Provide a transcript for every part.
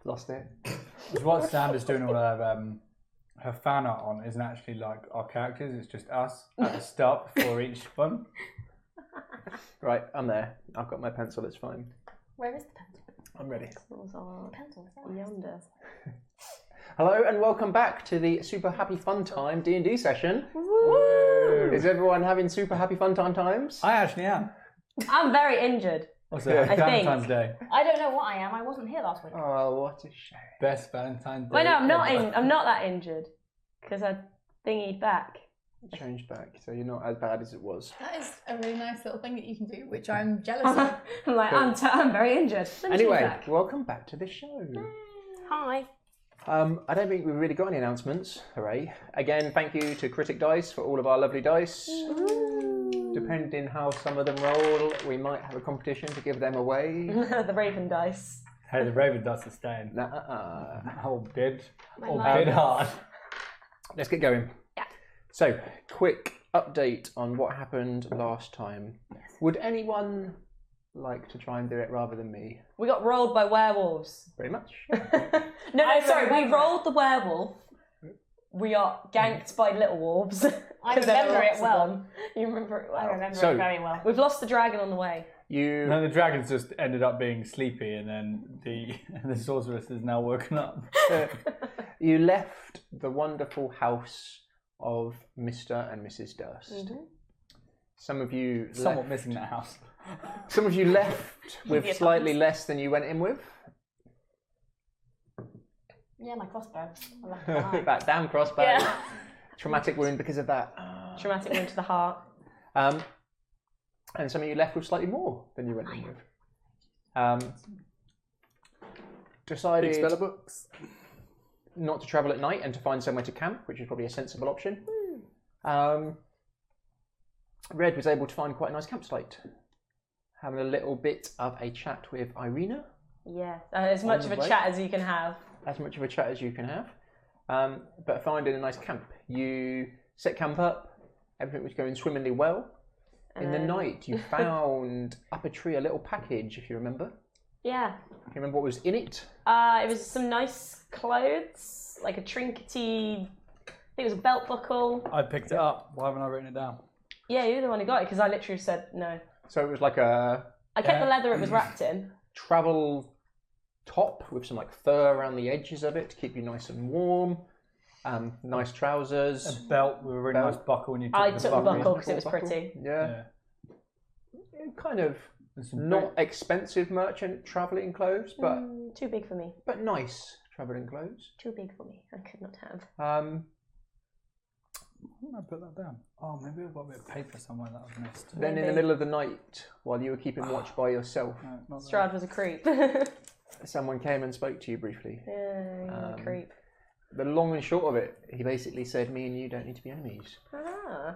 Lost it. It's what Sandra's doing all her fan art on isn't actually like our characters, it's just us at the start before each one. Right, I'm there. I've got my pencil, it's fine. Where is the pencil? I'm ready. Pencils Yonder. Hello and welcome back to the Super Happy Fun Time D&D session. Woo! Is everyone having super happy fun times? I actually am. I'm very injured. What's it? I think. Valentine's Day. I don't know what I am. I wasn't here last week. Oh, what a shame. Best Valentine's Day. Wait, no, I'm not ever. I'm not that injured because I thingied back. Changed back, so you're not as bad as it was. That is a really nice little thing that you can do, which I'm jealous of. I'm like, I'm very injured. Let me change Anyway, back. welcome back to the show. Hi. I don't think we've really got any announcements. Hooray. Again, thank you to Critic Dice for all of our lovely dice. Depending how some of them roll, we might have a competition to give them away. The Raven dice. Hey, the Raven does are staying. Oh, bid. Oh, bid hard. Let's get going. Yeah. So, quick update on what happened last time. Would anyone like to try and do it rather than me? We got rolled by werewolves. Very much. No, sorry, we rolled the werewolf. We are ganked by little wolves. I 'Cause there were remember it lots of well. them. You remember it well. I remember So- it very well. We've lost the dragon on the way. You And the dragons just ended up being sleepy, and then the sorceress is now woken up. you left the wonderful house of Mr. and Mrs. Durst. Some of you Somewhat left, missing that house. Some of you left with Yeah. slightly less than you went in with. Yeah, my crossbow. I left it behind. That damn crossbow. Yeah. Traumatic wound because of that. Traumatic wound to the heart. And some of you left with slightly more than you went in with. Decided books. not to travel at night and to find somewhere to camp, which is probably a sensible option. Red was able to find quite a nice campsite. Having a little bit of a chat with Irina. Yeah, as much of the a way. chat as you can have. As much of a chat as you can have. But finding a nice camp. You set camp up, everything was going swimmingly well. In the night, you found up a tree a little package, if you remember. Yeah. You remember what was in it? It was some nice clothes, like a trinkety. I think it was a belt buckle. I picked it up. Why haven't I written it down? Yeah, you're the one who got it because I literally said no. So it was like a I kept the leather it was wrapped in. travel top with some like fur around the edges of it to keep you nice and warm. Nice trousers. A belt with a really Belt. nice buckle, and you took I the took the buckle. buckle because it was Buckle. pretty. Yeah. Yeah. Kind of And some not expensive merchant travelling clothes, but Too big for me. nice travelling clothes. Too big for me. I could not have. Why did I put that down? Oh, maybe I've got a bit of paper somewhere that I've missed. Then in the Maybe. middle of the night, while you were keeping watch by yourself, No, not there. Strahd was a creep. Yeah, someone came and spoke to you briefly. a creep. The long and short of it, he basically said, "Me and you don't need to be enemies." Ah.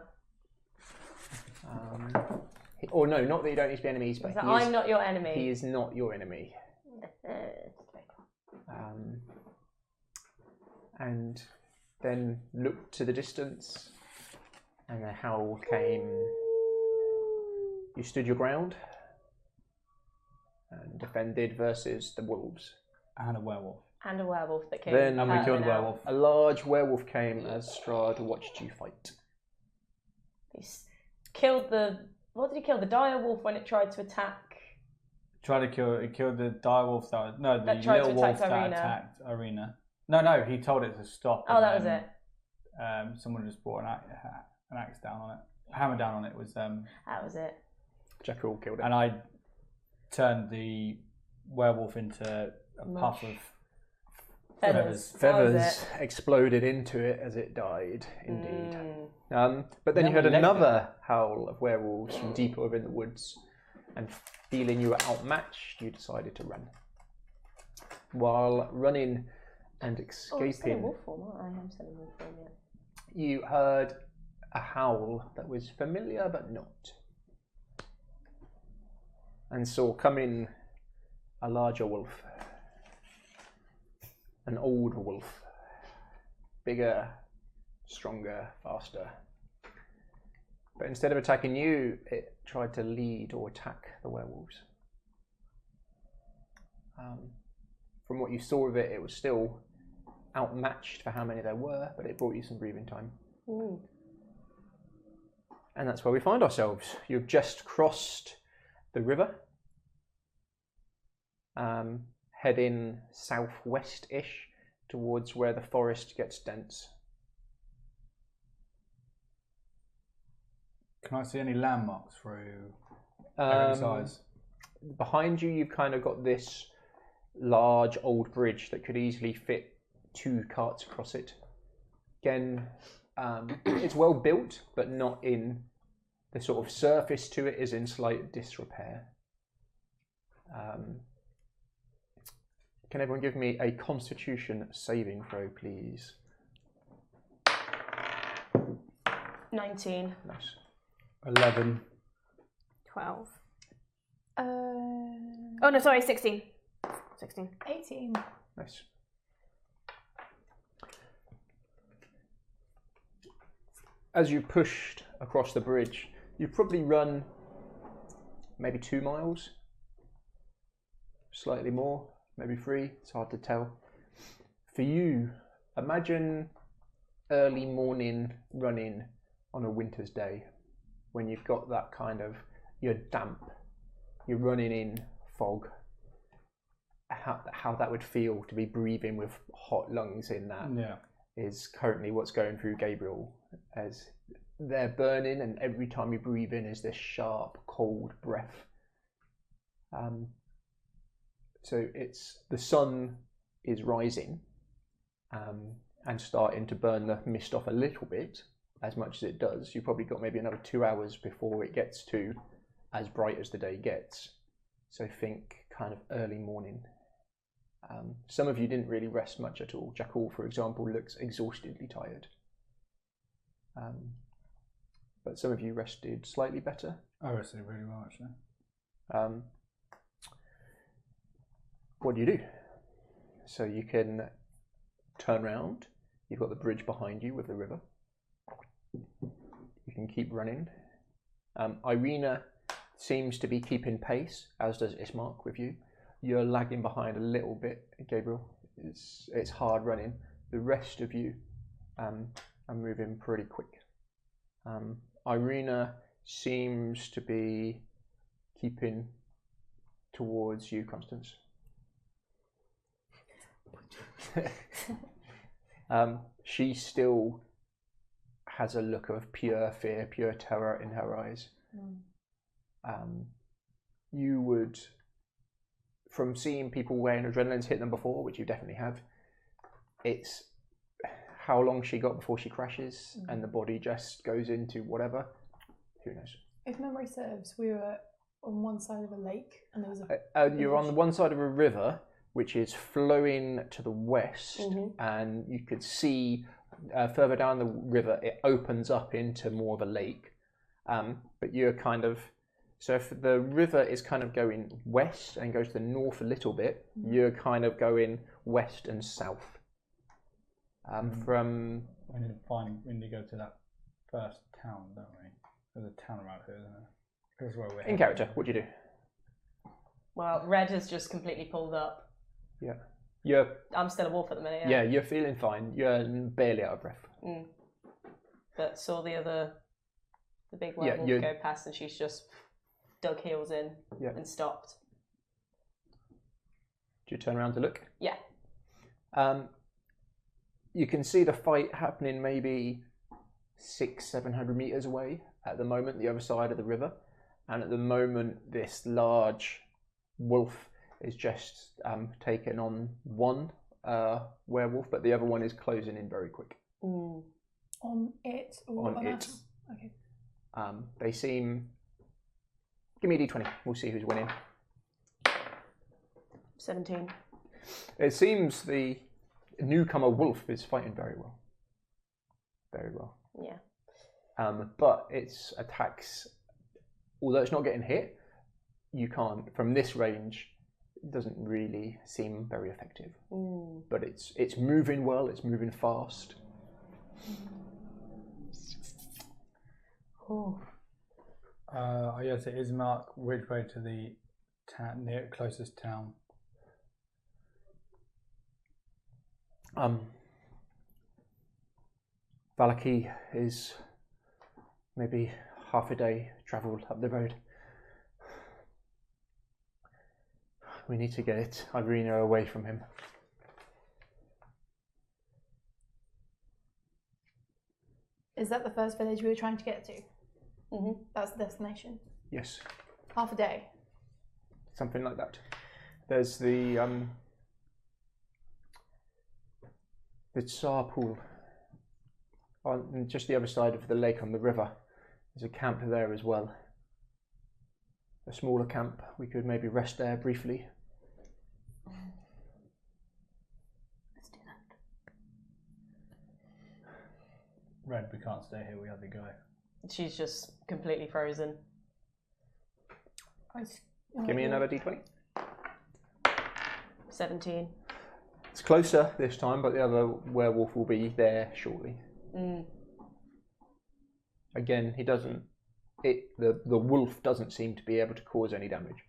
Or no, not that you don't need to be enemies, but So he I'm is, not your enemy. he is not your enemy. And then looked to the distance, and a howl came. You stood your ground and defended versus the wolves. And a werewolf. And a werewolf that came. Then- And we killed the hurtling out. werewolf. A large werewolf came as Strahd watched you fight. Killed the. What did he kill? The dire wolf when it tried to attack. Tried to kill. It killed the dire wolf that was no, the That tried to little wolf attack that Irina. attacked Irina. No, he told it to stop. Oh, and that was then, it. Someone just brought an axe down on it. Hammer down on it was. That was it. Jackal killed it. And I turned the werewolf into a puff of Feathers. That was Feathers it. exploded into it as it died, indeed. Mm. But then you Never heard left another howl of werewolves from deeper within the woods, and feeling you were outmatched, you decided to run. While running and Oh, I'm still in escaping, wolf form, aren't I? I'm still in wolf form, yeah. you heard a howl that was familiar but not, and saw coming a larger wolf. An old wolf. Bigger, stronger, faster. But instead of attacking you, it tried to lead or attack the werewolves. from what you saw of it, it was still outmatched for how many there were, but it brought you some breathing time. Ooh. And that's where we find ourselves. You've just crossed the river, heading southwest-ish towards where the forest gets dense. Can I see any landmarks through every size? Behind you, you've kind of got this large old bridge that could easily fit 2 carts across it. Again, it's well built, but not in the sort of surface to it is in slight disrepair. Can everyone give me a Constitution saving throw, please? 19. Nice. 11. 12. Oh no, sorry, 16. 16. 18. Nice. As you pushed across the bridge, you've probably run maybe 2 miles, slightly more, maybe 3, it's hard to tell. For you, imagine early morning running on a winter's day when you've got that kind of, you're damp, you're running in fog, how that would feel to be breathing with hot lungs in that is currently what's going through Gabriel, as they're burning and every time you breathe in is this sharp, cold breath. So it's the sun is rising and starting to burn the mist off a little bit, as much as it does. You've probably got maybe another 2 hours before it gets to as bright as the day gets. So think kind of early morning. Some of you didn't really rest much at all. Jackal, for example, looks exhaustedly tired. But some of you rested slightly better. I rested really well, actually. What do you do? So you can turn around. You've got the bridge behind you with the river. You can keep running. Irina seems to be keeping pace, as does Ismark with you. You're lagging behind a little bit, Gabriel. It's hard running. The rest of you are moving pretty quick. Irina seems to be keeping towards you, Constance. She still has a look of pure fear, pure terror in her eyes. You would, from seeing people wearing adrenaline's hit them before, which you definitely have, it's how long she got before she crashes and the body just goes into whatever. Who knows? If memory serves, we were on one side of a lake and there was a... You're on the one side of a river which is flowing to the west, and you could see further down the river it opens up into more of a lake. But you're kind of, so if the river is kind of going west and goes to the north a little bit, you're kind of going west and south. From We need to go to that first town, don't we? There's a town around here, isn't there? Here's where we're in character, what do you do? Well, Red has just completely pulled up. Yeah. I'm still a wolf at the minute. Yeah, you're feeling fine. You're barely out of breath. But saw the big werewolf go past, and she's just dug heels in and stopped. Do you turn around to look? Yeah. You can see the fight happening maybe 600-700 meters away at the moment, the other side of the river. And at the moment, this large wolf is just taken on one werewolf, but the other one is closing in very quick. On it or on it. us? Okay. They seem... Give me a d20. We'll see who's winning. 17. It seems the newcomer wolf is fighting very well. Very well. Yeah. But its attacks, although it's not getting hit, you can't, from this range, it doesn't really seem very effective. But it's moving well, it's moving fast. Yes, it is Mark. Which way to the town, near closest town? Valaki is maybe half a day travel up the road. We need to get Irina away from him. Is that the first village we were trying to get to? Mm-hmm. That's the destination. Yes. Half a day. Something like that. There's the Tser pool on just the other side of the lake on the river. There's a camp there as well. A smaller camp. We could maybe rest there briefly. Let's do that. Red, we can't stay here. We have to go. She's just completely frozen. Give me another d20. 17. It's closer this time, but the other werewolf will be there shortly. Mm. Again, he doesn't. The wolf doesn't seem to be able to cause any damage.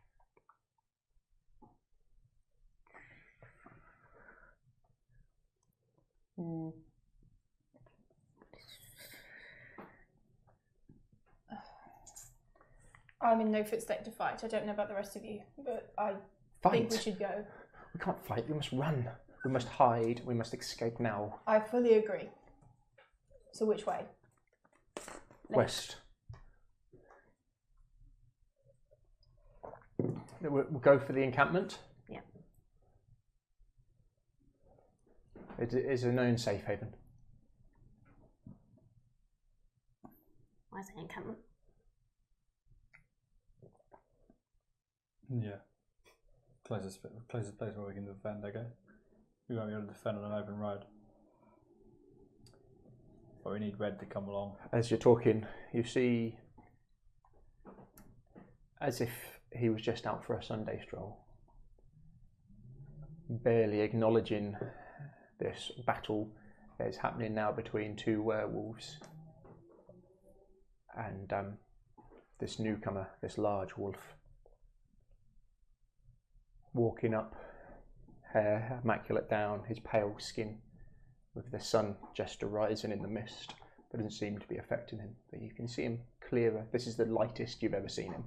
Mm. I'm in no fit state to fight. I don't know about the rest of you, but I think we should go. We can't fight. We must run. We must hide. We must escape now. I fully agree. So which way? West. We'll go for the encampment. Yeah. It is a known safe haven. Why is it encampment? Yeah. Closest place where we can defend, I guess. We won't be able to defend on an open road. But we need Red to come along. As you're talking, you see, as if he was just out for a Sunday stroll, barely acknowledging this battle that is happening now between two werewolves and this newcomer, this large wolf. Walking up, hair immaculate down, his pale skin, with the sun just arising in the mist, but doesn't seem to be affecting him. But you can see him clearer. This is the lightest you've ever seen him.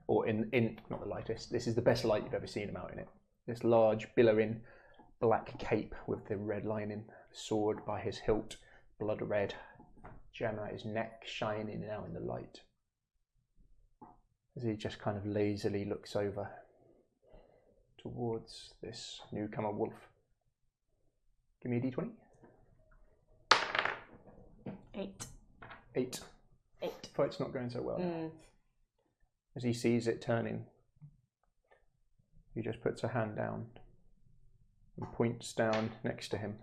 Or not the lightest, this is the best light you've ever seen him out in it. This large, billowing black cape with the red lining, sword by his hilt, blood red, gem at his neck, shining now in the light. As he just kind of lazily looks over towards this newcomer wolf. Give me a d20. 8. 8. 8. Fight's not going so well. As he sees it turning, he just puts a hand down and points down next to him.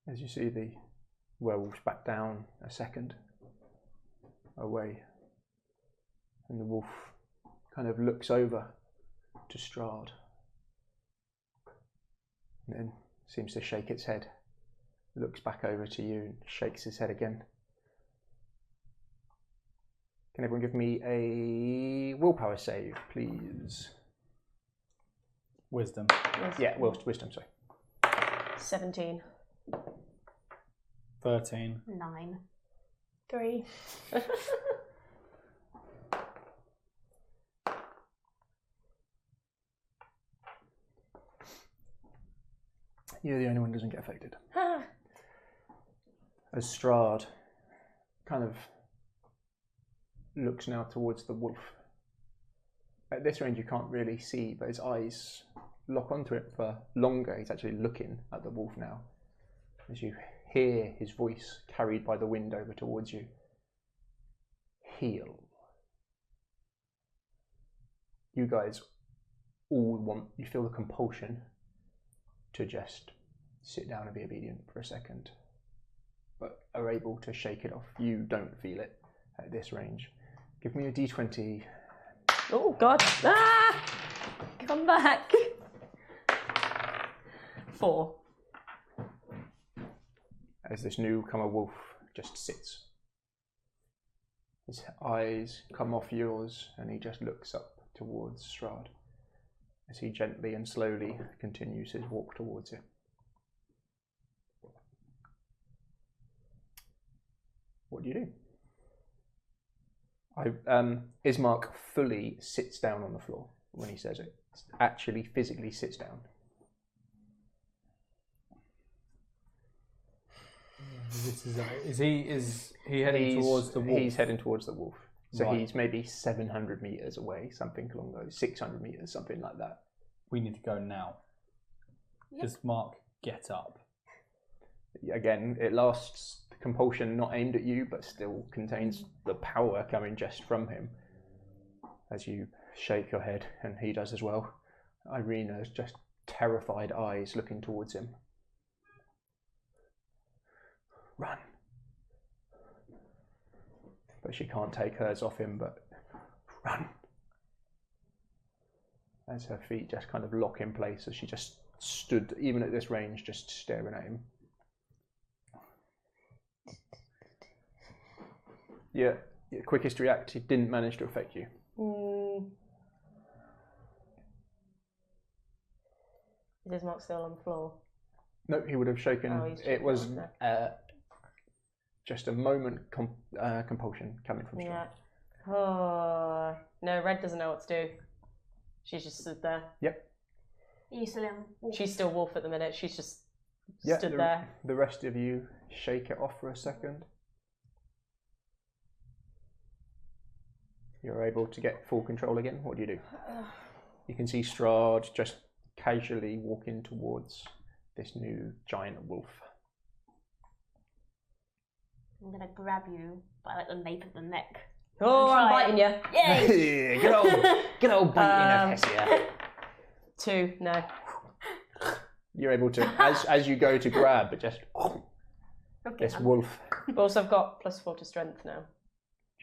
As you see the werewolves back down a second away, and the wolf kind of looks over to Strahd and then seems to shake its head, looks back over to you and shakes his head again. Can everyone give me a willpower save, please? Wisdom. Yeah, wisdom, sorry. 17. 13. 9. 3. You're the only one who doesn't get affected. As Strahd kind of looks now towards the wolf. At this range you can't really see, but his eyes lock onto it for longer. He's actually looking at the wolf now. As you hear his voice carried by the wind over towards you. Heal. You guys all you feel the compulsion to just sit down and be obedient for a second, but are able to shake it off. You don't feel it at this range. Give me a d20. Oh God! Ah! Come back. 4. As this newcomer wolf just sits. His eyes come off yours and he just looks up towards Strahd as he gently and slowly continues his walk towards it. What do you do? Ismark fully sits down on the floor when he says it. Actually, physically sits down. Is he heading towards the wolf? He's heading towards the wolf. So Right. he's maybe 700 meters away, something along those 600 meters, something like that. We need to go now. Just Mark, get up. Again, it lasts the compulsion not aimed at you, but still contains the power coming just from him. As you shake your head, and he does as well. Irina's just terrified eyes looking towards him. Run. But she can't take hers off him, but run. As her feet just kind of lock in place as she just stood, even at this range, just staring at him. Yeah, quickest react, it didn't manage to affect you. Is Ismark still on the floor? No, he would have shaken. It was just a moment compulsion coming from Strahd. Yeah. Oh, no, Red doesn't know what to do. She's just stood there. Yep. Are you still in wolf? She's still wolf at the minute. She's just stood the, there. The rest of you shake it off for a second. You're able to get full control again. What do? You can see Strahd just casually walking towards this new giant wolf. I'm gonna grab you by like the nape of the neck. Oh, I'm biting you. Yay! Good old biting of Hessia. 2, no. You're able to, as you go to grab, but just this wolf. Also, I've got +4 to strength now.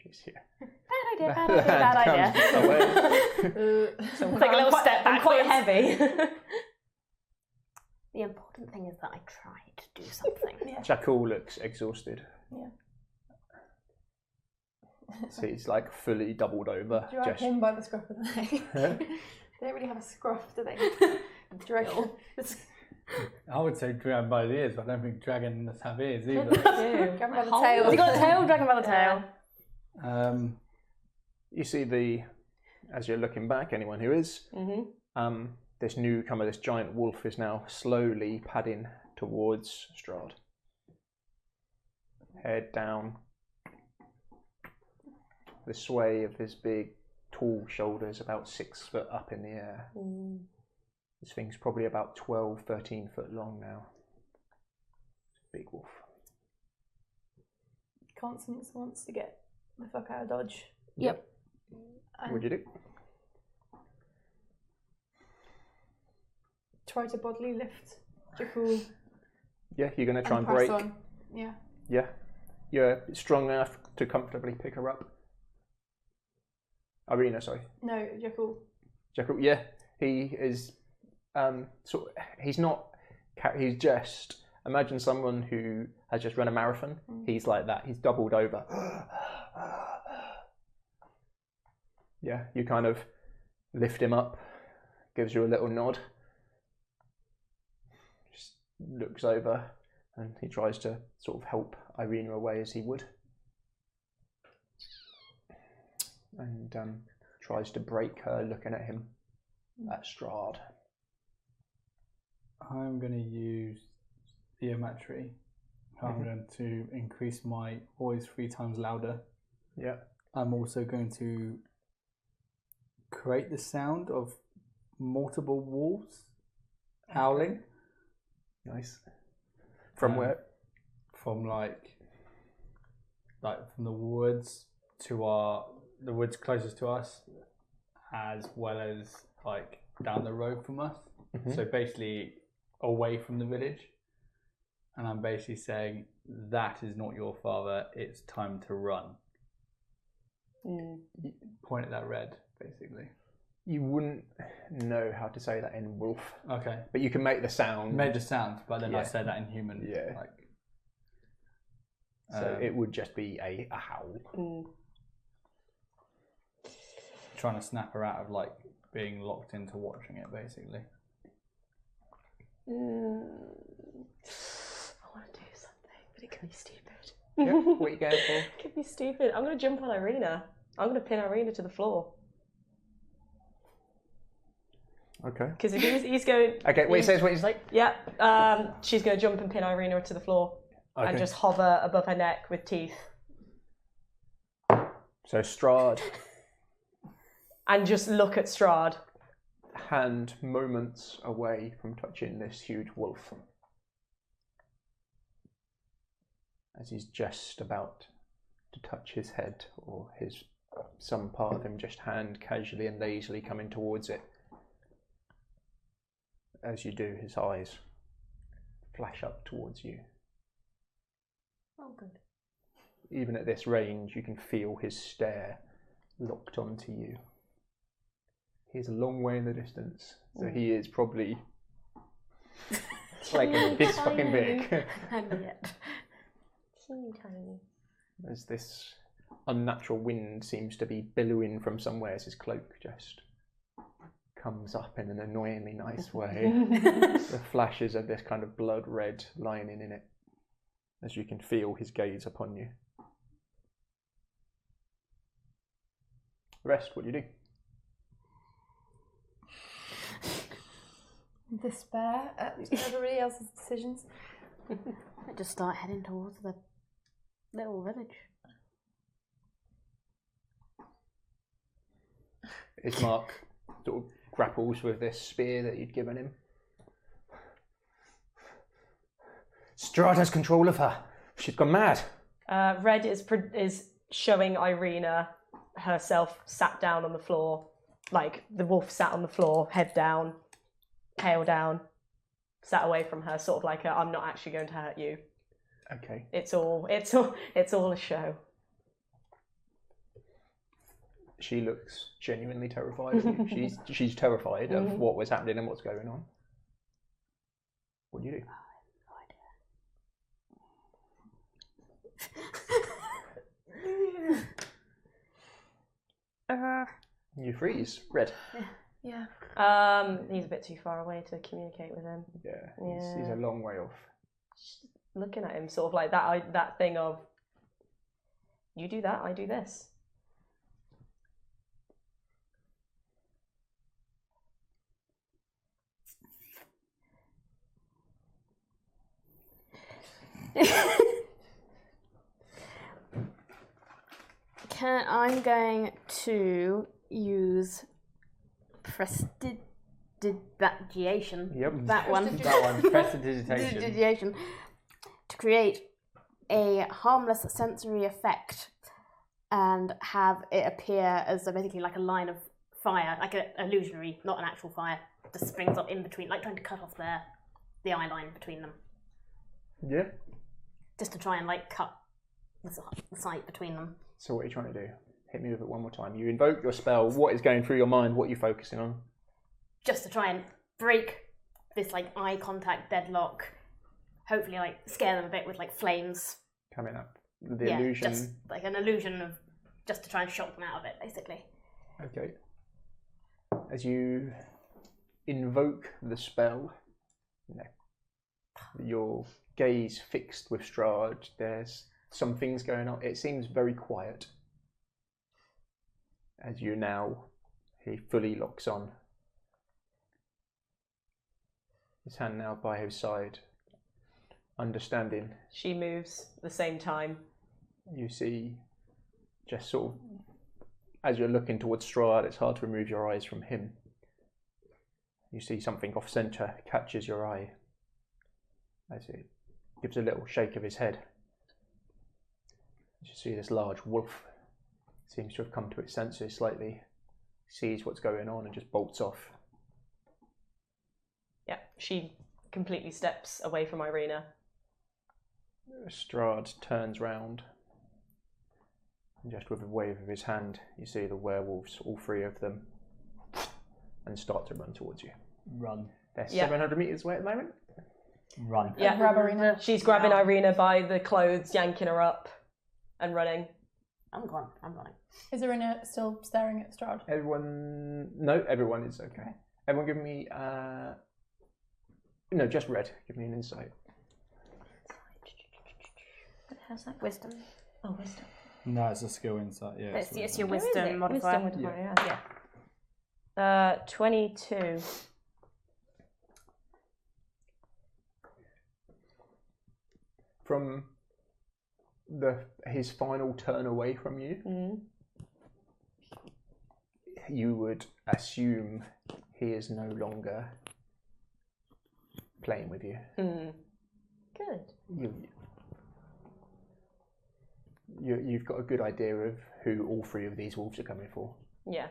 Jeez, yeah. Bad idea. So Take a little step I'm quite backwards. heavy. The important thing is that I tried to do something. Jakul looks exhausted. Yeah. So he's like fully doubled over. Drag him by the scruff of the neck. They don't really have a scruff, do they? Drag him. I would say drag by the ears, but I don't think dragons have ears either. Grab him by the tail. Has he got a tail? Drag him by the tail. You see as you're looking back, anyone who is, this newcomer, this giant wolf, is now slowly padding towards Strahd. Head down. The sway of his big, tall shoulders, about 6 foot up in the air. This thing's probably about 12, 13 foot long now. Big wolf. Constance wants to get the fuck out of Dodge. Yep. What'd you do? Try to bodily lift Jakul. Yeah, you're going to try and press break. on. Yeah. Yeah. You're strong enough to comfortably pick her up. Irina, sorry. No, Jakul. Jakul, yeah. He is, he's not, he's just, imagine someone who has just run a marathon. He's like that. He's doubled over. Yeah, you kind of lift him up, gives you a little nod, just looks over, and he tries to sort of help Irina away as he would, and tries to break her looking at him, at Strahd. I'm going to use theometry. I'm going to increase my voice 3 times louder. Yeah. I'm also going to create the sound of multiple wolves howling. Nice. From where? From like from the woods to the woods closest to us, as well as like down the road from us. So basically away from the village. And I'm basically saying, that is not your father, it's time to run. Point at that red, basically. You wouldn't know how to say that in wolf. Okay. But you can make the sound. Made the sound, but then I said that in human. Yeah. So it would just be a howl. trying to snap her out of like being locked into watching it, basically. I want to do something, but it could be stupid. Yeah, what are you going for? It could be stupid. I'm going to jump on Irina. I'm going to pin Irina to the floor. Okay. Because if he's going... Okay, wait, says what he's like? Yeah, she's going to jump and pin Irina to the floor. Okay. And just hover above her neck with teeth. So Strahd. And just look at Strahd. Hand moments away from touching this huge wolf. As he's just about to touch his head or some part of him, just hand casually and lazily coming towards it. As you do, his eyes flash up towards you. Oh, good. Even at this range, you can feel his stare locked onto you. He's a long way in the distance, so he is probably like this fucking big. And yet, teeny tiny. As this unnatural wind seems to be billowing from somewhere, as his cloak just comes up in an annoyingly nice way. The flashes of this kind of blood red lining in it, as you can feel his gaze upon you. The rest, what do you do? Despair at everybody else's decisions. I just start heading towards the little village. Ismark sort of grapples with this spear that you'd given him. Strahd has control of her. She's gone mad. Red is showing Irina herself sat down on the floor, like the wolf sat on the floor, head down, tail down, sat away from her, sort of like I'm not actually going to hurt you. Okay. It's all a show. She looks genuinely terrified of you. She's terrified of what was happening and what's going on. What do you do? You freeze, Red. Yeah. He's a bit too far away to communicate with him. Yeah, he's a long way off. Just looking at him, sort of like that thing of, you do that, I do this. I'm going to use prestidigitation. Yep. That one. That one, prestidigitation. Prestidigitation. To create a harmless sensory effect and have it appear as basically like a line of fire, like an illusionary, not an actual fire, just springs up in between, like trying to cut off the eye line between them. Yeah. Just to try and like cut the sight between them. So what are you trying to do? Hit me with it one more time. You invoke your spell. What is going through your mind? What are you focusing on? Just to try and break this like eye contact deadlock. Hopefully, like scare them a bit with like flames coming up. The illusion. Just like an illusion of just to try and shock them out of it, basically. Okay. As you invoke the spell, your gaze fixed with Strahd, there's some things going on. It seems very quiet. As you now, he fully locks on. His hand now by his side, understanding. She moves at the same time. You see, just sort of, as you're looking towards Strahd, it's hard to remove your eyes from him. You see something off center catches your eye as it gives a little shake of his head. You see this large wolf seems to have come to its senses slightly, sees what's going on and just bolts off. Yeah, she completely steps away from Irina. Strahd turns round and just with a wave of his hand you see the werewolves, all three of them, and start to run towards you. Run. They're 700 metres away at the moment. Run. Yeah, grab Irina. She's grabbing Irina by the clothes, yanking her up and running. I'm gone. I'm running. Is Arena still staring at Strahd? Everyone is okay. Everyone give me, no, just Red. Give me an insight. How's that? Wisdom. Oh, wisdom. No, it's a skill insight. Yeah, It's your Where is wisdom it? modifier. Wisdom modifier, yeah. 22. From his final turn away from you, you would assume he is no longer playing with you. Good. You've got a good idea of who all three of these wolves are coming for. Yeah.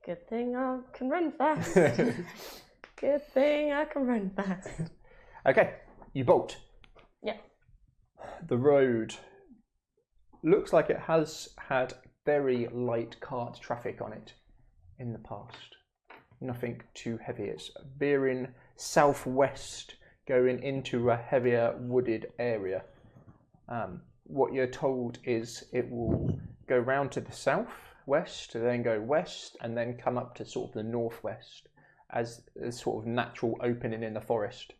Good thing I can run fast. Good thing I can run fast. Okay, you bolt. Yeah. The road looks like it has had very light cart traffic on it in the past. Nothing too heavy. It's veering southwest, going into a heavier wooded area. What you're told is it will go round to the southwest, then go west, and then come up to sort of the northwest as a sort of natural opening in the forest.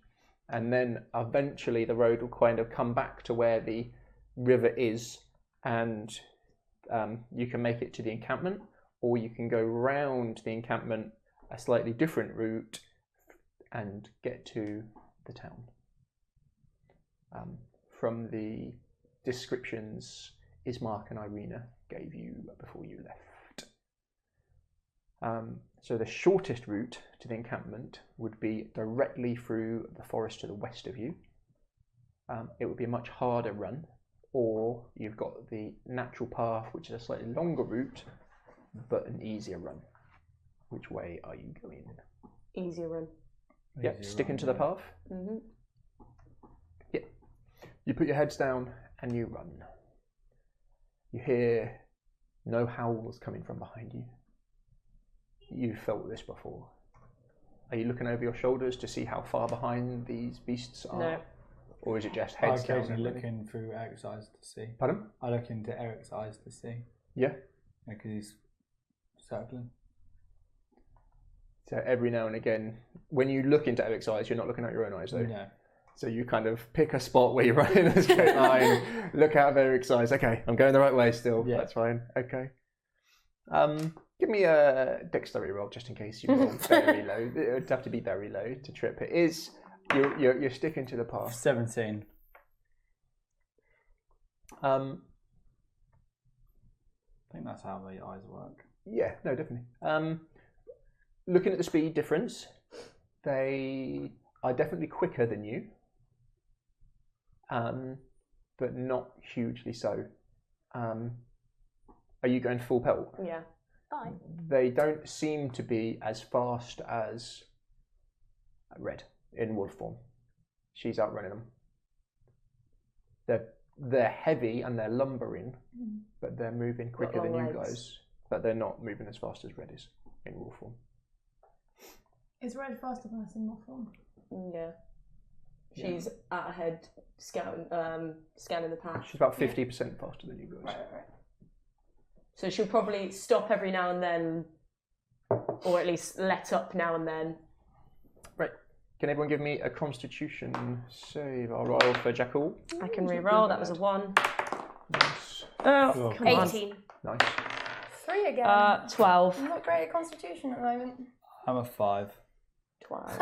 And then eventually the road will kind of come back to where the river is, and you can make it to the encampment, or you can go round the encampment a slightly different route and get to the town. From the descriptions Ismark and Irina gave you before you left. So the shortest route to the encampment would be directly through the forest to the west of you. It would be a much harder run, or you've got the natural path, which is a slightly longer route, but an easier run. Which way are you going? Easier run. Yep, sticking to the path. Mm-hmm. Yep. You put your heads down and you run. You hear no howls coming from behind you. You've felt this before. Are you looking over your shoulders to see how far behind these beasts are? No. Or is it just I heads down? occasionally look in through Eric's eyes to see. Pardon? I look into Eric's eyes to see. Yeah. Because he's circling. So every now and again, when you look into Eric's eyes, you're not looking at your own eyes though. No. So you kind of pick a spot where you're running a straight line, look out of Eric's eyes. Okay, I'm going the right way still. Yeah. That's fine. Okay. Give me a dexterity roll just in case you roll very low. It would have to be very low to trip. It is you're sticking to the path. 17. I think that's how the eyes work. Yeah, no, definitely. Looking at the speed difference, they are definitely quicker than you, but not hugely so. Are you going full pelt? Yeah. Fine. They don't seem to be as fast as Red in wolf form. She's outrunning them. They're heavy and they're lumbering, but they're moving quicker than you guys. But they're not moving as fast as Red is in wolf form. Is Red faster than us in wolf form? Yeah. She's out ahead, scanning the path. She's about 50% faster than you guys. Right. So she'll probably stop every now and then, or at least let up now and then. Right. Can everyone give me a Constitution save? I'll roll for Jackal. I can re-roll. That was a 1. Nice. Oh, come on. 18. Nice. 3 again. 12. I'm not great at Constitution at the moment. I'm a 5. 12.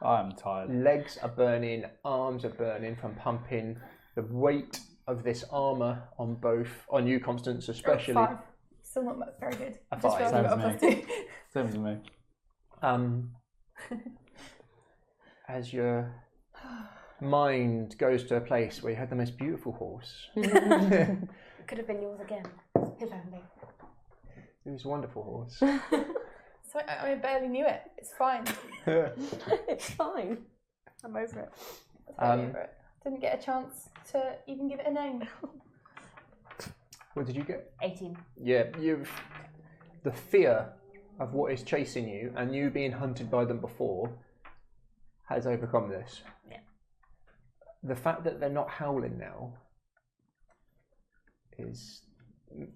I'm tired. Legs are burning, arms are burning from pumping. The weight of this armour on you, Constance, especially. 5. Still not very good. A Just 5. rolled a Sounds +2. Same as me. As your mind goes to a place where you had the most beautiful horse. Could have been yours again. If only. It was a wonderful horse. So I barely knew it. It's fine. It's fine. I'm over it. I'm over it. Didn't get a chance to even give it a name. What did you get? 18. Yeah, the fear of what is chasing you and you being hunted by them before has overcome this. Yeah. The fact that they're not howling now is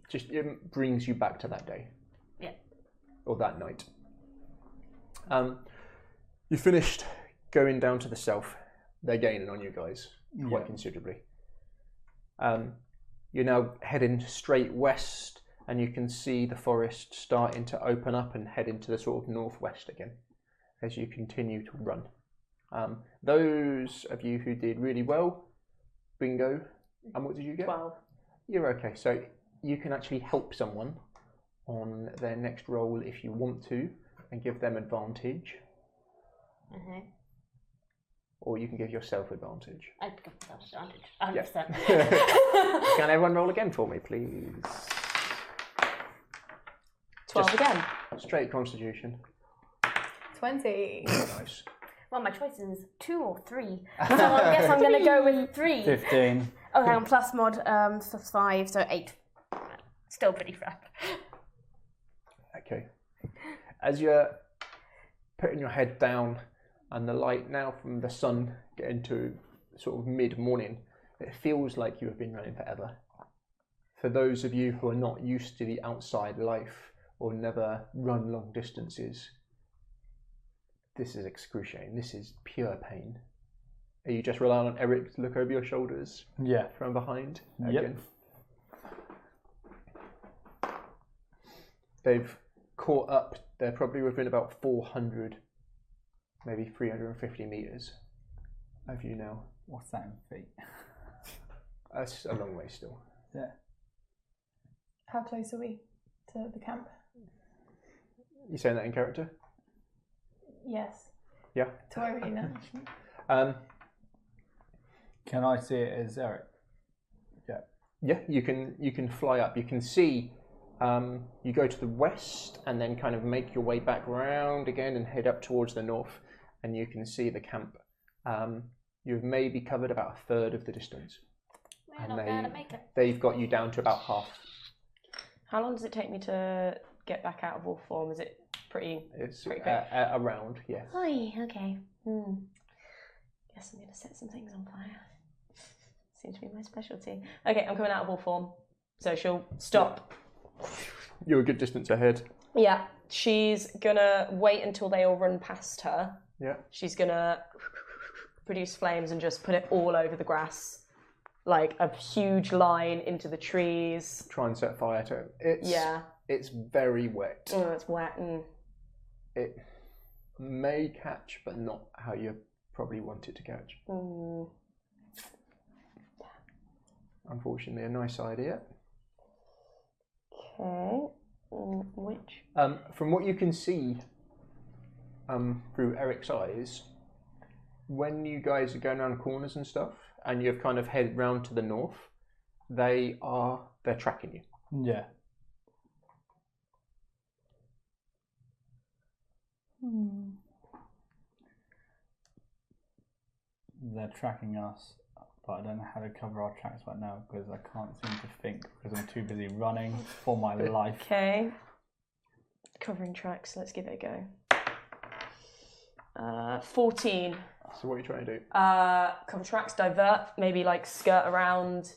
just, it brings you back to that day. Yeah. Or that night. You finished going down to the south. They're gaining on you guys quite considerably. You're now heading straight west, and you can see the forest starting to open up and head into the sort of northwest again as you continue to run. Those of you who did really well, bingo. And what did you get? 12. You're okay. So you can actually help someone on their next roll if you want to, and give them advantage. Or you can give yourself advantage. I'd go for advantage. 100%. Can everyone roll again for me, please? 12 Just again. Straight Constitution. 20. Nice. Well, my choice is 2 or 3. So I guess I'm going to go with 3. 15. Oh, hang on, plus mod, so 5, so 8. Still pretty crap. Okay. As you're putting your head down and the light now from the sun getting to sort of mid-morning, it feels like you have been running forever. For those of you who are not used to the outside life or never run long distances, this is excruciating. This is pure pain. Are you just relying on Eric to look over your shoulders? Yeah. From behind? Yep. Again? They've caught up. They're probably within about 400, maybe 350 meters of you now. What's that in feet? That's a long way still. Yeah. How close are we to the camp? You saying that in character? Yes. Yeah. To Irina. Can I see it as Eric? Yeah, you can fly up. You can see. You go to the west and then kind of make your way back round again and head up towards the north, and you can see the camp. You've maybe covered about a third of the distance. We're not going to make it. They've got you down to about half. How long does it take me to get back out of wolf form? Is it pretty It's quick? around, yeah. Oi, okay. Guess I'm going to set some things on fire. Seems to be my specialty. Okay, I'm coming out of wolf form. So she'll stop. You're a good distance ahead. Yeah, she's going to wait until they all run past her. Yeah. She's going to produce flames and just put it all over the grass. Like a huge line into the trees. Try and set fire to it. It's very wet. Oh, it's wet. It may catch, but not how you probably want it to catch. Unfortunately, a nice idea. Okay. Which? From what you can see through Eric's eyes, when you guys are going around corners and stuff, and you've kind of headed round to the north, they're tracking you. Yeah. They're tracking us, but I don't know how to cover our tracks right now because I can't seem to think because I'm too busy running for my life. Okay. Covering tracks, let's give it a go. 14. So what are you trying to do? Cover tracks, divert, maybe like skirt around,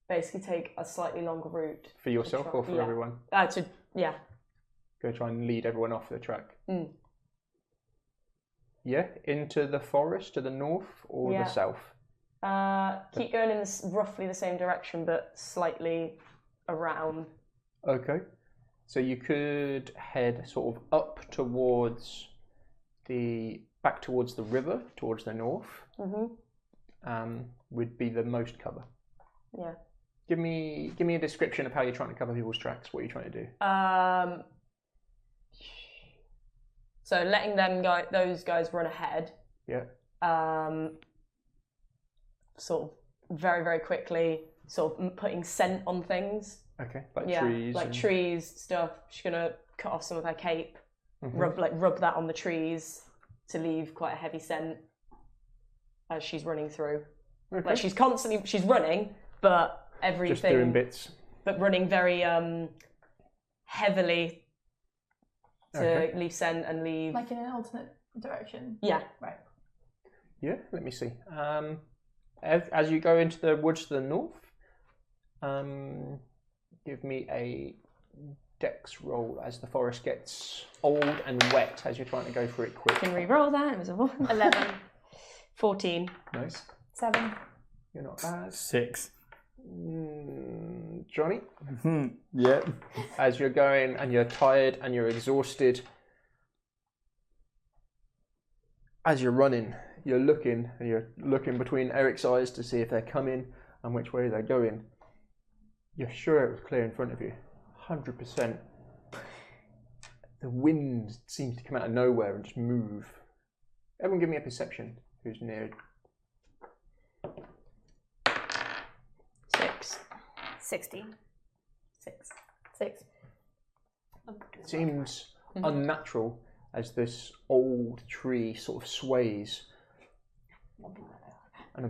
basically take a slightly longer route. For yourself or for everyone? Yeah. Go try and lead everyone off the track. Yeah, into the forest to the north or the south? Keep going in roughly the same direction, but slightly around. Okay. So you could head sort of up towards back towards the river, towards the north. Would be the most cover. Yeah. Give me a description of how you're trying to cover people's tracks. What are you trying to do? So letting those guys run ahead. Yeah. Sort of very, very quickly, sort of putting scent on things. Okay. Like trees. Like trees, stuff. She's gonna cut off some of her cape, rub that on the trees to leave quite a heavy scent as she's running through. Okay. Like she's running, but everything. Just doing bits. But running very heavily to leave scent and leave. Like in an alternate direction? Yeah. Right. Yeah, let me see. As you go into the woods to the north, Give me a dex roll as the forest gets old and wet as you're trying to go through it quick. Can re-roll that. It was a 1. 11. 14. Nice. 7. You're not bad. 6. Johnny? Yep. As you're going and you're tired and you're exhausted, as you're running, you're looking between Eric's eyes to see if they're coming and which way they're going. You're sure it was clear in front of you, 100%. The wind seems to come out of nowhere and just move. Everyone give me a perception who's near. 6. 16. 6. It Seems unnatural as this old tree sort of sways and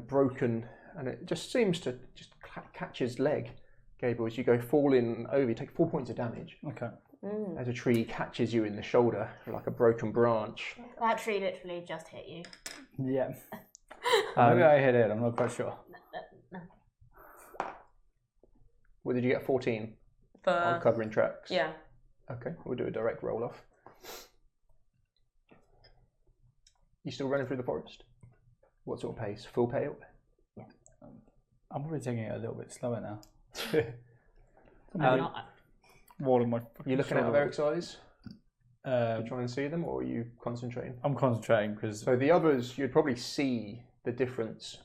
it just seems to just catch his leg, Gabriel, as you go falling over. You take 4 points of damage Okay. as a tree catches you in the shoulder like a broken branch. That tree literally just hit you. Yeah. Maybe I hit it. I'm not quite sure. What did you get? 14 on covering tracks. Yeah. Okay, we'll do a direct roll off. You still running through the forest? What sort of pace? Full pace? I'm probably taking it a little bit slower now. You looking out of Eric's eyes to try and see them, or are you concentrating? I'm concentrating because. So the others, you'd probably see the difference.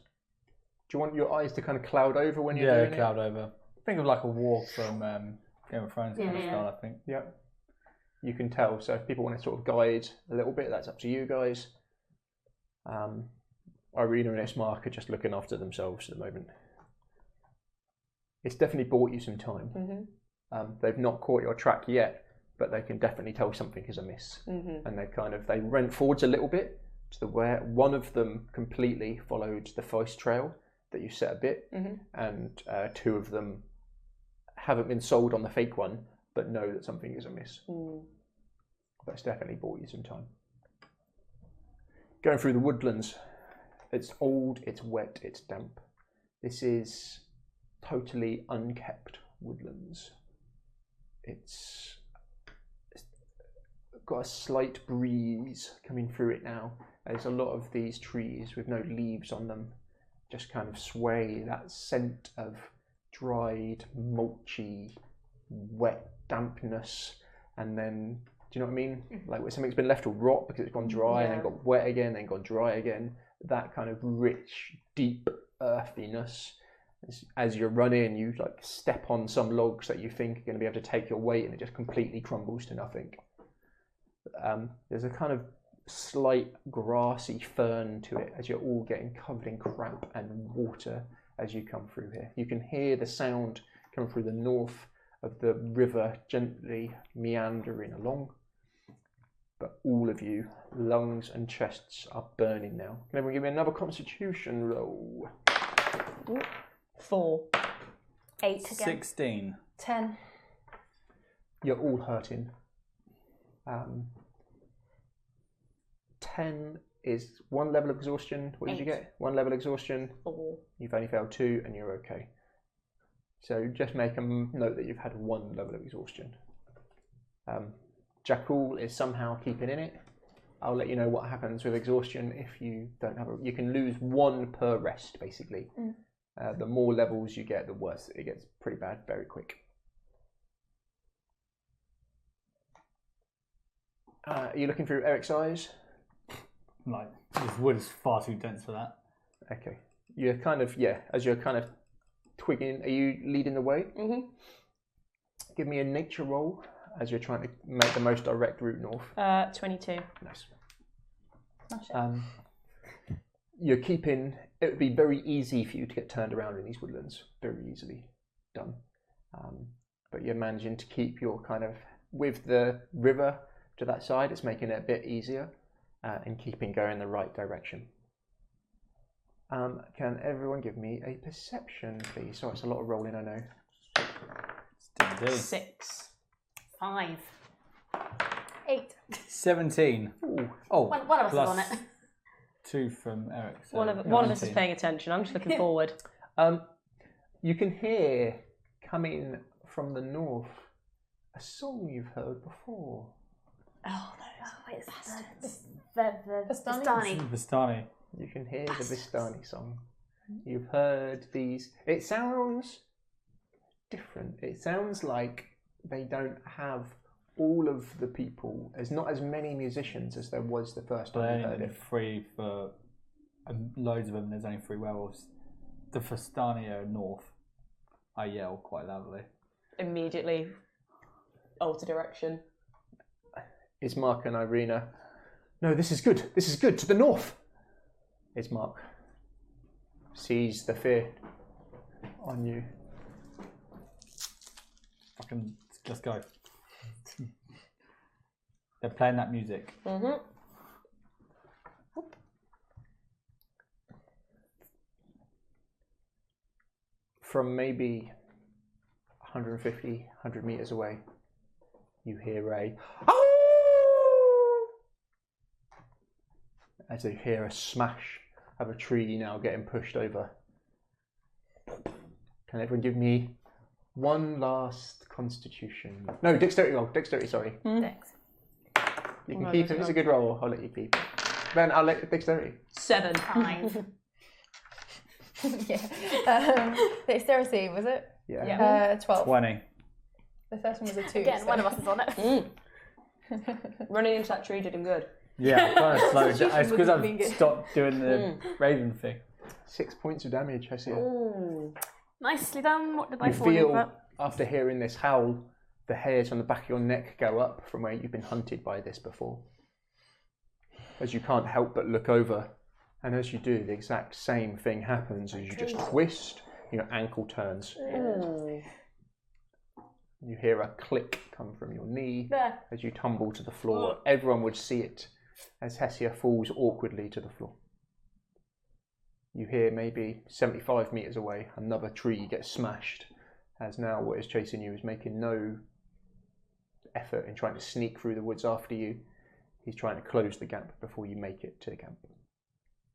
Do you want your eyes to kind of cloud over when you're doing cloud over. Think of like a walk from Game of Thrones kind of style, I think. Yeah. You can tell. So if people want to sort of guide a little bit, that's up to you guys. Irina and Ismark are just looking after themselves at the moment. It's definitely bought you some time. They've not caught your track yet, but they can definitely tell something is amiss. And they went forwards a little bit to the where one of them completely followed the Feist trail that you set a bit, and 2 of them haven't been sold on the fake one, but know that something is amiss. But it's definitely bought you some time. Going through the woodlands, it's old, it's wet, it's damp. This is totally unkept woodlands. It's got a slight breeze coming through it now. There's a lot of these trees with no leaves on them just kind of sway, that scent of dried, mulchy, wet dampness, and then, do you know what I mean? Like where something's been left to rot because it's gone dry and then got wet again, then gone dry again. That kind of rich, deep earthiness. As you're running, you like step on some logs that you think are going to be able to take your weight, and it just completely crumbles to nothing. There's a kind of slight grassy fern to it as you're all getting covered in crap and water as you come through here. You can hear the sound coming through the north of the river gently meandering along. But all of you, lungs and chests are burning now. Can everyone give me another constitution roll? 4. 8 again. 16. 10. You're all hurting. 10 is 1 level of exhaustion. What did you get? 1 level exhaustion. 4. You've only failed 2 and you're okay. So just make a note that you've had 1 level of exhaustion. Jakul is somehow keeping in it. I'll let you know what happens with exhaustion if you don't have you can lose 1 per rest, basically. The more levels you get, the worse it gets. Pretty bad, very quick. Are you looking through Eric's eyes? Like, this wood is far too dense for that. Okay. You're kind of, as you're kind of twigging, are you leading the way? Give me a nature roll as you're trying to make the most direct route north. 22. Nice. You're keeping, it would be very easy for you to get turned around in these woodlands. Very easily done. But you're managing to keep your kind of, with the river to that side, it's making it a bit easier. And keeping going the right direction. Can everyone give me a perception, please? Sorry, it's a lot of rolling, I know. 6. 5. 8. 17. Ooh. Oh, One of us is plus on it. 2 from Eric. So One of us is paying attention. I'm just looking forward. you can hear coming from the north, a song you've heard before. Oh, Wait, the Vistani. Vistani. You can hear the Vistani song. You've heard these. It sounds different. It sounds like they don't have all of the people. There's not as many musicians as there was the first time you heard it. Free for loads of them. There's only 3 werewolves. The Vistani are north. I yell quite loudly. Immediately alter direction. It's Mark and Irina. No, this is good. This is good. To the north. It's Mark. Sees the fear on you. Fucking, let's go. They're playing that music. Mm-hmm. From maybe 150, 100 meters away, you hear a as you hear a smash of a tree now getting pushed over. Can everyone give me one last constitution? No, dexterity roll. Dexterity, sorry. Dex. You can keep it. It's a good roll. I'll let you keep it. Ben, I'll let dexterity. 7. 5. Yeah. Dexterity, was it? Yeah. 12. 20. The first one was a 2. Again, one of us is on it. Running into that tree did him good. Yeah, kind of slow. It's because wouldn't be I've good. stopped doing the raven thing. 6 points of damage, I see. Nicely done. What did I You fall in feel, for? after hearing this howl, the hairs on the back of your neck go up from where you've been hunted by this before. As you can't help but look over, and as you do, the exact same thing happens as you just twist, your ankle turns. You hear a click come from your knee as you tumble to the floor. Everyone would see it as Hessia falls awkwardly to the floor. You hear maybe 75 metres away, another tree gets smashed, as now what is chasing you is making no effort in trying to sneak through the woods after you. He's trying to close the gap before you make it to the camp.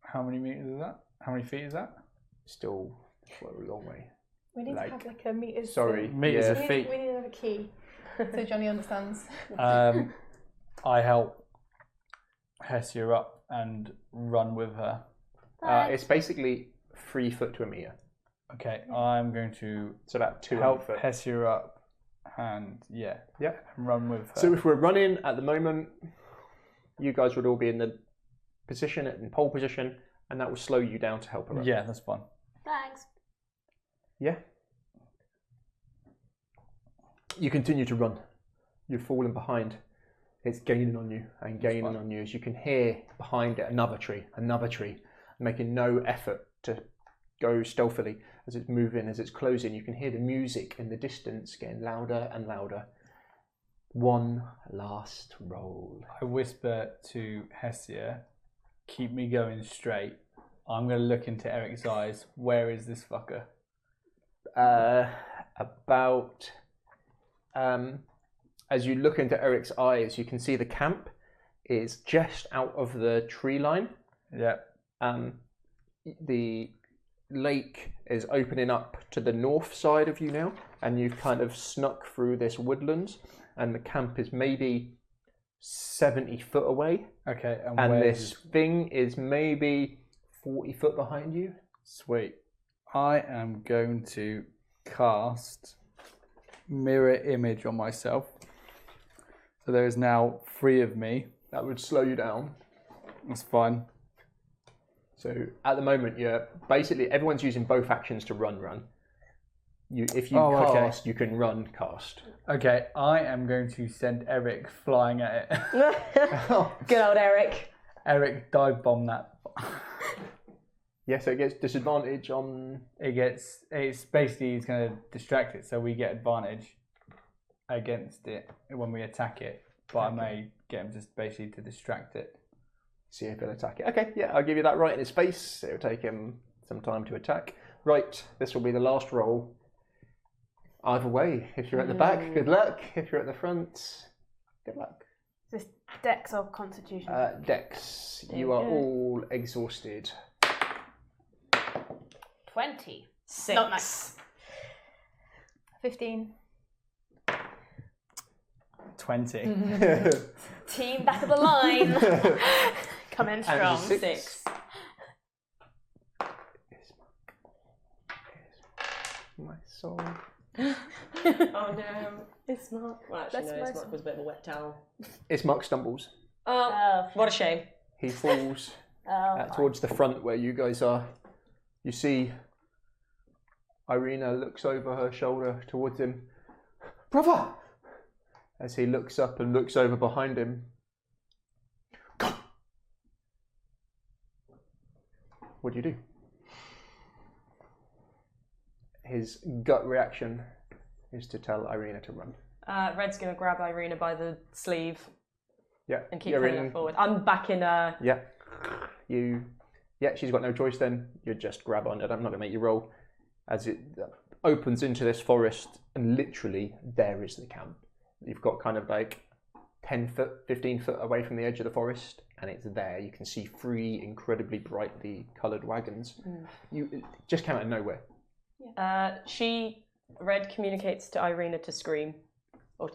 How many meters is that? How many feet is that? Still a long way. We need to have like a meters. Sorry, Meters of We feet. need to have a key so Johnny understands. I help Hessia up and run with her. It's basically 3 foot to a metre. Okay, I'm going to It's about 2 help foot. Hessia up and Yeah. and run with her. So if we're running at the moment, you guys would all be in the position, in pole position, and that will slow you down to help her up. Yeah, that's fine. Thanks. Yeah. You continue to run. You've fallen behind. It's gaining on you and gaining on you as you can hear behind it another tree, making no effort to go stealthily as it's moving, as it's closing. You can hear the music in the distance getting louder and louder. One last roll. I whisper to Hessia, keep me going straight. I'm going to look into Eric's eyes. Where is this fucker? As you look into Eric's eyes, you can see the camp is just out of the tree line. Yeah. The lake is opening up to the north side of you now, and you've kind of snuck through this woodland, and the camp is maybe 70 foot away. Okay, And where this thing is maybe 40 foot behind you. Sweet. I am going to cast mirror image on myself. So there is now 3 of me. That would slow you down. That's fine. So at the moment, you're basically everyone's using both actions to run. If you cast, you can run cast. Okay, I am going to send Eric flying at it. Good old Eric. Eric, dive bomb that. Yeah, so it gets disadvantage on. It's basically he's going to distract it, so we get advantage against it when we attack it. But I may get him just basically to distract it. See if he'll attack it. Okay, yeah, I'll give you that right in his face. It'll take him some time to attack. Right, this will be the last roll. Either way, if you're at the back, good luck. If you're at the front, good luck. Is this Dex or Constitution? Dex, you are all exhausted. 20. 6. Not nice. 15. 20. Team back of the line. Come in strong. 6. My soul. Oh no. Ismark. Well, actually, no, That's Ismark was a bit of a wet towel. Ismark stumbles. Oh, what a shame. He falls towards the front where you guys are. You see Irina looks over her shoulder towards him. Brother! As he looks up and looks over behind him. Go! What do you do? His gut reaction is to tell Irina to run. Red's going to grab Irina by the sleeve Yeah. and keep pulling her forward. I'm back in Yeah. She's got no choice then. You just grab on it. I'm not going to make you roll. As it opens into this forest, and literally there is the camp. You've got kind of like 10 foot, 15 foot away from the edge of the forest, and it's there. You can see 3 incredibly brightly coloured wagons. It just came out of nowhere. Red communicates to Irina to scream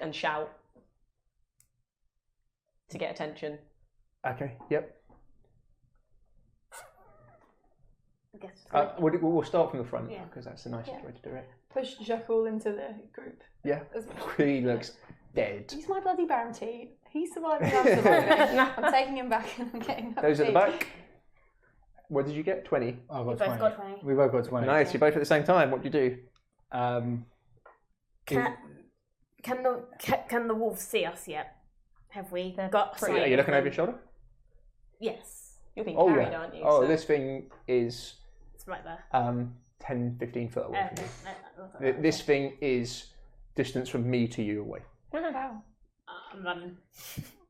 and shout to get attention. Okay, yep. I guess. We'll start from the front, Yeah. because that's the nicest way to do it. Push Jackal into the group. Yeah. He looks dead. He's my bloody bounty. He's surviving, I'm surviving. I'm taking him back and I'm getting up. Those at the back. What did you get? 20. I We got both 20. got 20. We both got 20. Nice, you're both at the same time. What do you do? Can the wolves see us yet? Have we got sight? Are you looking over your shoulder? Yes. You're being Oh, carried, yeah. aren't you? Oh, So- this thing is It's right there. 10, 15 foot away from Okay. you. This thing is distance from me to you away. Wow. I'm running.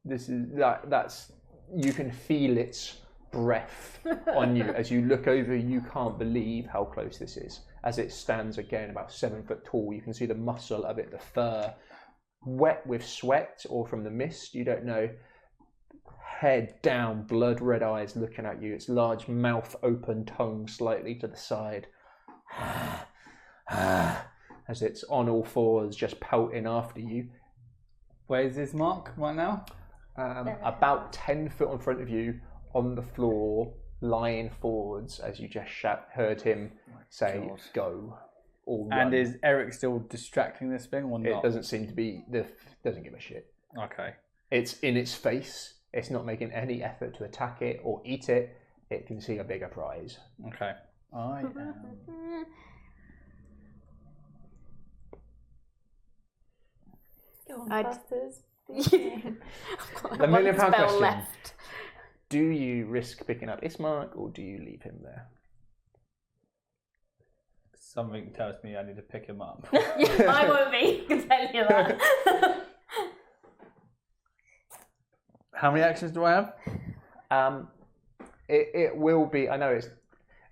This is that's you can feel its breath on you as you look over. You can't believe how close this is. As it stands again about 7 foot tall, you can see the muscle of it, the fur, wet with sweat or from the mist. You don't know. Head down, blood red eyes looking at you. Its large mouth open, tongue slightly to the side. As it's on all fours, just pouting after you. Where's this mark right now? About 10 foot in front of you, on the floor, lying forwards, as you just heard him say, God. go. Or And run. is Eric still distracting this thing or It not? doesn't seem to be, doesn't give a shit. Okay. It's in its face. It's not making any effort to attack it or eat it. It can see a bigger prize. Okay. I am. Go on, I'd- bastards. The million pound spell question. left. Do you risk picking up Ismark or do you leave him there? Something tells me I need to pick him up. I won't be. I can tell you that. How many actions do I have? It will be. I know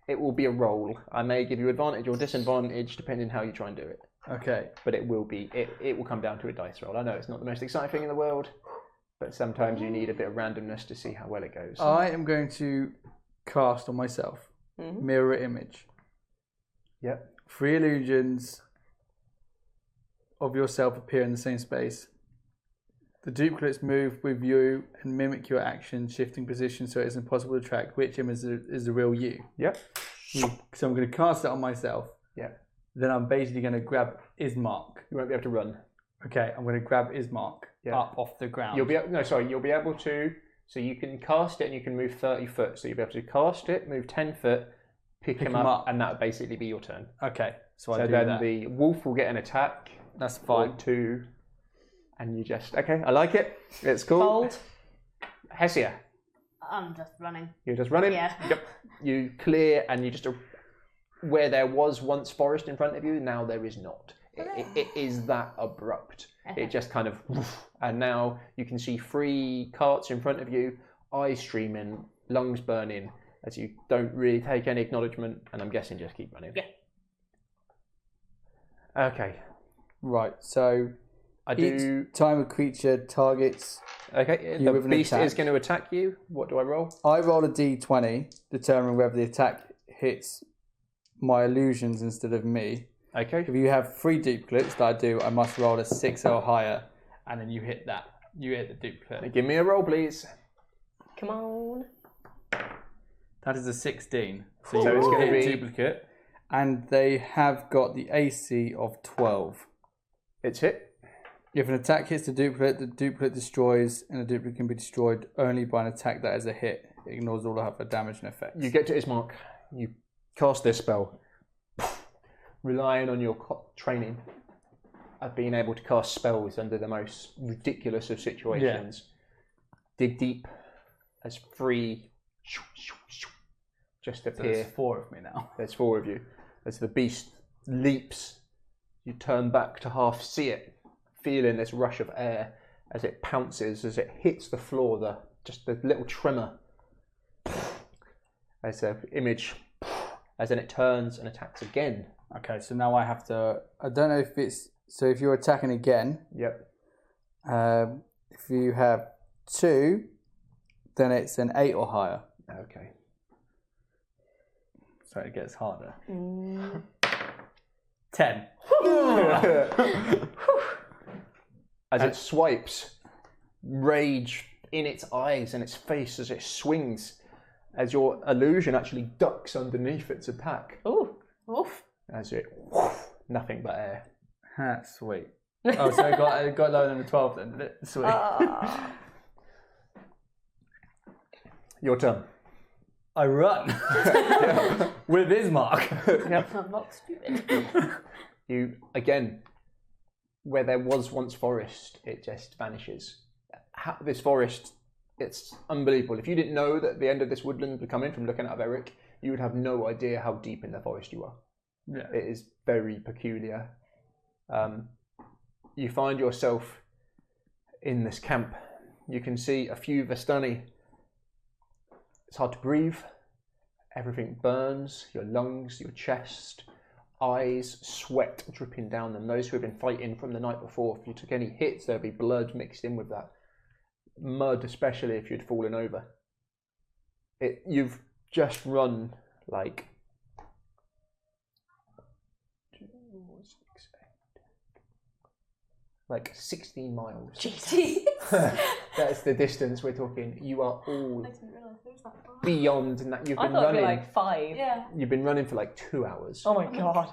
it will be a roll. I may give you advantage or disadvantage depending how you try and do it. Okay. But it will be. It will come down to a dice roll. I know it's not the most exciting thing in the world, but sometimes you need a bit of randomness to see how well it goes. I am going to cast on myself. Mirror image. Yep. 3 illusions of yourself appear in the same space. The duplicates move with you and mimic your action, shifting position so it's impossible to track which image is the real you. Yep. So I'm going to cast it on myself. Yep. Then I'm basically going to grab Ismark. You won't be able to run. Okay, I'm going to grab Ismark up off the ground. You'll be able to. So you can cast it and you can move 30 foot. So you'll be able to cast it, move 10 foot, pick him up, and that would basically be your turn. Okay, so I So do then that. the wolf will get an attack. That's Or fine. 2, and you just I like it. It's cool. Hold. Hesia, I'm just running. you're just running. Yeah. Yep. You clear, and you just where there was once forest in front of you, now there is not. It is that abrupt. It just kind of, and now you can see 3 carts in front of you, eyes streaming, lungs burning, as you don't really take any acknowledgement, and I'm guessing just keep running. Yeah. Okay. Right, so I do. each time a creature targets, Okay. You The with an beast attack. is going to attack you. What do I roll? I roll a d20, determine whether the attack hits my illusions instead of me. Okay. If you have 3 duplicates that I do, I must roll a 6 or higher, and then you hit that. You hit the duplicate. Give me a roll, please. Come on. That is a 16. So So you it's will gonna hit be- a duplicate, and they have got the AC of 12. It's hit. If an attack hits the duplicate destroys, and the duplicate can be destroyed only by an attack that is a hit. It ignores all other damage and effects. You get to Ismark. You cast this spell, relying on your training of being able to cast spells under the most ridiculous of situations. Dig deep as 3 just So appear. there's 4 of me now. There's 4 of you. As the beast leaps, you turn back to half see it, feeling this rush of air as it pounces, as it hits the floor, just the little tremor. As the image, as then it turns and attacks again. Okay, so now I have to. I don't know if it's. So if you're attacking again, Yep. if you have 2, then it's an 8 or higher. Okay. So it gets harder. 10. As it swipes, rage in its eyes and its face as it swings, as your illusion actually ducks underneath its attack. Ooh. Oof. As it, nothing but air. That's sweet. Oh, so it got lower than the 12 then, did it? Sweet. Your turn. I run with Ismark. I'm not stupid. You, again, where there was once forest, it just vanishes. This forest, it's unbelievable. If you didn't know that the end of this woodland would come in from looking out of Eric, you would have no idea how deep in the forest you are. Yeah. It is very peculiar. You find yourself in this camp. You can see a few Vestani. It's hard to breathe. Everything burns, your lungs, your chest, eyes, sweat dripping down them. Those who have been fighting from the night before, if you took any hits, there'd be blood mixed in with that. Mud, especially if you'd fallen over. You've just run like 16 miles. Jeez. That's the distance we're talking. You are all I didn't realise it was that far. beyond that. You've I been thought it'd be running. like 5. Yeah. You've been running for like 2 hours. Oh my god.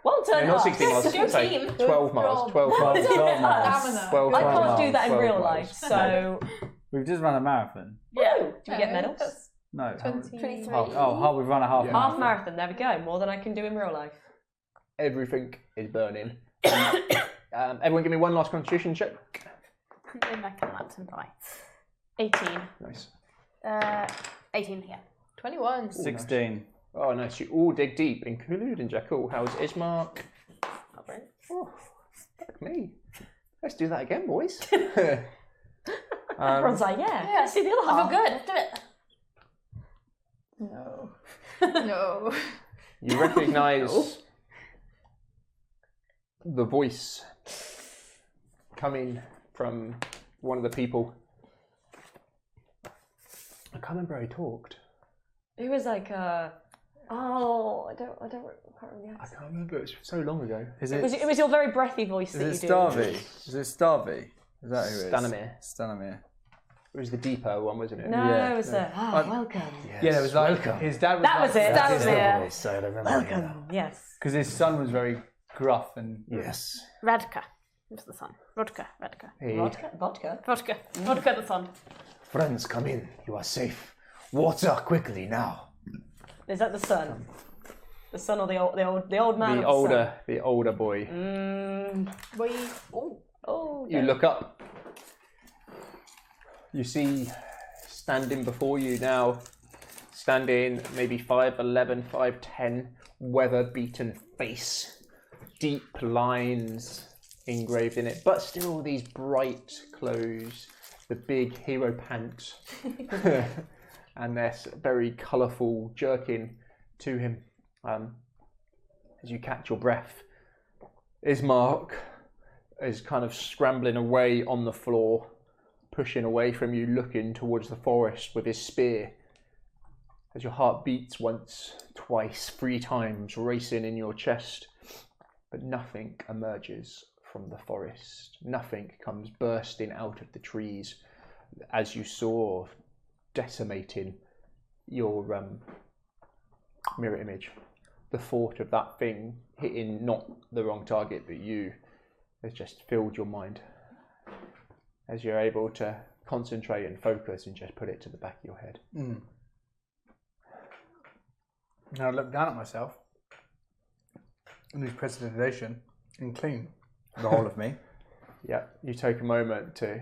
Well No, done, not us. 16 miles. Your Say team. 12 miles. 12 12 miles. miles. Stamina. 12 I can't miles, do that in 12 real miles. life, so We've just run a marathon. Yeah. do we get medals? No. 23. We've run a half Yeah. marathon. Half marathon, there we go. More than I can do in real life. Everything is burning. Everyone give me one last constitution check. Then I can lapse and die. 18. Nice. 18, yeah. 21. 16. Oh, nice. You all dig deep, including Jackal. How's Ismark? Oh, fuck me. Let's do that again, boys. Everyone's like, yeah, let's see the other I half. feel good. Let's do it. No. No. You recognise the voice coming from one of the people. I can't remember how he talked. It was like, I can't remember the I accent. can't remember. It was so long ago. Is It was your very breathy voice that you Is do. it Starvey? Is it Starvey? Is that who it is? Stanimir. Stanimir. It was the deeper one, wasn't it? No, Yeah. it was welcome. Yeah, it was like his dad was. That was it. That was it. So I remember. Welcome. Yes. Because his son was very gruff and. Yes. Radka was the son. Rodka. He, Vodka. Vodka the son. Friends, come in. You are safe. Water quickly now. Is that the son? The son or the old man? the older boy. We. Oh. You look up. You see, standing before you now, standing maybe 5'11", 5'10", weather-beaten face, deep lines engraved in it, but still these bright clothes, the big hero pants, and this very colourful jerkin to him. As you catch your breath, Ismark is kind of scrambling away on the floor, pushing away from you, looking towards the forest with his spear. as your heart beats once, twice, 3 times, racing in your chest, but nothing emerges from the forest. Nothing comes bursting out of the trees as you saw decimating your mirror image. The thought of that thing hitting not the wrong target but you has just filled your mind as you're able to concentrate and focus and just put it to the back of your head. Now I look down at myself and lose precipitation and clean the whole of me. Yeah, you take a moment to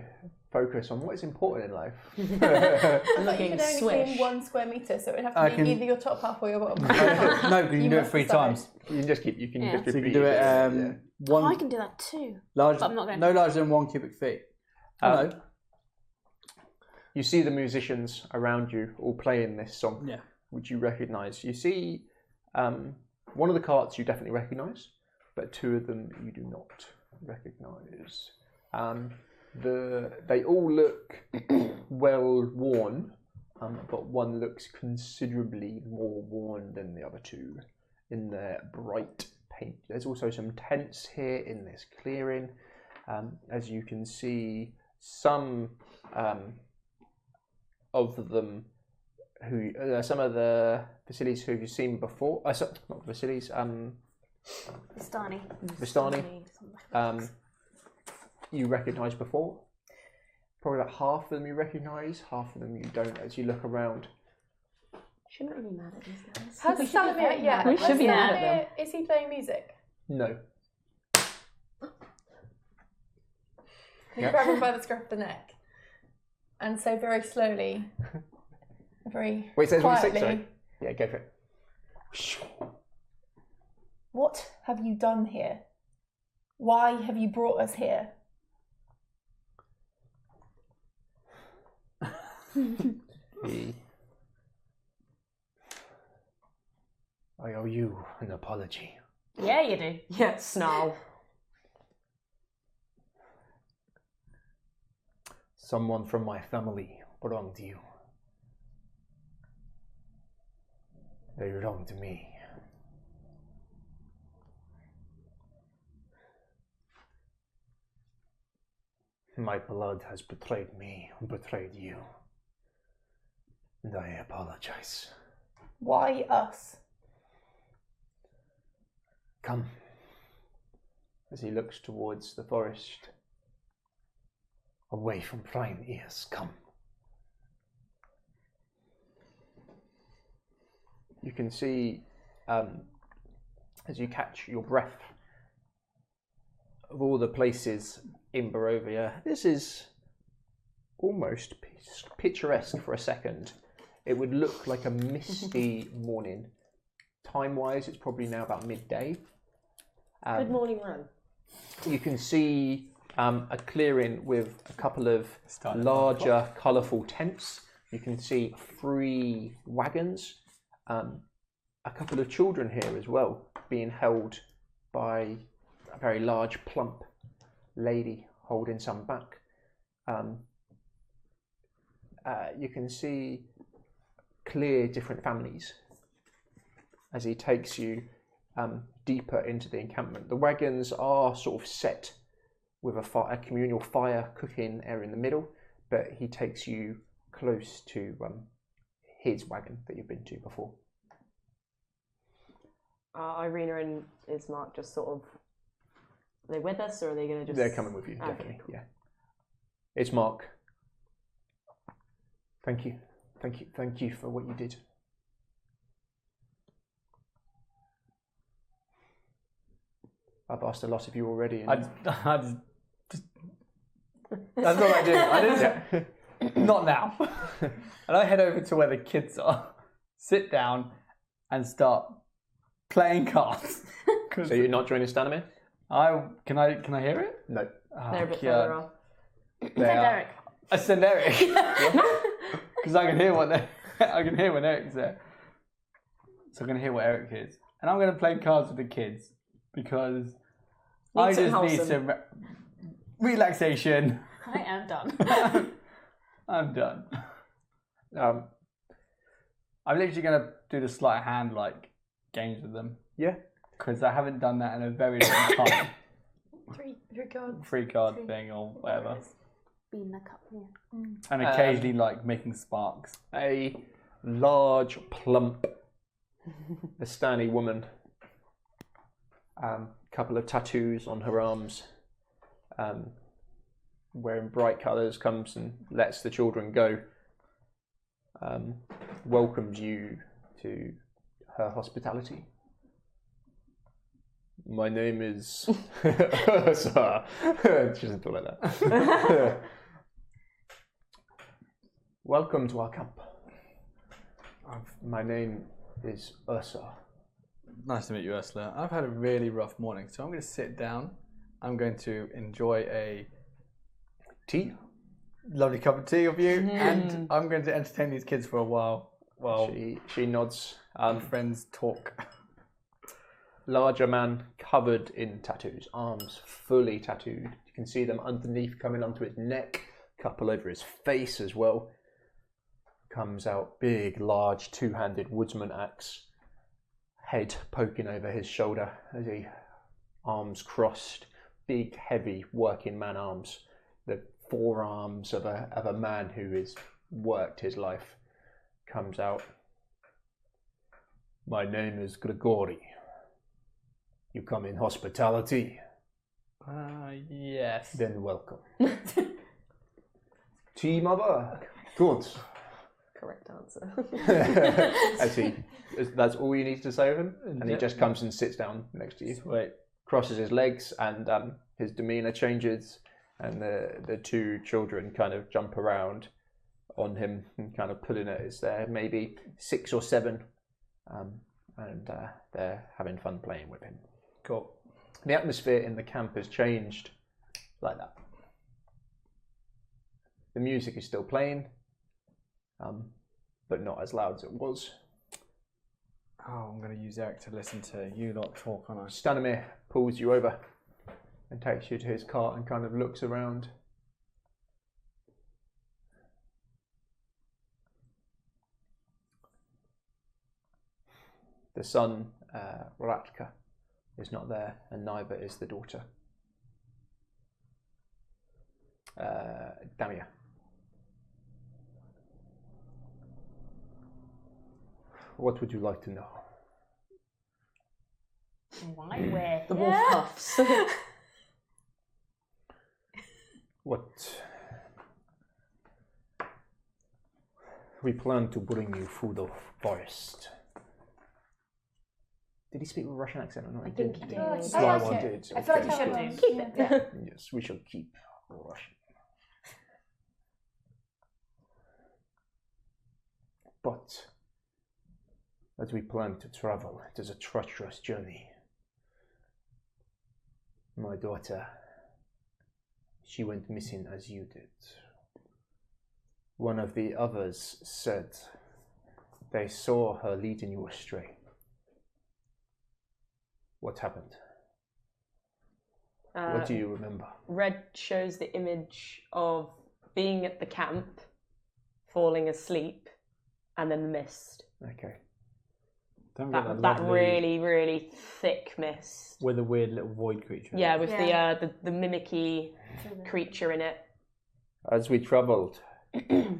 focus on what is important in life. I thought you Looking could only swish. clean 1 square metre, so it would have to I be can- either your top half or your bottom No, half. because you can do it must 3 decide. times. You can just keep. You can Yeah. just So you can repeat do it yeah. one I can do that too. large, But I'm not going no to. larger than 1 cubic feet. Um, No. You see the musicians around you all playing this song, Yeah. which you recognise. You see one of the carts you definitely recognise, but 2 of them you do not recognise. They all look well worn, but one looks considerably more worn than the other 2 in their bright paint. There's also some tents here in this clearing. As you can see, some of them who some of the facilities who you've seen before. Not facilities. Vistani. Vistani. You recognise before. Probably about half of them you recognise, half of them you don't. As you look around, Shouldn't we be mad at these guys? How's Salamir? Yeah, We should be mad at them. Is he playing music? no. You grab him by the scruff of the neck, and so very slowly, very Wait, says what you say? quietly. Sorry. Yeah, go for it. What have you done here? Why have you brought us here? I owe you an apology. Yeah, you do. Yeah, snarl. Someone from my family wronged you. They wronged me. My blood has betrayed me, betrayed you. And I apologize. Why us? Come. As he looks towards the forest. Away from prying ears, come. You can see, as you catch your breath, of all the places in Barovia, this is almost picturesque for a second. It would look like a misty morning. Time-wise, it's probably now about midday. Good morning, run. You can see a clearing with a couple of Starting at larger, colourful tents. You can see 3 wagons, a couple of children here as well, being held by a very large, plump lady holding some back. You can see clear different families as he takes you deeper into the encampment. The wagons are sort of set with a communal fire cooking area in the middle, but he takes you close to his wagon that you've been to before. Irina and Ismark just sort of... Are they with us, or are they going to just... They're coming with you, Okay, definitely. cool. Yeah. It's Mark. Thank you. Thank you for what you did. I've asked a lot of you already. And I just that's all I do. I just not now. And I head over to where the kids are, sit down, and start playing cards. So you're not joining Stanimir? Can I hear it? No. Oh, They're a bit God. further on. They Send are. Eric. I send Eric because I can hear I can hear when Eric's there. So I'm gonna hear what Eric hears, and I'm gonna play cards with the kids because I some just need wholesome. some relaxation. I am done. I'm done. I'm literally gonna do the sleight of hand like games with them Yeah. because I haven't done that in a very long time. Three cards. Free card thing or whatever, Being the cup here. and occasionally like making sparks. A large, plump, Vistani woman. Couple of tattoos on her arms. Wearing bright colours, comes and lets the children go. Welcomes you to her hospitality. My name is Ursa. She doesn't talk like that. Welcome to our camp. My name is Ursa. Nice to meet you, Ursula. I've had a really rough morning, so I'm going to sit down. I'm going to enjoy a Tea? lovely cup of tea of you, and I'm going to entertain these kids for a while She nods. friends talk. Larger man covered in tattoos, arms fully tattooed. You can see them underneath coming onto his neck, couple over his face as well. Comes out big, large, two-handed woodsman axe, head poking over his shoulder as he arms crossed, big, heavy working man arms. The forearms of a man who has worked his life comes out. My name is Grigori. You come in hospitality, Yes. then welcome. Tea, mother? Good. Correct answer. That's all you need to say of him? And he just comes and sits down next to you. Sweet. Crosses his legs, and his demeanour changes, and the two children kind of jump around on him and kind of pulling at his there, maybe 6 or 7, and they're having fun playing with him. Cool. The atmosphere in the camp has changed like that. The music is still playing, but not as loud as it was. Oh, I'm going to use Eric to listen to you lot talk, aren't I? Stanimir pulls you over and takes you to his cart and kind of looks around. The son, Ratka, is not there, and neither is the daughter, Damia. What would you like to know? Why we're The wolf puffs. What? We plan to bring you through the forest. Did he speak with a Russian accent or not? I think he did. I Slight like one it. did. I feel like Okay, you should good. do. Keep it. Yeah. Yes, we shall keep Russian. But as we plan to travel, it is a treacherous journey. My daughter, she went missing as you did. One of the others said they saw her leading you astray. What happened? What do you remember? Red shows the image of being at the camp, falling asleep, and then the mist. Okay. Don't forget That lovely- really, really thick mist. with a weird little void creature. Yeah, with Yeah. the mimicky creature in it. As we travelled, a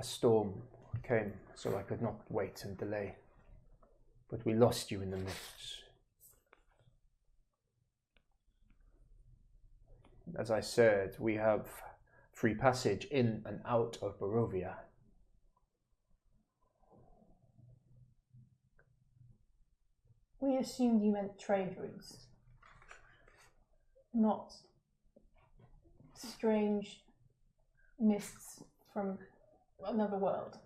storm came, so I could not wait and delay. But we lost you in the mist. As I said, we have free passage in and out of Barovia. We assumed you meant trade routes, not strange mists from another world.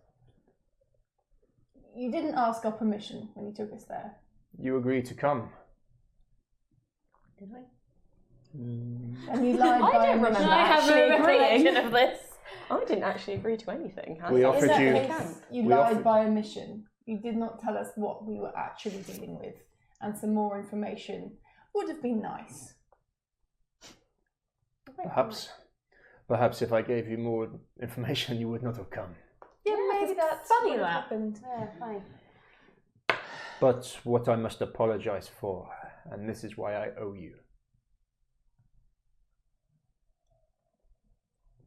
You didn't ask our permission when you took us there. You agreed to come. Did we? And you lied by I don't remember omission. actually agreeing. of this. I didn't actually agree to anything. We In offered that you- case, you we lied offered- by omission. You did not tell us what we were actually dealing with, and some more information would have been nice. Perhaps Perhaps if I gave you more information, you would not have come. Yeah, maybe it's that's funny what that. happened. Yeah, funny. But what I must apologize for, and this is why I owe you.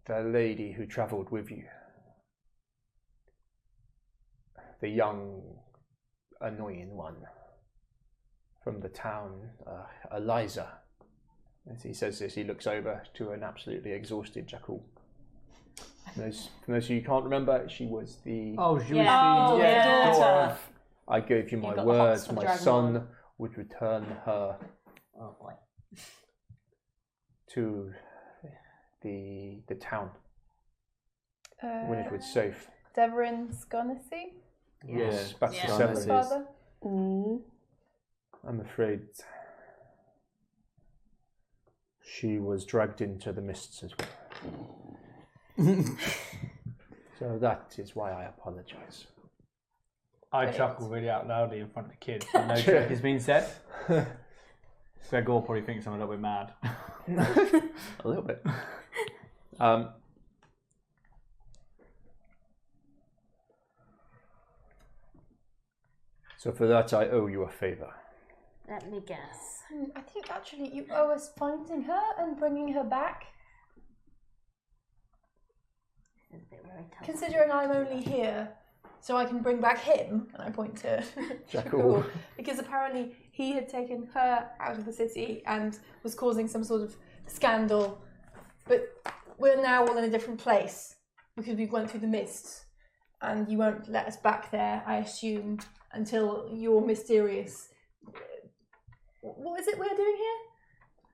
The lady who travelled with you. The young, annoying one from the town, Eliza. As he says this, he looks over to an absolutely exhausted Jackal. For those of you who can't remember, she was the daughter. I gave you my got the words, hots for the my dragon son one. would return her Oh boy. to the town when it was safe. Deverin Sconacy, Yes, back to Yeah. Seven. his father. I'm afraid she was dragged into the mists as well. So that is why I apologise. I chuckle really out loudly in front of the kids. But no joke has been said. Gregor probably thinks I'm a little bit mad. A little bit. So for that, I owe you a favour. Let me guess. I think actually you owe us finding her and bringing her back. This is a bit very tough. Considering I'm only here, so I can bring back him, and I point to Jackal. because apparently he had taken her out of the city and was causing some sort of scandal. But we're now all in a different place because we went through the mists, and you won't let us back there, I assume, until your mysterious. What is it we're doing here?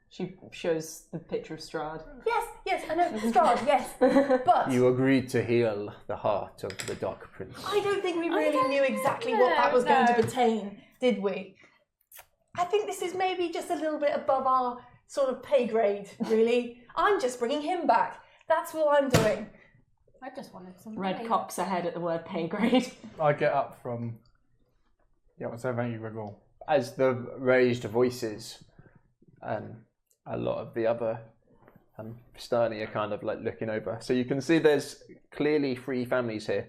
She shows the picture of Strahd. Yes, I know, Strahd, yes. But You agreed to heal the heart of the Dark Prince. I don't think we really knew exactly what that was going to pertain, did we? I think this is maybe just a little bit above our sort of pay grade, really. I'm just bringing him back. That's what I'm doing. I just wanted some Red money. cocks ahead at the word pay grade. I get up from. Yeah, so thank you, Gregor. As the raised voices, a lot of the other Sterni are kind of like looking over. So you can see there's clearly 3 families here.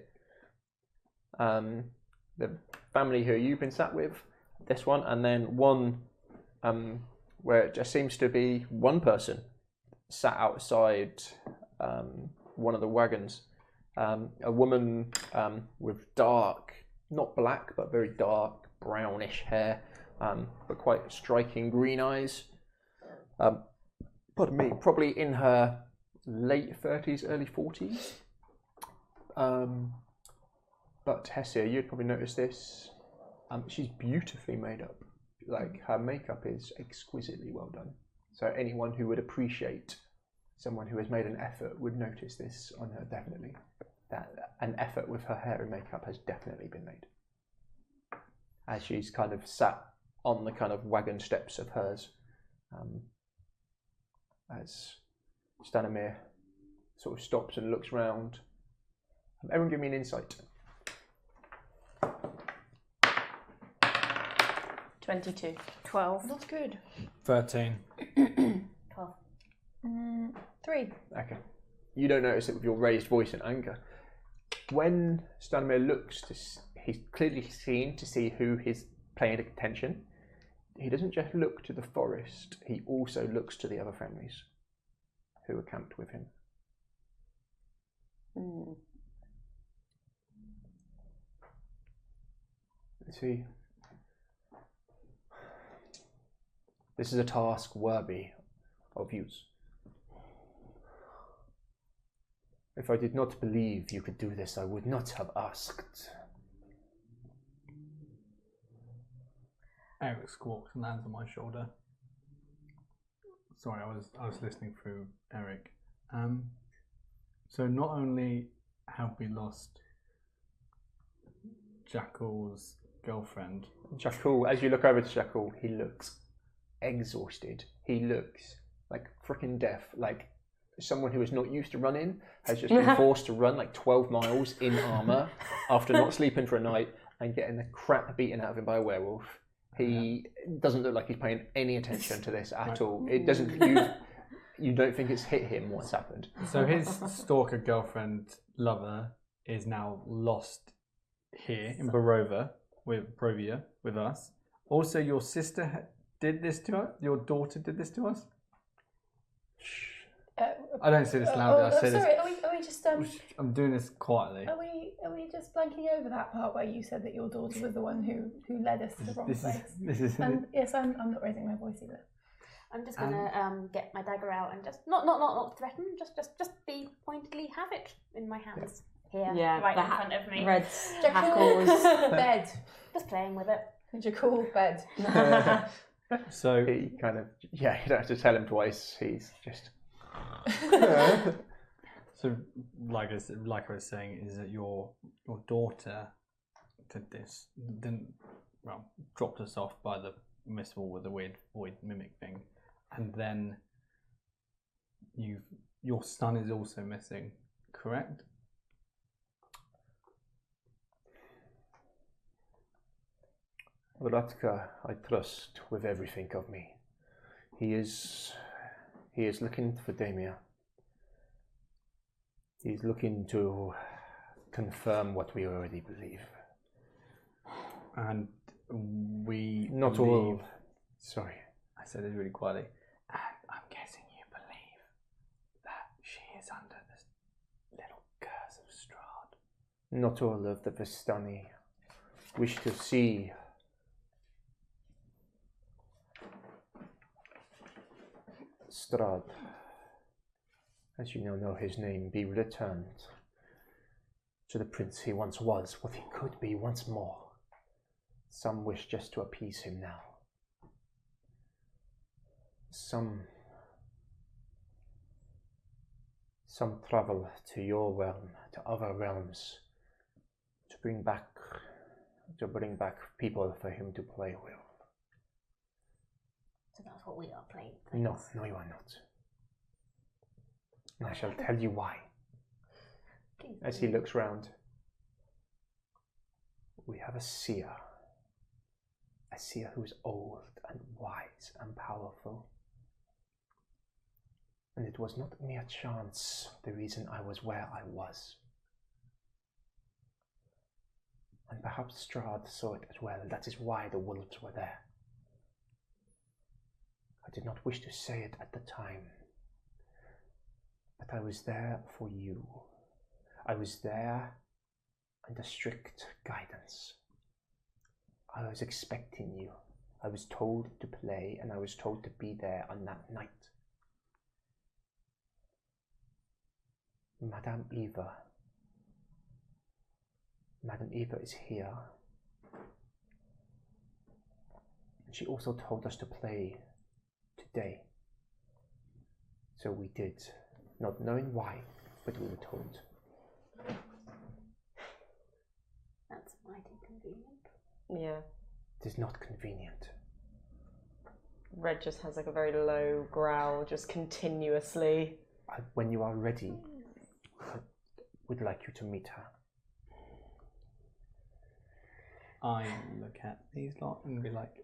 The family who you've been sat with, this one, and then one where it just seems to be one person sat outside one of the wagons. A woman with dark, not black, but very dark, brownish hair, but quite striking green eyes. Pardon me, probably in her late 30s, early 40s. But Hessia, you'd probably notice this. She's beautifully made up. Like, her makeup is exquisitely well done. So anyone who would appreciate someone who has made an effort would notice this on her, definitely. That an effort with her hair and makeup has definitely been made. As she's kind of sat on the kind of wagon steps of hers, as Stanimir sort of stops and looks round. Everyone give me an insight. 22. 12. Not good. 13. 12. 3. Okay. You don't notice it with your raised voice and anger. When Stanimir looks, he's clearly seen to see who is paying attention. He doesn't just look to the forest, he also looks to the other families who are camped with him. See, this is a task worthy of use. If I did not believe you could do this, I would not have asked. Eric squawks and lands on my shoulder. Sorry, I was listening through Eric. So not only have we lost Jackal's girlfriend. Jackal, as you look over to Jackal, he looks exhausted. He looks like freaking deaf. Like someone who is not used to running has just been forced to run like 12 miles in armour after not sleeping for a night and getting the crap beaten out of him by a werewolf. He doesn't look like he's paying any attention to this at all. It doesn't. you don't think it's hit him what's happened. So his stalker girlfriend lover is now lost here in Barovia with us. Also, your sister did this to us. Your daughter did this to us. I don't say this loudly. I say sorry, this. are we just I'm doing this quietly. Are we just blanking over that part where you said that your daughter was the one who led us to the wrong place? This is And yes, I'm not raising my voice either. I'm just gonna get my dagger out and just not threaten, just be pointedly have it in my hands here, right in front of me. Red's Jakul hackles. bed. Just playing with it. Jakul bed. So He kind of, yeah, you don't have to tell him twice. He's just. So, like I was saying, is that your daughter did this? Dropped us off by the mist wall with the weird void mimic thing, and then your son is also missing, correct? Ratka, I trust with everything of me. He is looking for Damia. He's looking to confirm what we already believe. And we Not believe, all. Sorry. I said it really quietly. And I'm guessing you believe that she is under this little curse of Strahd. Not all of the Vistani wish to see Strahd, as you now know his name, be returned to the prince he once was, what he could be once more. Some wish just to appease him now. Some travel to your realm, to other realms, to bring back people for him to play with. So that's what we are playing. No, you are not. And I shall tell you why. Please. As he looks round, we have a seer who is old and wise and powerful. And it was not mere chance the reason I was where I was. And perhaps Strahd saw it as well. That is why the wolves were there. I did not wish to say it at the time, but I was there for you. I was there under strict guidance. I was expecting you. I was told to play, and I was told to be there on that night. Madame Eva is here. And she also told us to play today. So we did, not knowing why, but we were told. That's mighty convenient. Yeah. It is not convenient. Red just has like a very low growl, just continuously. When you are ready, I would like you to meet her. I look at these lot and be like,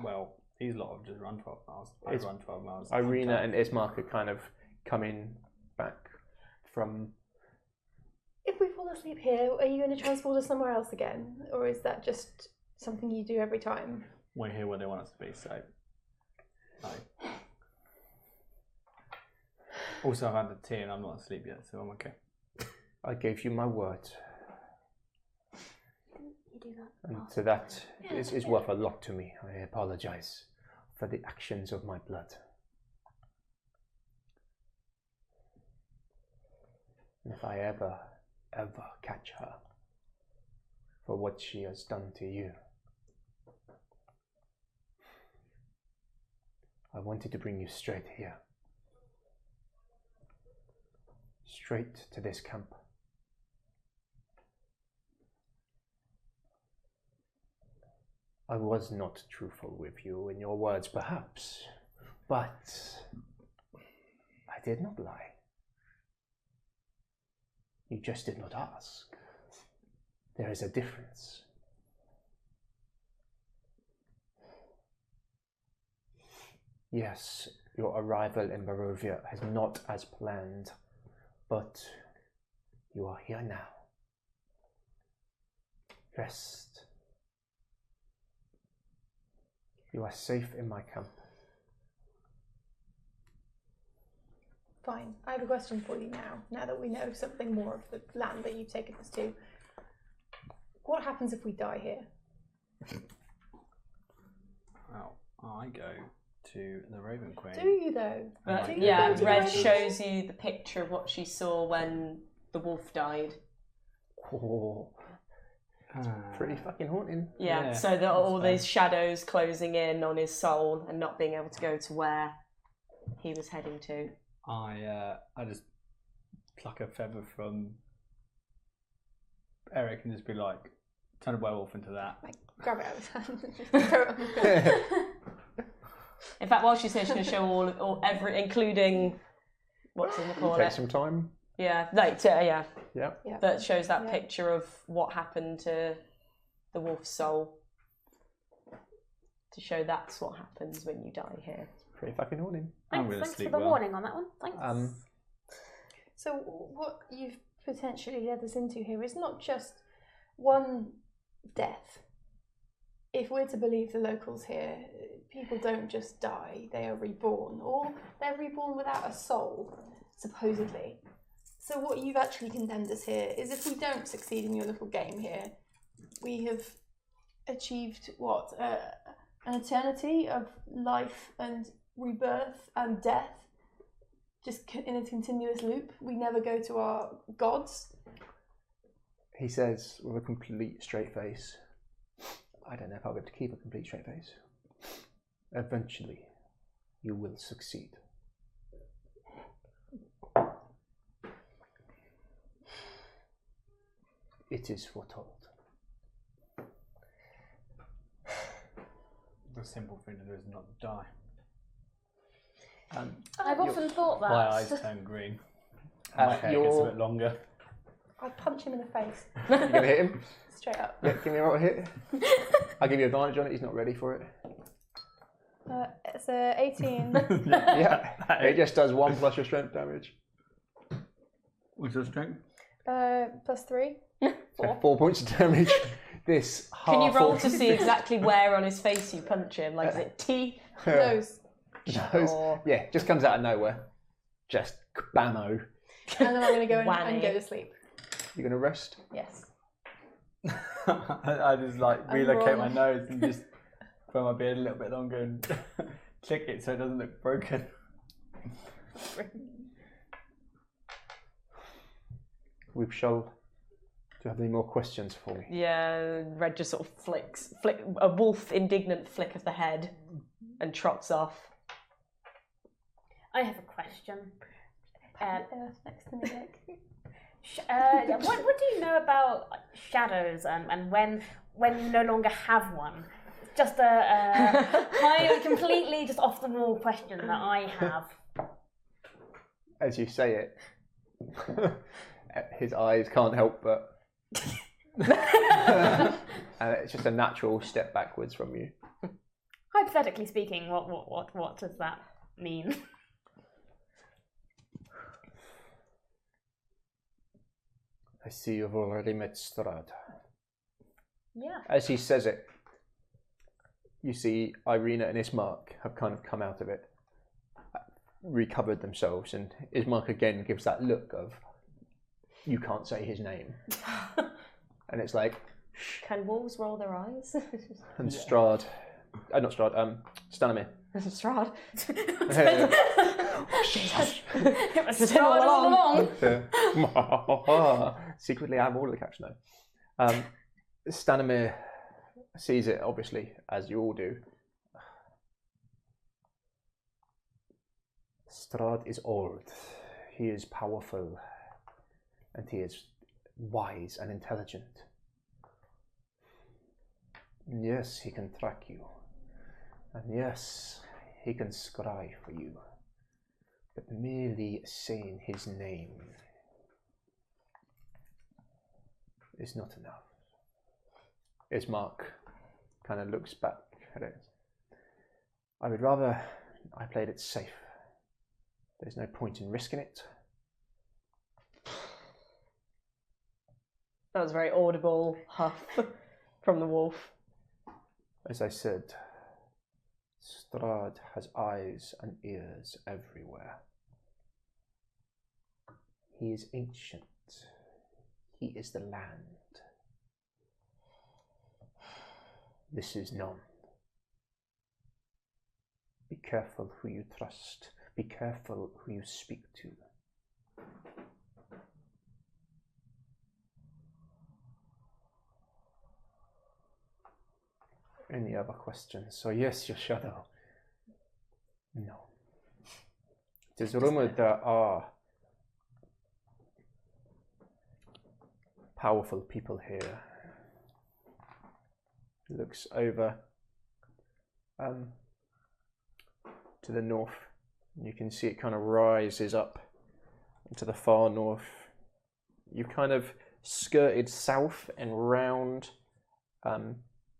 well, these lot have just run 12 miles. I've run 12 miles. Irina and Ismark are kind of coming back from. If we fall asleep here, are you going to transport us somewhere else again? Or is that just something you do every time? We're here where they want us to be, so. Also, I've had the tea and I'm not asleep yet, so I'm okay. I gave you my word. You do that. And so that is worth a lot to me. I apologize for the actions of my blood. And if I ever catch her for what she has done to you, I wanted to bring you straight here. Straight to this camp. I was not truthful with you in your words, perhaps, but I did not lie. You just did not ask. There is a difference. Yes, your arrival in Barovia is not as planned, but you are here now. Rest. You are safe in my camp. Fine. I have a question for you now that we know something more of the land that you've taken us to. What happens if we die here? Well, I go to the Raven Queen. Do you though? Right. Do you Yeah, go to Red the Raven- shows you the picture of what she saw when the wolf died. Oh, pretty fucking haunting. Yeah, Yeah, so that that's all fair. these shadows closing in on his soul and not being able to go to where he was heading to. I just pluck a feather from Eric and just be like, turn a werewolf into that. Like, grab it out of his hand and just throw it on the ground. In fact, while she's here, she's going to show all every, including what's in the call Take it. some time. Yeah, like yeah, Yeah. Yeah. that shows that Yeah. picture of what happened to the wolf's soul. To show that's what happens when you die here. Pretty fucking haunting. I'm Thanks, gonna thanks for sleep the well. warning on that one. Thanks. So what you've potentially led us into here is not just one death. If we're to believe the locals here, people don't just die, they are reborn, or they're reborn without a soul, supposedly. So what you've actually condemned us here is if we don't succeed in your little game here, we have achieved what? An eternity of life and rebirth and death, just in a continuous loop. We never go to our gods. He says with a complete straight face, I don't know if I'll be able to keep a complete straight face. Eventually, you will succeed. It is foretold. The simple thing to do is not die. I've often thought that. My eyes turn green. My hair gets a You're bit longer. I'd punch him in the face, you gonna hit him? straight up. Yeah, give me a roll hit. I'll give you advantage on it. He's not ready for it. It's a 18. Yeah, it just does 1 plus your strength damage. What's your strength? +3. So 4 points of damage. This Can you roll half-orc- to see exactly where on his face you punch him? Like, is it teeth? Nose. Nose. Or... Yeah, just comes out of nowhere. Just bammo. And then I'm going to go and Whammy. go to sleep. You're gonna rest. Yes. I just like I'm relocate my wrong. nose and just grow my beard a little bit longer and click it so it doesn't look broken. We shall. Do you have any more questions for me? Yeah, Red just sort of flick a wolf indignant flick of the head and trots off. I have a question. Earth next to me, Nick. What do you know about shadows and when you no longer have one? It's just a completely just off the wall question that I have. As you say it, his eyes can't help but. And it's just a natural step backwards from you. Hypothetically speaking, what does that mean? I see you've already met Strahd. Yeah. As he says it, you see Irina and Ismark have kind of come out of it, recovered themselves, and Ismark again gives that look of, you can't say his name. And it's like, Can wolves roll their eyes? and Strahd, not Strahd, Stanimir. Strahd. It was Strahd all along. Secretly, I'm all the catch now. Stanimir sees it, obviously, as you all do. Strahd is old. He is powerful. And he is wise and intelligent. And yes, he can track you. And yes, he can scry for you. But merely saying his name is not enough. Ismark kind of looks back at it. I would rather I played it safe there's no point in risking it. That was a very audible huff from the wolf. As I said, Strahd has eyes and ears everywhere. He is ancient. He is the land. This is none. Be careful who you trust. Be careful who you speak to. Any other questions? So yes, your shadow. No. It is rumored there are powerful people here. He looks over to the north. You can see it kind of rises up to the far north. You've kind of skirted south and round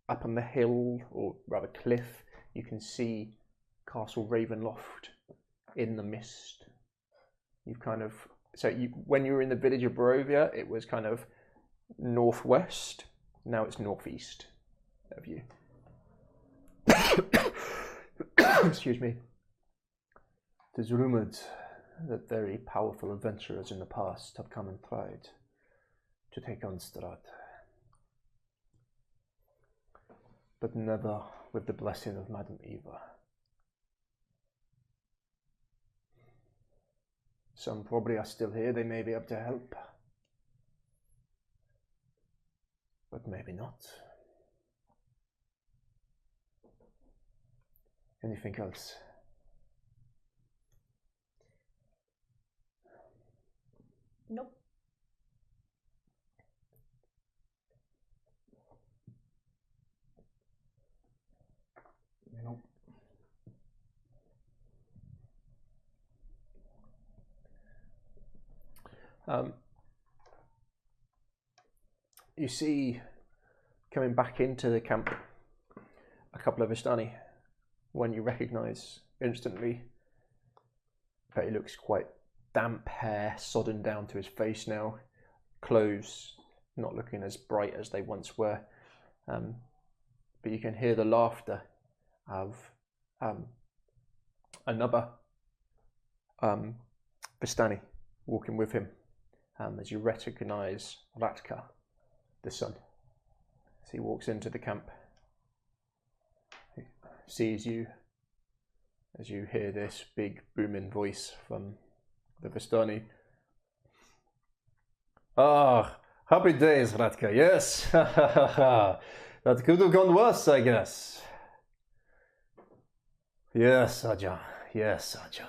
up on the hill, or rather cliff. You can see Castle Ravenloft in the mist. You've kind of, when you were in the village of Barovia, it was kind of northwest. Now it's northeast of you. Excuse me. It is rumoured that very powerful adventurers in the past have come and tried to take on Strahd, but never with the blessing of Madame Eva. Some probably are still here. They may be able to help, but maybe not. Anything else? Nope. Nope. You see, coming back into the camp, a couple of Vistani, one you recognise instantly, but he looks quite damp, hair sodden down to his face now, clothes not looking as bright as they once were, but you can hear the laughter of another Vistani walking with him, as you recognise Ratka, the son. As he walks into the camp, he sees you, as you hear this big booming voice from the Vistani. Ah, happy days, Ratka, yes. That could have gone worse, I guess. Yes, Aja,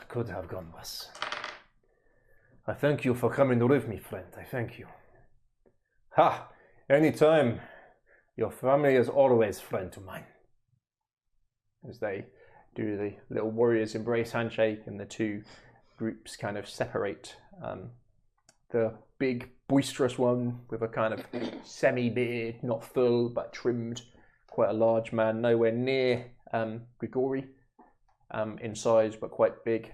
could have gone worse. I thank you for coming with me, friend, I thank you. Ha! Anytime. Your family is always friend to mine. As they do the little warriors embrace handshake, and the two groups kind of separate. The big boisterous one with a kind of semi-beard, not full but trimmed, quite a large man, nowhere near Grigori in size but quite big.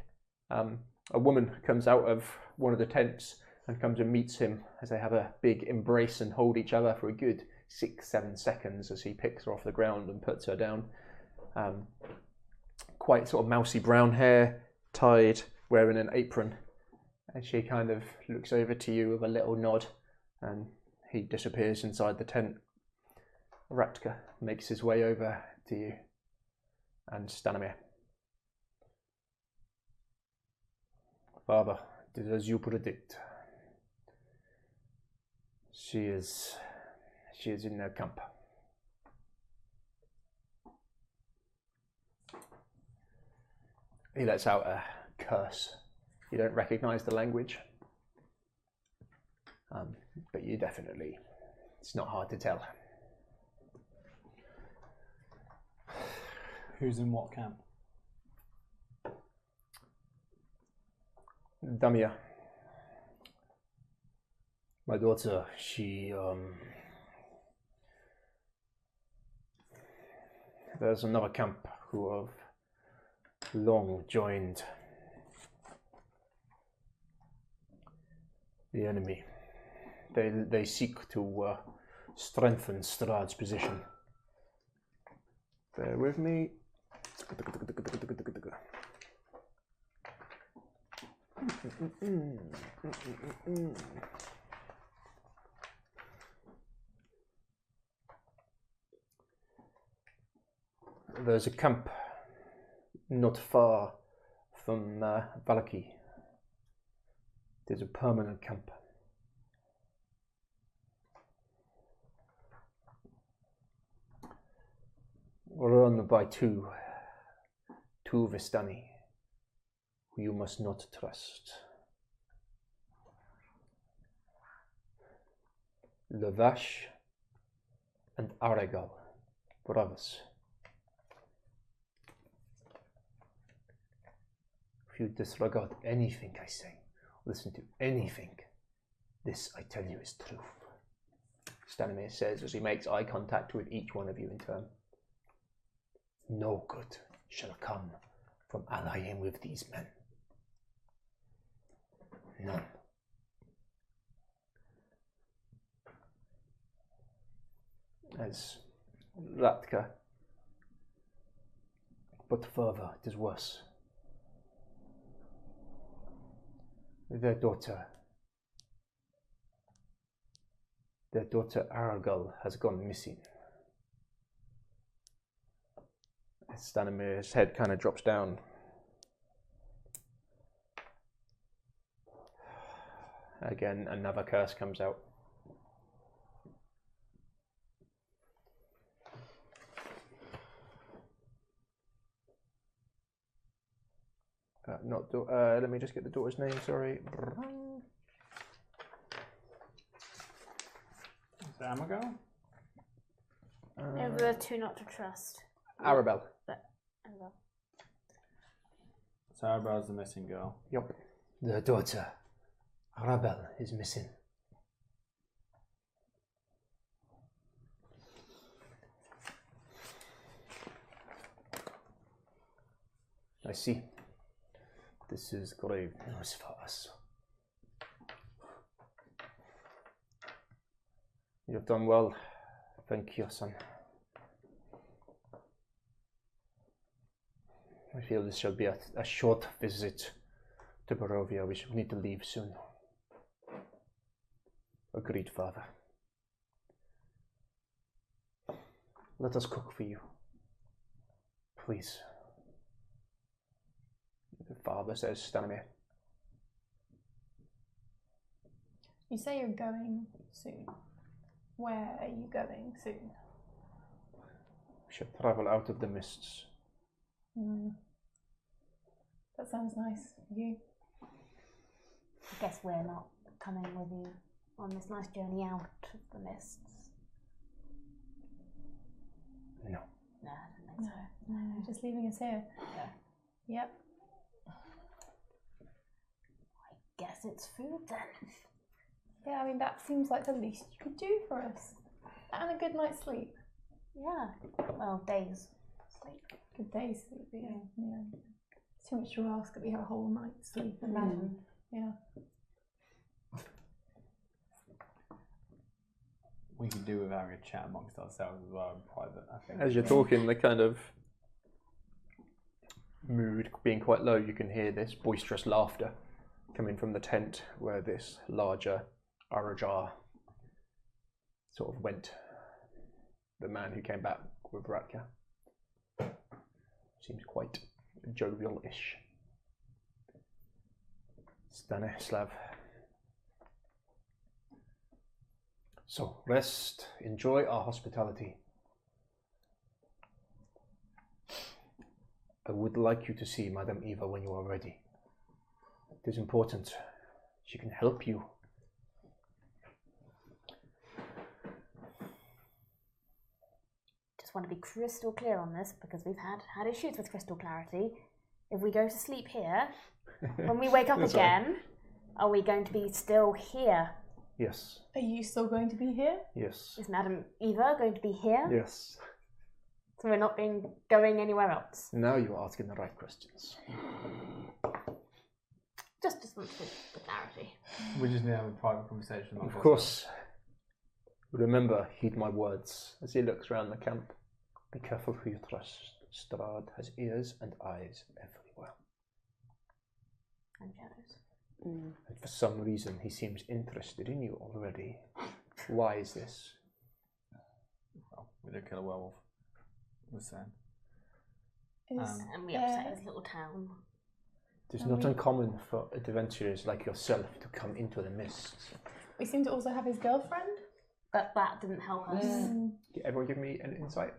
A woman comes out of one of the tents and comes and meets him as they have a big embrace and hold each other for a good 6-7 seconds as he picks her off the ground and puts her down. Quite sort of mousy brown hair, tied, wearing an apron. And she kind of looks over to you with a little nod, and he disappears inside the tent. Ratka makes his way over to you and Stanimir. Father, it is as you predict. She is in their camp. He lets out a curse. You don't recognize the language, but you definitely, it's not hard to tell. Who's in what camp? Damia. My daughter, she, There's another camp who have long joined The enemy. They seek to strengthen Strahd's position. Bear with me. There's a camp not far from Valaki. There's a permanent camp. Run by two Vistani, who you must not trust. Lavash and Aragal, brothers. If you disregard anything I say, listen to anything, this I tell you is truth. Stanimir says as he makes eye contact with each one of you in turn. No good shall come from allying with these men. None. As Ratka, but further it is worse. Their daughter Aragal has gone missing. Stanimir's head kind of drops down. Again, another curse comes out. Let me just get the daughter's name, sorry. Is it Amago? The two not to trust. Arabelle. Arabelle. So Arabelle's the missing girl. Yep. The daughter, Arabelle, is missing. I see. This is grave News for us. You've done well. Thank you, son. I feel this shall be a short visit to Barovia. We shall need to leave soon. Agreed, father. Let us cook for you. Please. The father says, Stanimir. You say you're going soon. Where are you going soon? We shall travel out of the mists. That sounds nice. You? I guess we're not coming with you on this nice journey out of the mists. No. No, I don't think so. No, you're just leaving us here. Yeah. Yep. I guess it's food then. Yeah, I mean, that seems like the least you could do for us. And a good night's sleep. Yeah. Well, days sleep. Good day's sleep, yeah. It's too much to ask that we have a whole night's sleep. And yeah. We could do with having a chat amongst ourselves as well in private, I think. As you're talking, the kind of mood being quite low, you can hear this boisterous laughter coming from the tent where this larger Arajar sort of went. The man who came back with Ratka seems quite jovial-ish. Stanislav. So, rest, enjoy our hospitality. I would like you to see Madame Eva when you are ready. It is important. She can help you. Just want to be crystal clear on this because we've had issues with crystal clarity. If we go to sleep here, when we wake up again, are we going to be still here? Yes. Are you still going to be here? Yes. Is Madame Eva going to be here? Yes. So we're not going anywhere else? Now you are asking the right questions. Just want the clarity. We just need to have a private conversation. Of course. Remember, heed my words. As he looks around the camp, be careful who you trust. Strahd has ears and eyes everywhere. And shadows. And for some reason, he seems interested in you already. Why is this? Well, we did kill a werewolf. We're saying. And we upset his little town. It is not uncommon for adventurers like yourself to come into the mists. We seem to also have his girlfriend. But that didn't help us. Everyone give me an insight.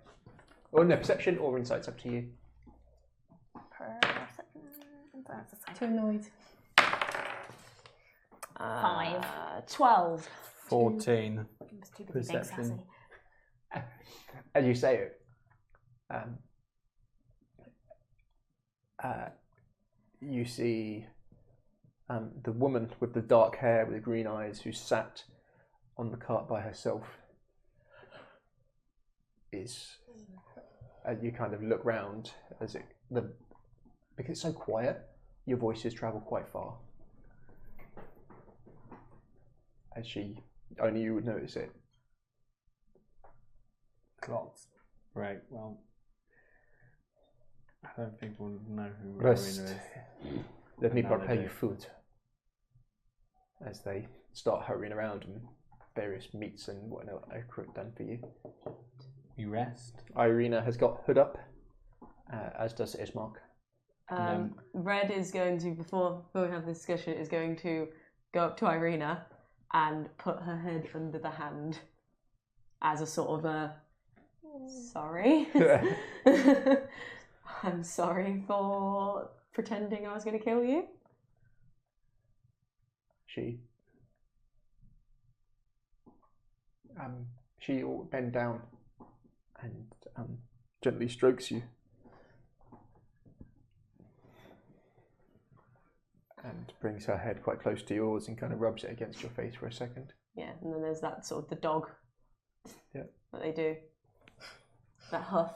Or no, perception or insight's up to you. Too annoyed. 5. 12. 14. Too busy being sassy. As you say it, you see the woman with the dark hair with the green eyes who sat on the cart by herself is, as you kind of look round, because it's so quiet, your voices travel quite far. As only you would notice it. Clocks. Right, well, I don't think we'll know who Rest. Arena is. Let me Now they prepare do. you food. As they start hurrying around and various meats and whatnot are done for you. We rest. Irina has got hood up, as does Ismark. Red is going to, before we have this discussion, is going to go up to Irina and put her head under the hand as a sort of a sorry. I'm sorry for pretending I was going to kill you. She will bend down and gently strokes you. And brings her head quite close to yours and kind of rubs it against your face for a second. Yeah, and then there's that sort of the dog Yeah. that they do. That huff.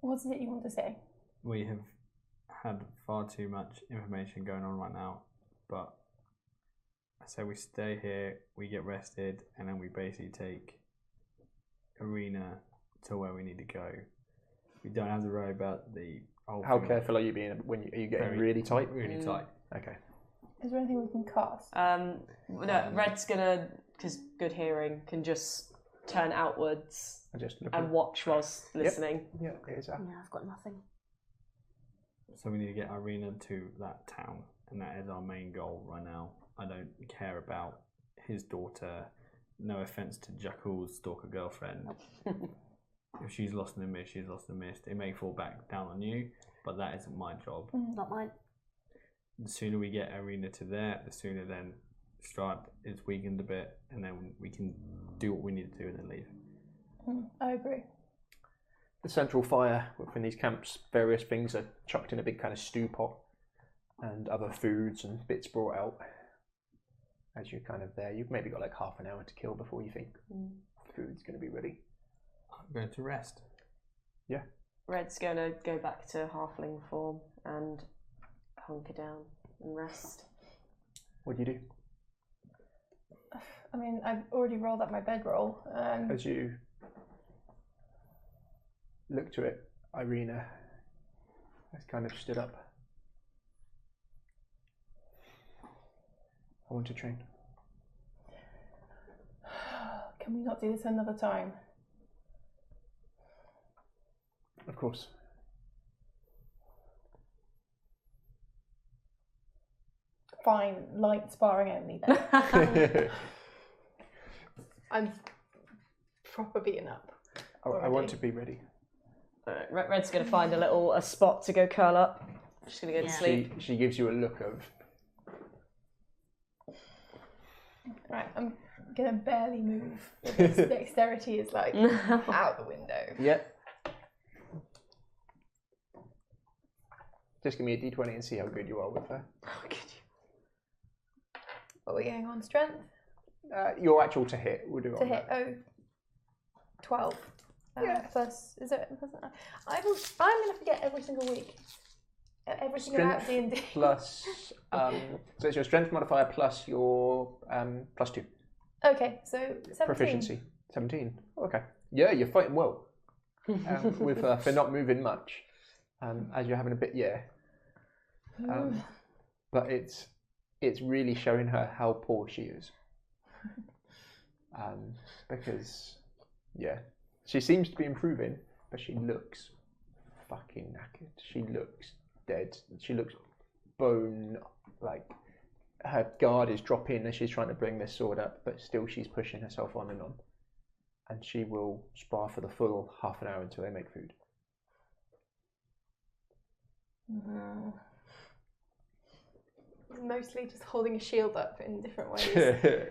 What is it you want to say? We have had far too much information going on right now, but I say we stay here, we get rested, and then we basically take Arena to where we need to go. We don't have to worry about the whole How thing. careful are you being are you getting Very- really tight? Really tight. Okay. Is there anything we can cast? No, Red's gonna, because good hearing, can just turn outwards I just look and watch whilst listening. Yeah, it is. Yeah, I've got nothing. So we need to get Irina to that town, and that is our main goal right now. I don't care about his daughter. No offense to Jackal's stalker girlfriend. If she's lost in the mist, she's lost in the mist. It may fall back down on you, but that isn't my job. Not mine. The sooner we get Irina to there, the sooner then Strahd is weakened a bit, and then we can do what we need to do and then leave. I agree. The central fire within these camps, various things are chucked in a big kind of stew pot, and other foods and bits brought out. As you're kind of there, you've maybe got like half an hour to kill before you think food's going to be ready. I'm going to rest. Yeah. Red's gonna go back to halfling form and hunker down and rest. What do you do? I mean, I've already rolled up my bedroll. As you look to it, Irina has kind of stood up. I want to train. Can we not do this another time? Of course. Fine, light sparring only then. I'm proper beaten up. I want to be ready. Red's gonna find a spot to go curl up. She's gonna go to Yeah. sleep. She gives you a look of, Right, I'm gonna barely move. This dexterity is like out the window. yeah. Just give me a d20 and see how good you are with her. What are we going on? Strength? Your actual to hit, we'll do it To on hit. that. Oh, 12. plus. Is it? I'm gonna forget every single week. Everything about D&D. Plus, so it's your strength modifier plus your plus 2. Okay, so 17. Proficiency. 17. Okay. Yeah, you're fighting well. With for not moving much. As you're having a bit, but it's really showing her how poor she is. Because, she seems to be improving, but she looks fucking knackered. She looks dead. She looks bone, like her guard is dropping as she's trying to bring this sword up, but still she's pushing herself on and on. And she will spar for the full half an hour until they make food. Mostly just holding a shield up in different ways.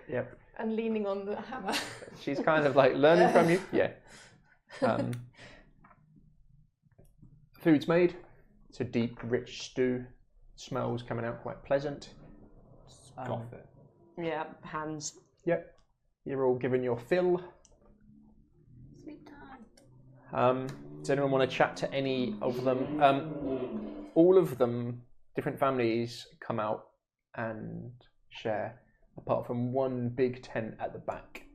Yep. And leaning on the hammer. She's kind of like learning from you. Yeah. Food's made. It's a deep, rich stew. Smells coming out quite pleasant. Scoff it. Yeah, hands. Yep. You're all given your fill. Sleep time. Does anyone want to chat to any of them? All of them, different families, come out and share, apart from one big tent at the back,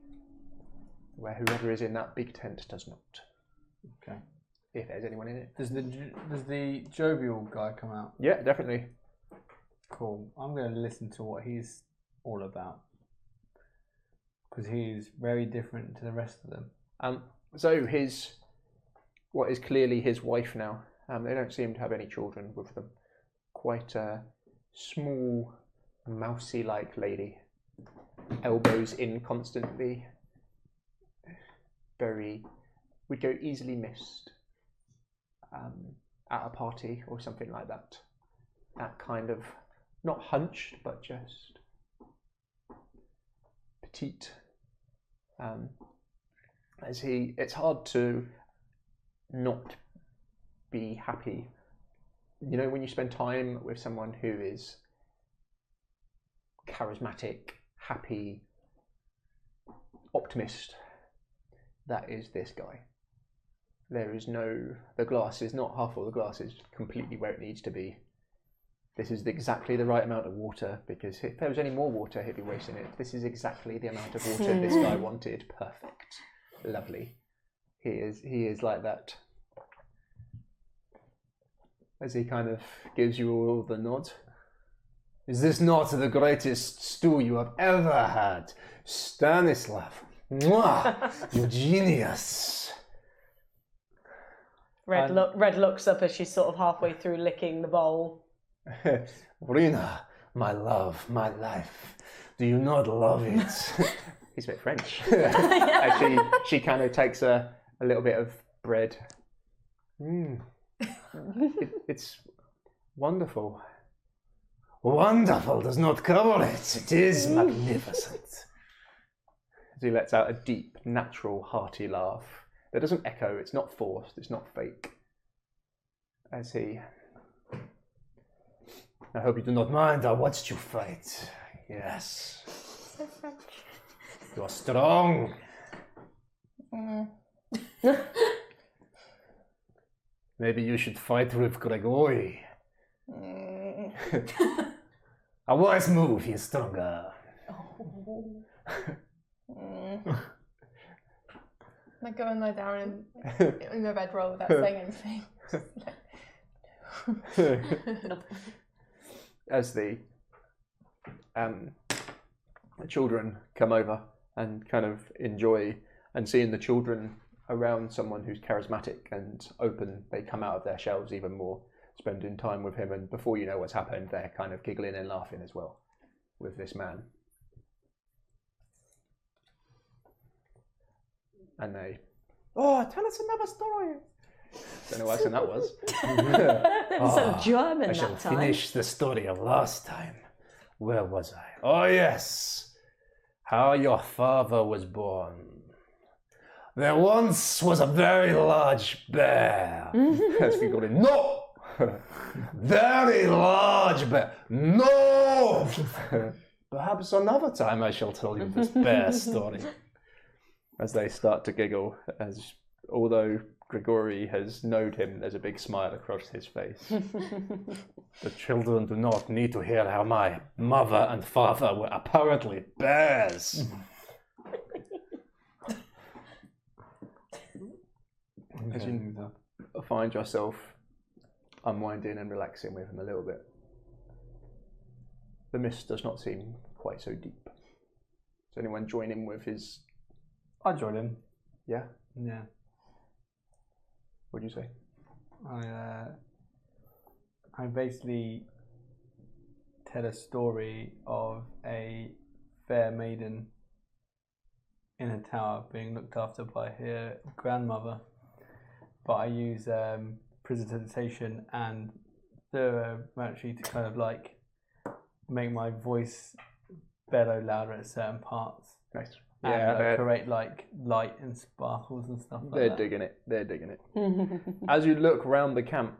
where whoever is in that big tent does not. Okay. If there's anyone in it. Does the jovial guy come out? Yeah, definitely. Cool. I'm going to listen to what he's all about, because he's very different to the rest of them. So what is clearly his wife now. They don't seem to have any children with them. Quite a small, mousy-like lady. Elbows in constantly. Would go easily missed at a party or something like that. That kind of, not hunched, but just petite. It's hard to not be happy. You know, when you spend time with someone who is charismatic, happy, optimist, that is this guy. The glass is not half full, the glass is completely where it needs to be. This is exactly the right amount of water, because if there was any more water, he'd be wasting it. This is exactly the amount of water this guy wanted. Perfect. Lovely. He is like that. As he kind of gives you all the nod. Is this not the greatest stew you have ever had? Stanislav. Mwah! You genius. Red looks up as she's sort of halfway through licking the bowl. Rina, my love, my life. Do you not love it? He's a bit French. Actually, she kind of takes a little bit of bread. It's wonderful. Wonderful does not cover it. It is magnificent. As he lets out a deep, natural, hearty laugh that doesn't echo. It's not forced. It's not fake. As he... I hope you do not mind. I watched you fight. Yes. So French. You are strong. Maybe you should fight with Gregory. A wise move. He is stronger. I go and lie down in my bedroll without saying anything. As the children come over and kind of enjoy, and seeing the children around someone who's charismatic and open, they come out of their shells even more, spending time with him, and before you know what's happened, they're kind of giggling and laughing as well with this man. And they, tell us another story. Don't know what accent that was. It was some German I shall that time. finish the story of last time. Where was I? Oh yes, how your father was born. There once was a very large bear. As we got in, No! Very large bear. No! Perhaps another time I shall tell you this bear story. as they start to giggle, as although Grigori has known him, there's a big smile across his face. The children do not need to hear how my mother and father were apparently bears. As you find yourself unwinding and relaxing with him a little bit, the mist does not seem quite so deep. Does anyone join in with his... I joined in. Yeah? Yeah. What'd you say? I basically tell a story of a fair maiden in a tower being looked after by her grandmother, but I use precipitation and the actually to kind of like make my voice bellow louder at certain parts. Nice. And Yeah, create like light and sparkles and stuff like they're that. digging it. They're digging it. As you look round the camp,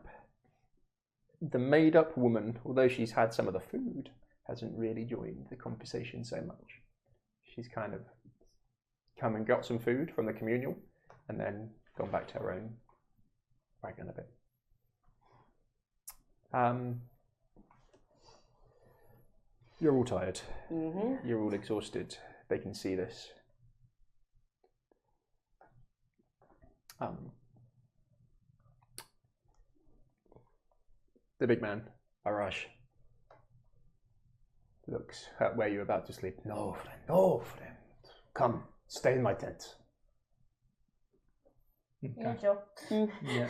the made-up woman, although she's had some of the food, hasn't really joined the conversation so much. She's kind of come and got some food from the communal, and then gone back to her own wagon a bit. You're all tired. You're all exhausted. They can see this. The big man, Arash, looks at where you're about to sleep. No, friend. No, friend. Come, stay in my tent. Yeah, sure. Yeah.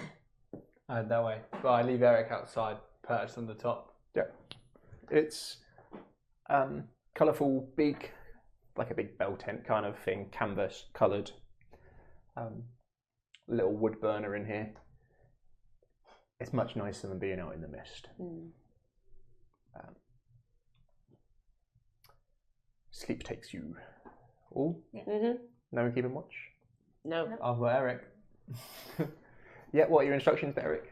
That way. But I leave Eric outside, perched on the top. Yeah. It's colourful, big, like a big bell tent kind of thing, canvas coloured. Little wood burner in here. It's much nicer than being out in the mist. Sleep takes you all. No one keeping watch. No. I've got Eric. Yeah. What are your instructions to Eric?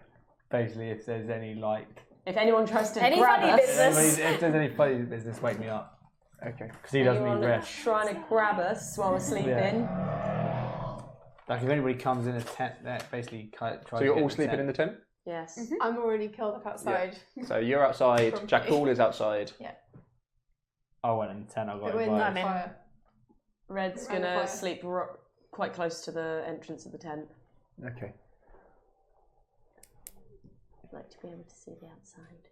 Basically, if there's any like, If anyone tries to Any grab funny us, business? if there's any funny business, wake me up Okay. because he doesn't anyone need rest. trying to grab us while we're sleeping, Like if anybody comes in a tent, that basically tries. So you're all sleeping in the tent. yes. I'm already curled up outside. So you're outside. Grumpy. Jackal is outside. I went in the tent. I got But we're in the invited. fire. Red's Around the gonna fire. sleep quite close to the entrance of the tent. Okay. I'd like to be able to see the outside.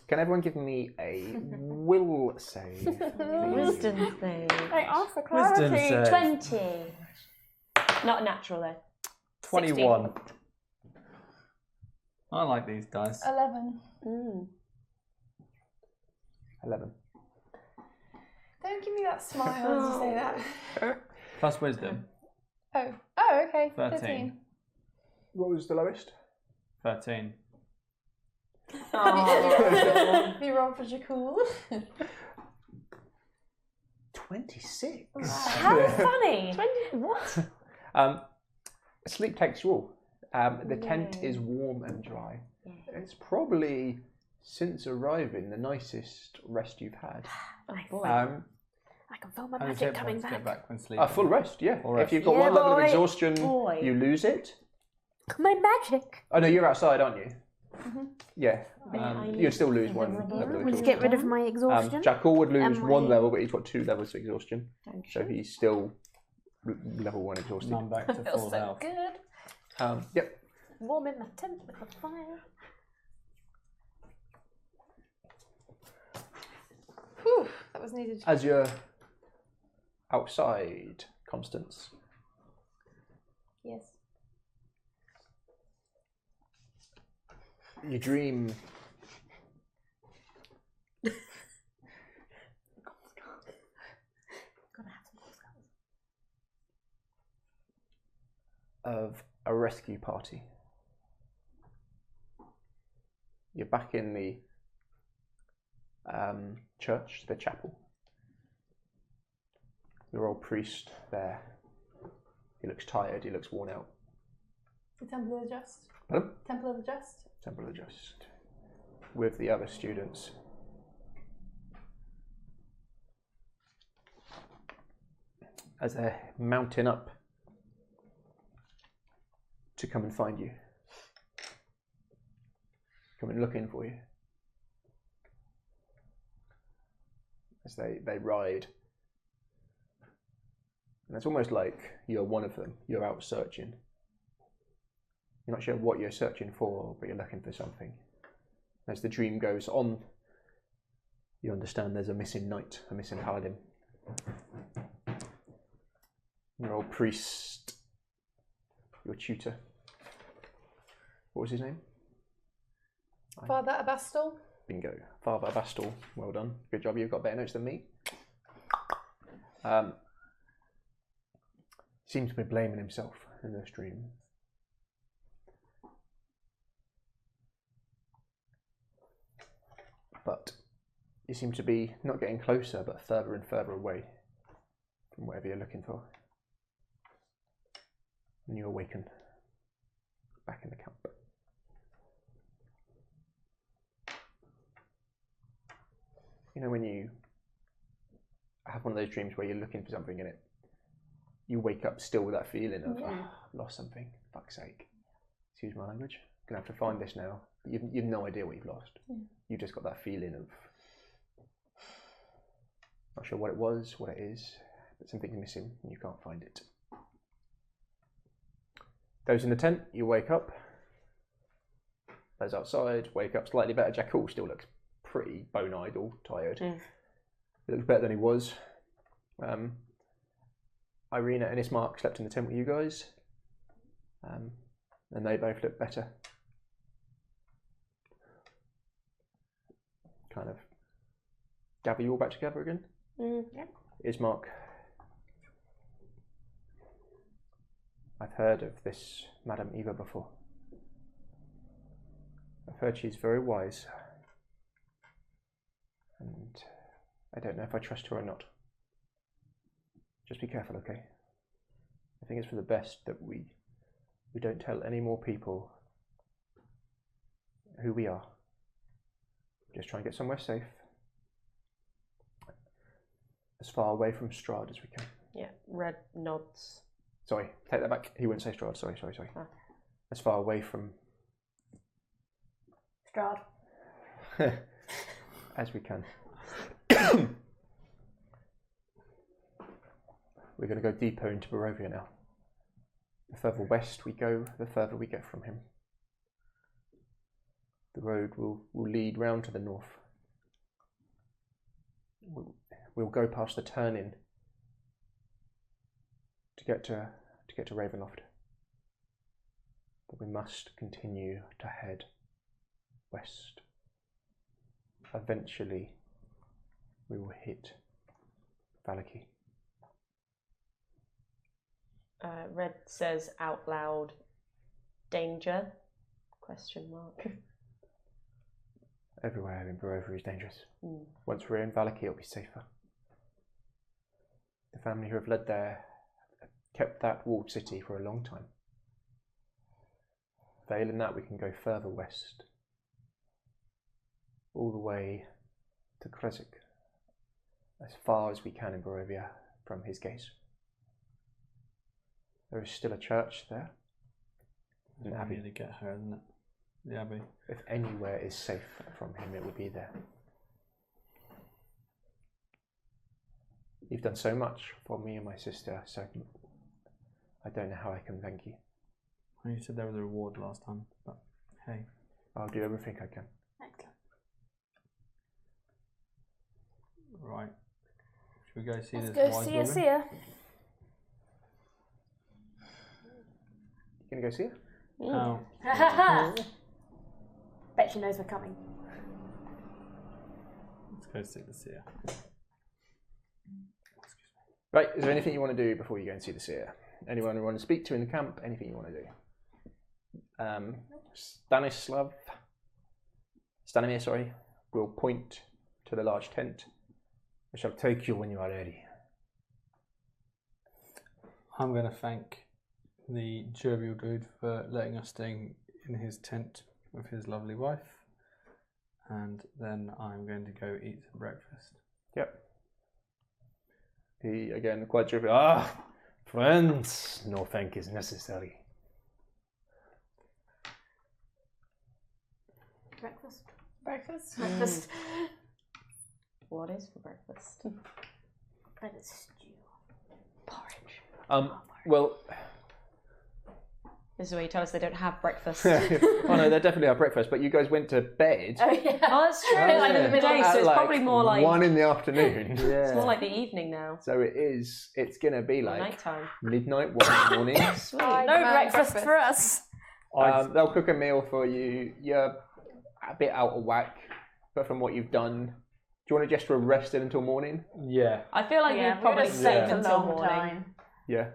Can everyone give me a will save? please? Wisdom save. I asked for Wisdom clarity. save. 20. Not natural though. 21. I like these dice. 11. 11. Don't give me that smile as you say that. Plus wisdom. Oh, okay. 13. What was the lowest? 13. You roll for Jakul. 26. How funny! 20, what? Sleep takes you all. The tent is warm and dry. It's probably, since arriving, the nicest rest you've had. I can feel my How many magic hit coming points get back. back when sleeping? A full rest, yeah. Full rest. If you've got Yeah, one level of boy. exhaustion, Boy. you lose it. My magic. Oh no, you're outside, aren't you? Yeah. I You'd still lose one never level of Let's exhaustion. get rid of my exhaustion. Jackal would lose Am one I- level, but he's got 2 levels of exhaustion. Thank So you. he's still level 1 exhausted. And I'm back to Feels full so health. good. Yep. Warm in my tent with the fire. Whew, that was needed. As you're outside, Constance, Yes. you dream of a rescue party. You're back in the church, the chapel. Your old priest there. He looks tired, he looks worn out. The Temple of the Just. Pardon? Temple of the Just. Temple of the Just. With the other students. As they're mounting up to come and find you. Come and looking for you. As they ride. And it's almost like you're one of them. You're out searching. You're not sure what you're searching for, but you're looking for something. As the dream goes on, you understand there's a missing knight, a missing paladin. Your old priest, your tutor. What was his name? Father Abastal. Bingo. Father Abastal. Well done. Good job. You've got better notes than me. Seems to be blaming himself in this dream. But you seem to be not getting closer, but further and further away from whatever you're looking for. And you awaken back in the camp. You know when you have one of those dreams where you're looking for something in it, you wake up still with that feeling of, I've lost something, fuck's sake. Excuse my language. I'm going to have to find this now. You've no idea what you've lost. You've just got that feeling of, not sure what it was, what it is, but something's missing and you can't find it. Those in the tent, you wake up. Those outside, wake up slightly better. Jackal still looks pretty bone-eyed, all tired. He looks better than he was. Irina and Ismark slept in the tent with you guys. And they both look better. Kind of gather you all back together again. Ismark, I've heard of this Madame Eva before. I've heard she's very wise. And I don't know if I trust her or not. Just be careful, okay? I think it's for the best that we don't tell any more people who we are. Just try and get somewhere safe. As far away from Strahd as we can. Yeah, Red nods. Sorry, take that back. He wouldn't say Strahd. Sorry. As far away from Strahd. as we can. We're going to go deeper into Barovia now. The further west we go, the further we get from him. The road will lead round to the north. We'll go past the turning to get to Ravenloft. But we must continue to head west. Eventually, we will hit Valaki. Red says out loud, danger? Question mark. Everywhere in Barovia is dangerous. Once we're in Valaki, it'll be safer. The family who have led there have kept that walled city for a long time. Failing that, we can go further west. All the way to Kresik. As far as we can in Barovia from his gaze. There is still a church there. An abbey. To get her, isn't it? The abbey. If anywhere is safe from him, it would be there. You've done so much for me and my sister, so I don't know how I can thank you. Well, you said there was a reward last time, but hey. I'll do everything I can. Excellent. Right. Should we go see Let's this go wise see woman? Sia. You gonna go see her? Oh. Bet she knows we're coming. Let's go see the seer. Right, is there anything you want to do before you go and see the seer? Anyone you want to speak to in the camp? Anything you want to do? Stanimir, will point to the large tent. I shall take you when you are ready. I'm going to thank the jovial dude for letting us stay in his tent with his lovely wife. And then I'm going to go eat some breakfast. Yep. He, again, quite jovial. Friends, no thank is necessary. Breakfast. Breakfast. Breakfast. What is for breakfast? Bread and stew. Porridge. Well, This is where you tell us they don't have breakfast. oh no, they definitely have breakfast. But you guys went to bed Oh yeah. Oh, that's true. Oh, Like in the yeah. midday, so at it's like probably more like 1 in the afternoon. it's more like the evening now. So it's gonna be like Nighttime. midnight, 1 in the morning. Sweet. I No demand breakfast for us. They'll cook a meal for you. You're a bit out of whack, but from what you've done, do you want to just rest it until morning? Yeah. I feel like Yeah, we'd probably we're gonna save stay until a long morning. time. Yeah.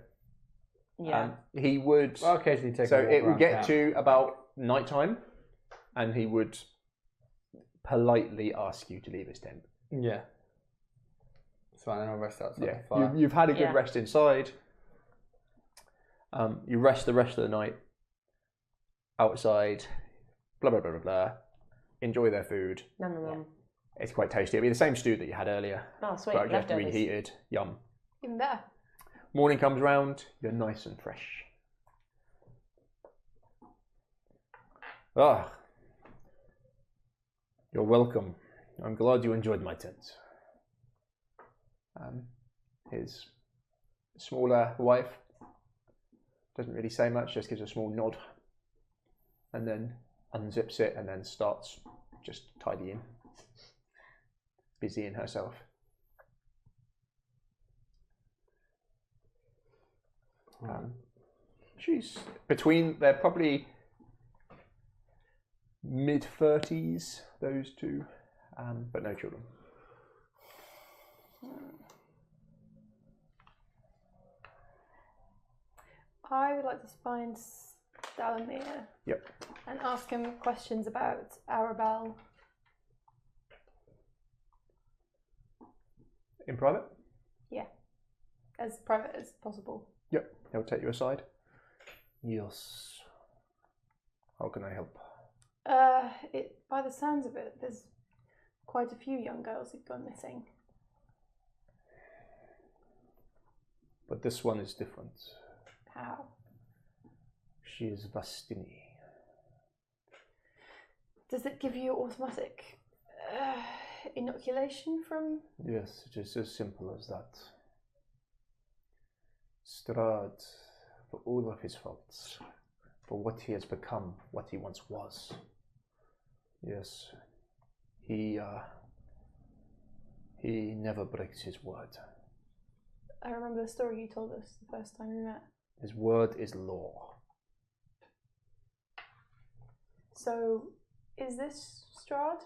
Yeah. He would. I'll occasionally take So a walk it will around get camp. to about nighttime, and he would politely ask you to leave his tent. Yeah. It's fine, then I'll rest outside Yeah, the fire. you've had a good Yeah. rest inside. You rest the rest of the night outside. Blah blah blah blah blah. Enjoy their food. Nom. It's quite tasty. It'll be the same stew that you had earlier, Oh, sweet. but just Leftovers. reheated. Yum. Even better. Morning comes round. You're nice and fresh. Ah, you're welcome. I'm glad you enjoyed my tent. His smaller wife doesn't really say much, just gives a small nod, and then unzips it and then starts just tidying, busying herself. She's between, they're probably mid-30s, those two, but no children. I would like to find Dalamir. Yep. And ask him questions about Arabelle. In private? Yeah. As private as possible. Yep. He'll take you aside. Yes. How can I help? By the sounds of it, there's quite a few young girls who've gone missing. But this one is different. How? She is Vastini. Does it give you automatic inoculation from? Yes, it is as simple as that. Strahd, for all of his faults, for what he has become, what he once was. Yes, he never breaks his word. I remember the story you told us the first time we met. His word is law. So, is this Strahd?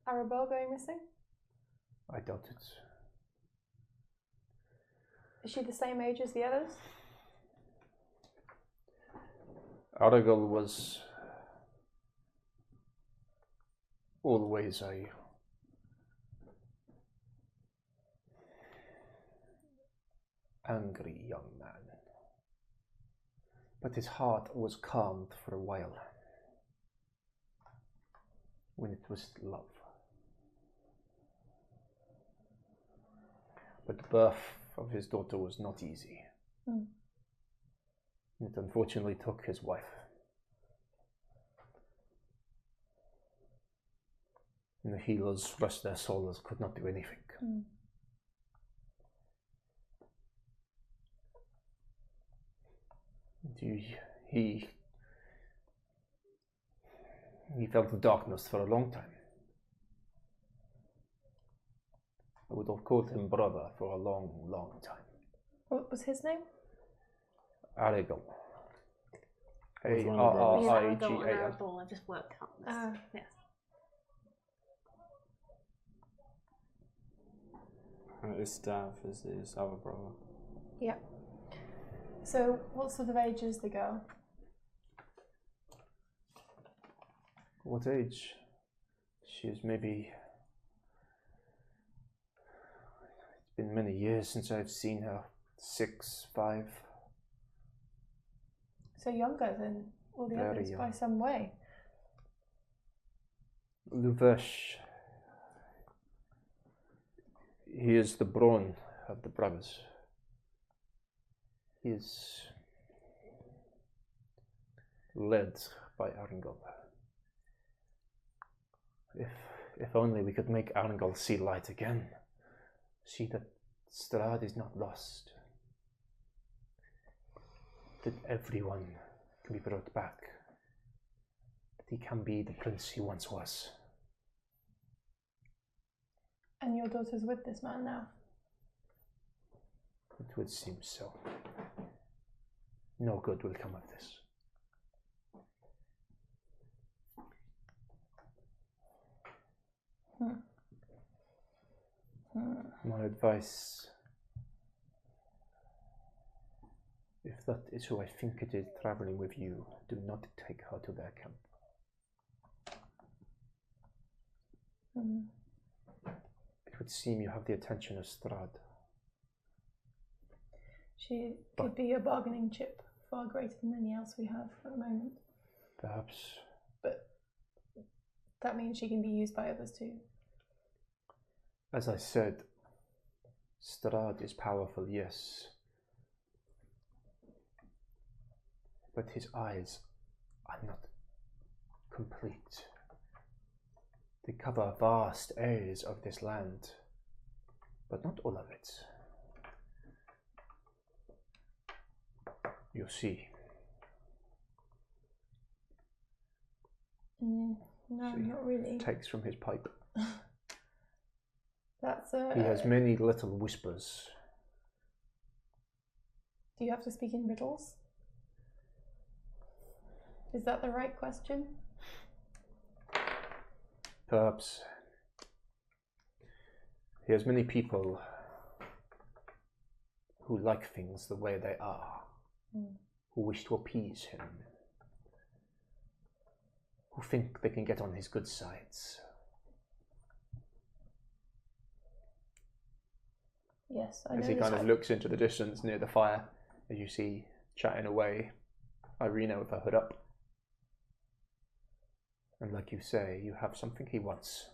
Arabelle going missing? I doubt it. Is she the same age as the others? Aragorn was always a angry young man, but his heart was calmed for a while when it was love. But the birth of his daughter was not easy. It unfortunately took his wife. And the healers, rest their souls, could not do anything. He felt the darkness for a long time. I would have called him brother for a long, long time. What was his name? Aragorn. Which one of the brothers? A-R-R-I-G-A-L. I just worked out this. Yes. And his staff is his other brother. Yeah. So, what sort of age is the girl? What age? She is maybe... It's been many years since I've seen her. 6, 5. So younger than all the Very others by young. some way. Luvesh. He is the brawn of the brothers. He is led by Arangol. If only we could make Arngol see light again. See that Strahd is not lost. That everyone can be brought back. That he can be the prince he once was. And your daughter's with this man now? It would seem so. No good will come of this. My advice, if that is who I think it is traveling with you, do not take her to their camp. It would seem you have the attention of Strahd. She could be a bargaining chip far greater than any else we have at the moment. Perhaps. But that means she can be used by others too. As I said, Strahd is powerful, yes. But his eyes are not complete. They cover vast areas of this land, but not all of it. You see. No, See, not really. Takes from his pipe. That's He has many little whispers. Do you have to speak in riddles? Is that the right question? Perhaps. He has many people who like things the way they are, who wish to appease him, who think they can get on his good sides. Yes, I know. As he kind of looks into the distance near the fire, as you see chatting away Irina with her hood up. And like you say, you have something he wants.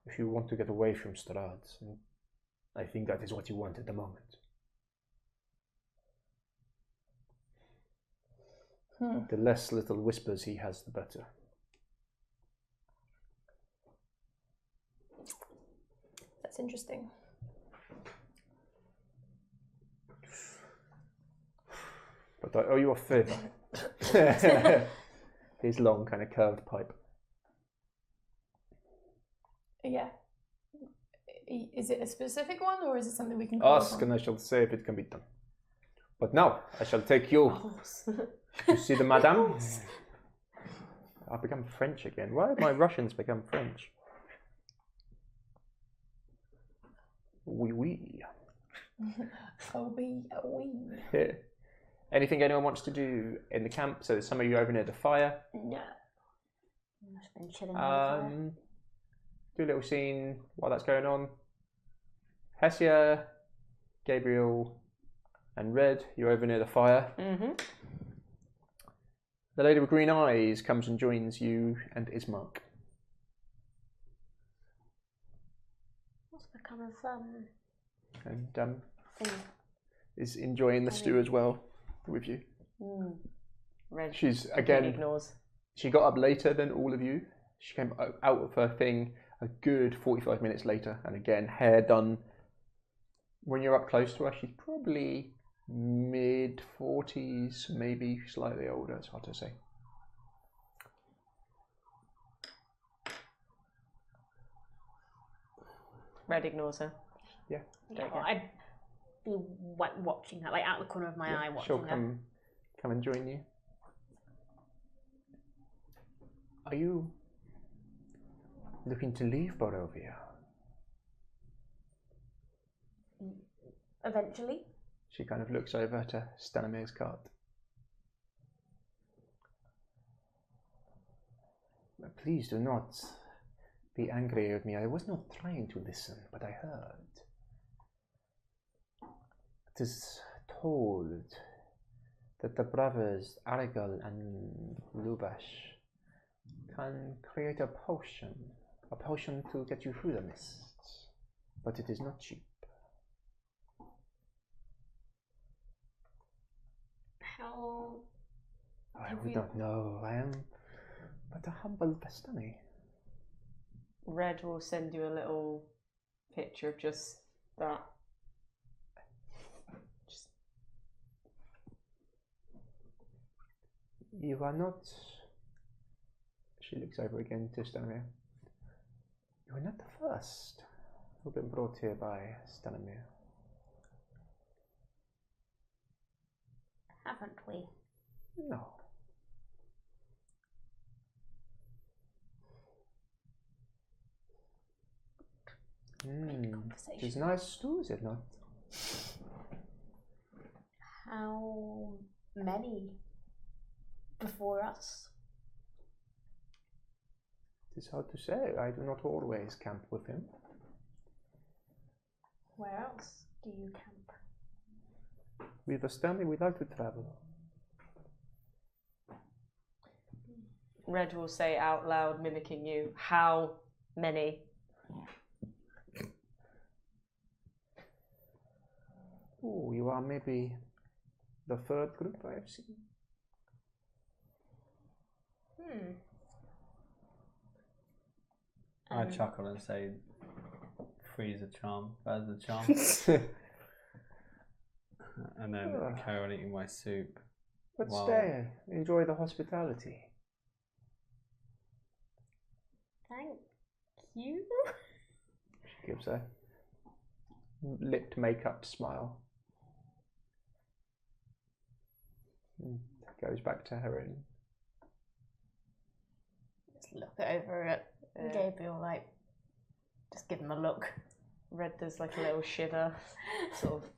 If you want to get away from Strahd, I think that is what you want at the moment. The less little whispers he has, the better. That's interesting. But I owe you a favour. His long, kind of curved pipe. Yeah. Is it a specific one, or is it something we can call Ask, upon? and I shall say if it can be done. But now, I shall take you to see the madame. I've become French again. Why have my Russians become French? Oui, oui. Oh, we. Yeah. Anything anyone wants to do in the camp? So there's some of you over near the fire. No. I've been chilling around the fire. Do a little scene while that's going on. Hesia, Gabriel, and Red, you're over near the fire. Mm-hmm. The lady with green eyes comes and joins you and Ismark. What's become of And thing? is enjoying the stew as well with you. Red. She's, completely again, ignores. she got up later than all of you. She came out of her thing a good 45 minutes later, and again, hair done. When you're up close to her, she's probably mid-40s, maybe slightly older, it's hard to say. Red ignores her. Yeah. I'd be watching her, like out the corner of my eye, watching She'll her. come and join you. Are you looking to leave Barovia? Eventually. She kind of looks over to Stanimir's cart. Please do not be angry with me. I was not trying to listen, but I heard. It is told that the brothers Arigel and Lubash can create a potion to get you through the mists, but it is not cheap. How we don't know. I am but a humble Vestani. Red will send you a little picture of just that. You are not. She looks over again to Stanimir. You are not the first who've been brought here by Stanimir. Haven't we? No. It is nice stew, is it not? How many before us? It is hard to say. I do not always camp with him. Where else do you camp? With Vestani, we like to travel. Red will say out loud, mimicking you, how many? Oh, you are maybe the third group I have seen. I chuckle and say, "Three's a charm, third's a charm," and then carry on eating my soup. But Wow. stay, enjoy the hospitality. Thank you. She gives a lipped makeup smile. And goes back to her own. Just look over at Gabriel, like, just give him a look. Red does like a little shiver, sort of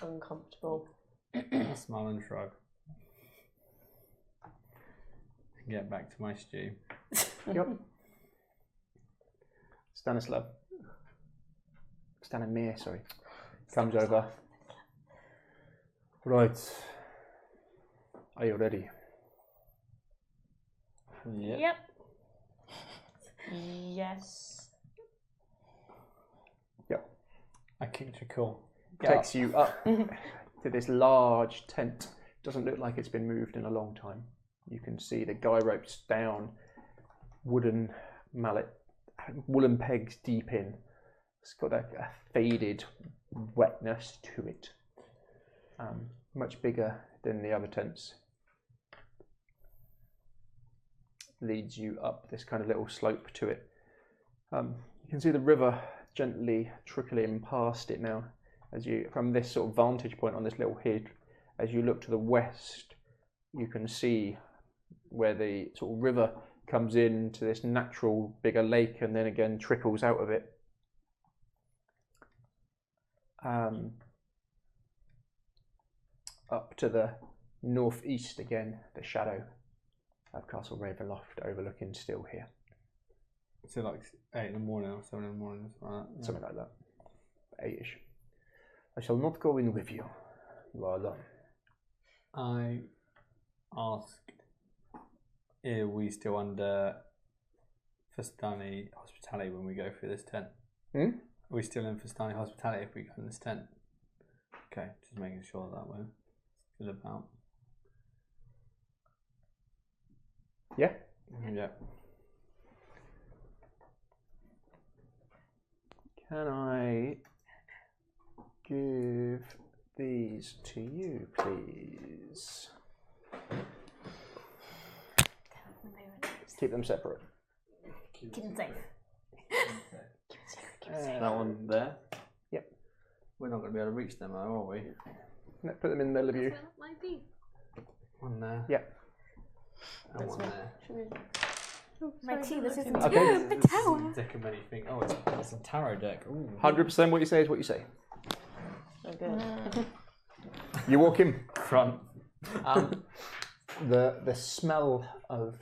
uncomfortable. Smile and shrug. Get back to my stew. Yep. Stanimir, sorry, comes over. Right. Are you ready? Yep. Yes. Yep. I kicked your call. Takes you up to this large tent. Doesn't look like it's been moved in a long time. You can see the guy ropes down, wooden pegs deep in. It's got a faded wetness to it. Much bigger than the other tents. Leads you up this kind of little slope to it. You can see the river gently trickling past it now. As you, from this sort of vantage point on this little hill, as you look to the west, you can see where the sort of river comes into this natural bigger lake and then again trickles out of it. Up to the northeast again, the shadow of Castle Ravenloft overlooking still here. So like 8 in the morning or 7 in the morning, Something like that. 8ish. I shall not go in with you. You are alone. I asked, are we still under Festani hospitality when we go through this tent? Are we still in Festani hospitality if we go in this tent? Okay, just making sure that we're still about. Yeah? Yeah. Can I give these to you, please? Keep them separate. Keep them safe. That one there? Yep. We're not going to be able to reach them, are we? No, put them in the middle of you. Might be. One there. Yep. And one there. My tea, this isn't Okay. the tower. Deck of many things. Oh, it's a tarot deck. Ooh. 100% what you say is what you say. So good. You walk in. Front. The smell of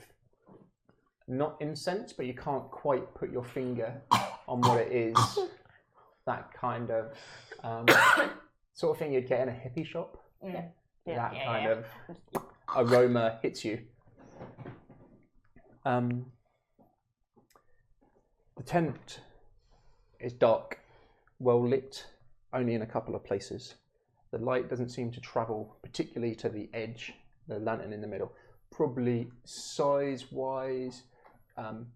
not incense, but you can't quite put your finger on what it is. That kind of sort of thing you'd get in a hippie shop. Yeah. That kind of aroma hits you. The tent is dark, well lit, only in a couple of places. The light doesn't seem to travel particularly to the edge, the lantern in the middle. Probably size-wise,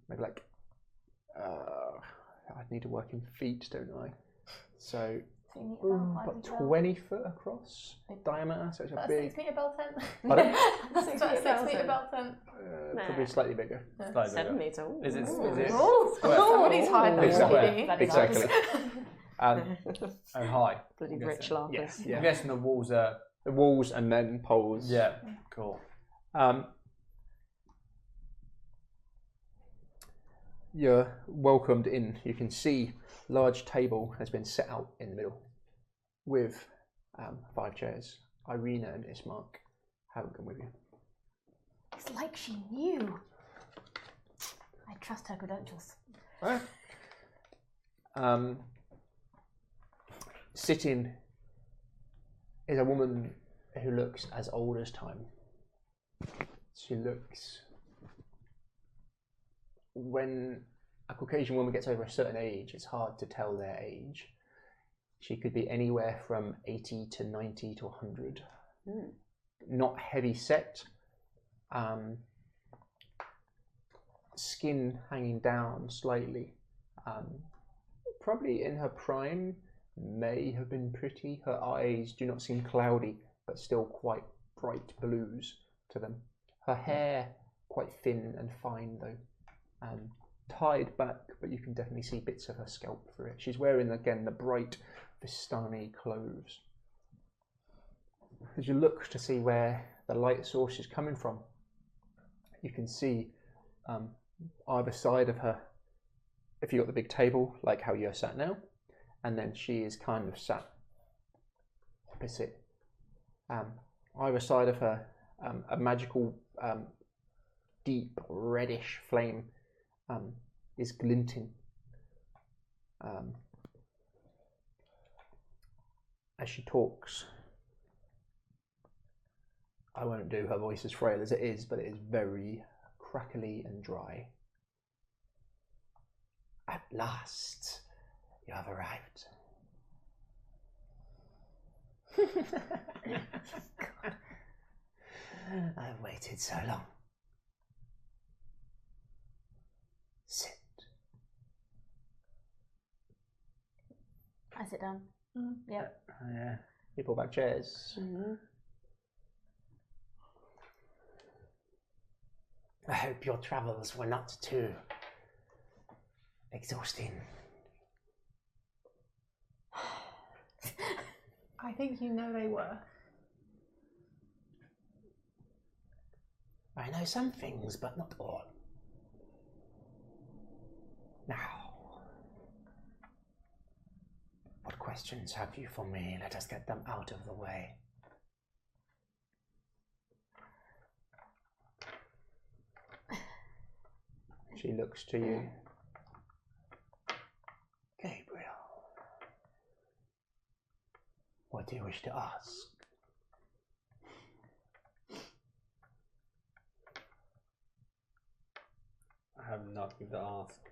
maybe like, I'd need to work in feet, don't I? So, about 20 foot across diameter, so it's a big... 6 metre bell tent. Pardon? 6 metre bell tent. Probably slightly bigger. Slightly 7 bigger. meter. Is it? Somebody's hiding Exactly. that Exactly. And high. Bloody I'm rich guessing. LARPers. Yes. I'm Yeah. guessing the walls are. The walls and then poles. Yeah. Cool. You're welcomed in. You can see large table has been set out in the middle with 5 chairs. Irina and Ismark haven't come with you. It's like she knew. I trust her credentials. Sitting is a woman who looks as old as time. She looks... When a Caucasian woman gets over a certain age, it's hard to tell their age. She could be anywhere from 80 to 90 to 100. Not heavy set. Skin hanging down slightly. Probably in her prime, may have been pretty. Her eyes do not seem cloudy, but still quite bright blues to them. Her hair quite thin and fine though. Tied back, but you can definitely see bits of her scalp through it. She's wearing again the bright Vistani clothes. As you look to see where the light source is coming from, you can see either side of her, if you've got the big table like how you're sat now, and then she is kind of sat opposite. Either side of her, a magical deep reddish flame is glinting. As she talks, I won't do her voice as frail as it is, but it is very crackly and dry. At last, you have arrived. I've waited so long. Sit. I sit down. Yep. Yeah. You pull back chairs. I hope your travels were not too exhausting. I think you know they were. I know some things, but not all. Now, what questions have you for me? Let us get them out of the way. She looks to you. Gabriel, what do you wish to ask? I have nothing to ask.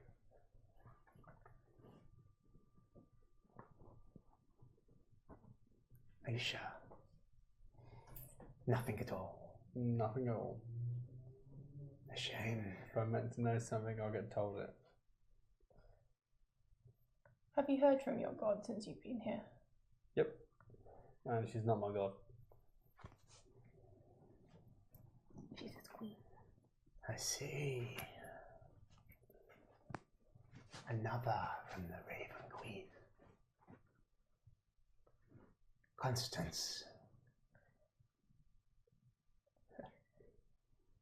Are you sure? Nothing at all. Nothing at all. A shame. If I'm meant to know something, I'll get told it. Have you heard from your god since you've been here? Yep. And she's not my god. She's his queen. I see. Another from the Raven Queen. Constance.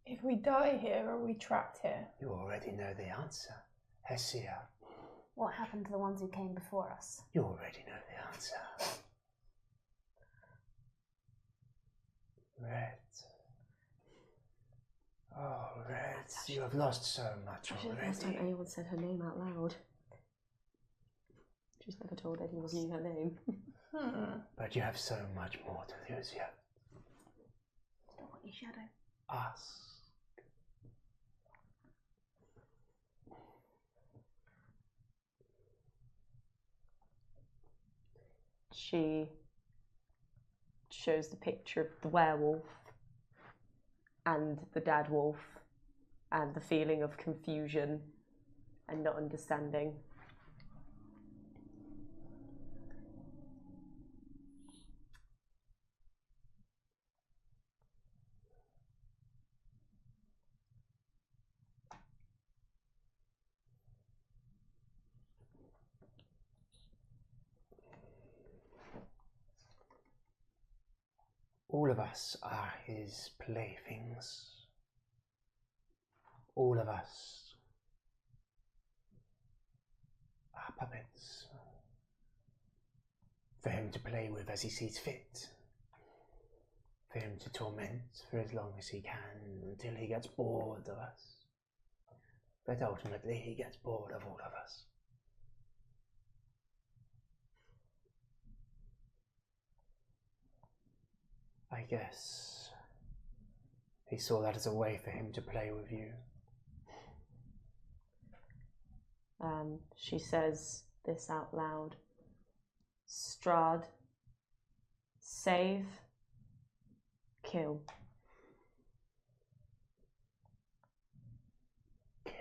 If we die here, are we trapped here? You already know the answer. Hessia. What happened to the ones who came before us? You already know the answer. Red. Oh, Red. You have lost so much Actually, the first time already. anyone said her name out loud. She's never told anyone knew her name. But you have so much more to lose yet. Still got your shadow. Us. She shows the picture of the werewolf and the dad wolf and the feeling of confusion and not understanding. All of us are his playthings. All of us are puppets for him to play with as he sees fit, for him to torment for as long as he can until he gets bored of us. But ultimately he gets bored of all of us. I guess he saw that as a way for him to play with you. She says this out loud. Strahd, save, kill. Kill.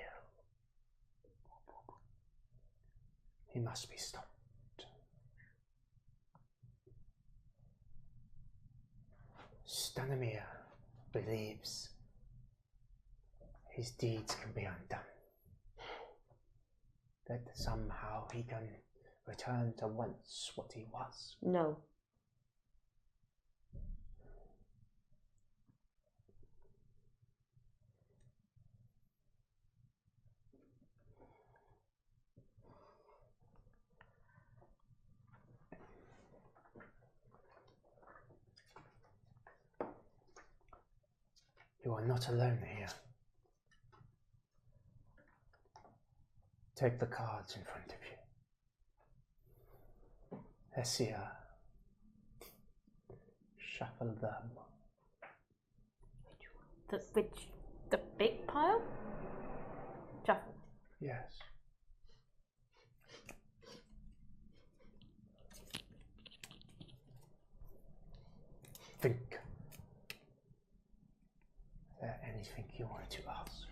He must be stopped. Stanimir believes his deeds can be undone. That somehow he can return to once what he was. No. You are not alone here. Take the cards in front of you. Essia. Shuffle them. The big pile? Shuffle. Yes. Think. Is there anything you want to ask?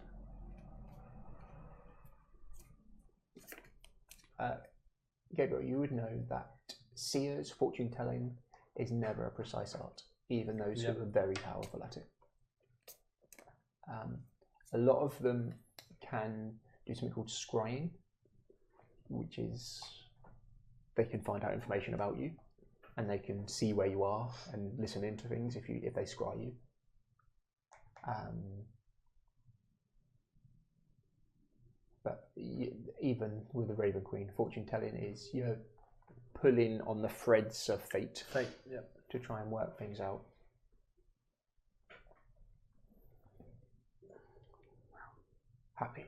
Gabriel, you would know that seers, fortune telling, is never a precise art, even those who are very powerful at it. A lot of them can do something called scrying, which is they can find out information about you, and they can see where you are and listen into things if they scry you. But even with the Raven Queen, fortune telling is you're pulling on the threads of fate, to try and work things out. Happy.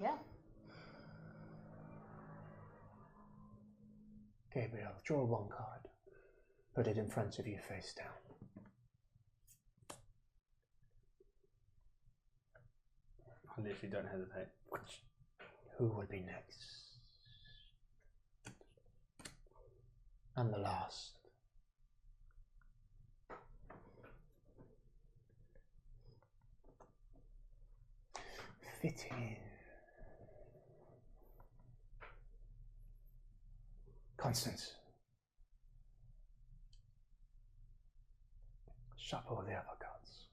Yeah. Gabriel, draw one card. Put it in front of you face down. I literally don't hesitate. Who will be next? And the last. Fit in. Constance. Shuffle the other cards.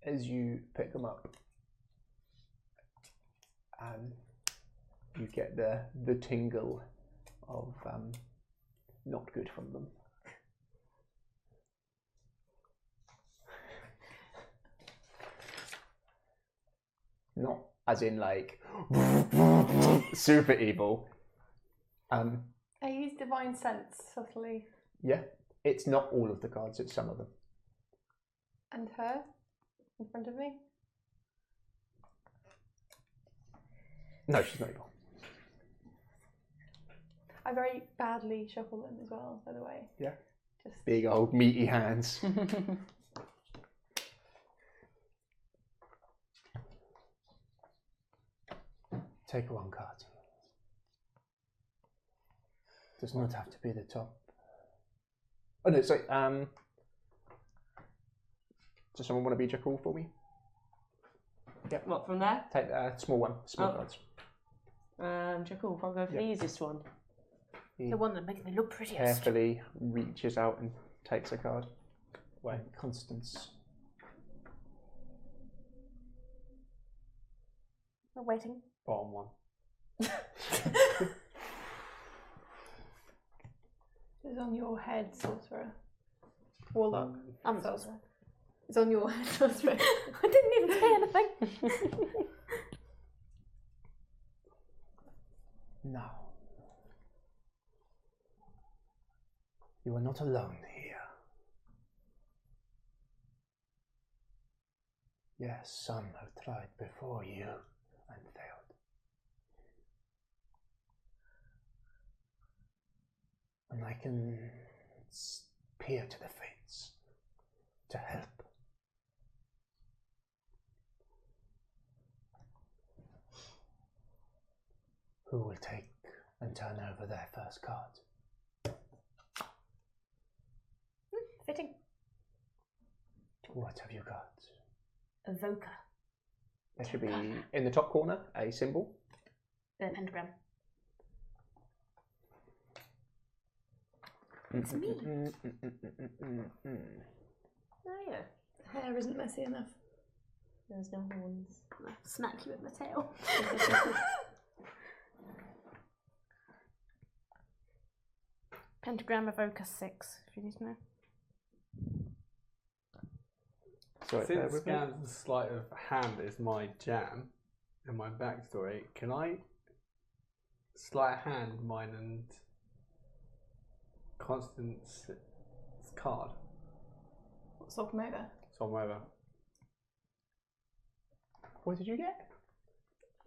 As you pick them up, you get the tingle of not good from them. Not as in like super evil. I use divine sense subtly. Yeah, it's not all of the cards, it's some of them. And her in front of me. No, she's not evil. I very badly shuffle them as well, by the way. Yeah. Just Big old meaty hands. Take one card. Does not have to be the top. Oh no, sorry. Does someone want to be Jakul for me? What, from there? Take a small one. Small cards. Cool. I'll go for the easiest one. He The one that makes me look prettiest. carefully reaches out and takes a card. Wait, Constance. We're waiting. Bottom one. It's on your head, sorcerer. Warlock. I'm sorcerer. It's on your head, sorcerer. I didn't even say anything. Now, you are not alone here. Yes, some have tried before you and failed. And I can peer to the fates to help. Who will take and turn over their first card? Fitting. What have you got? Evoker. There should be in the top corner a symbol. The pentagram. It's me. Oh yeah. Hair isn't messy enough. There's no horns. Smack you with my tail. Pentagram Evoker 6, if you need to know. Sorry, bear Since with me. Scan's sleight of hand is my jam and my backstory, can I sleight of hand mine and Constance's card? Swap them over. So I'm over. What did you get?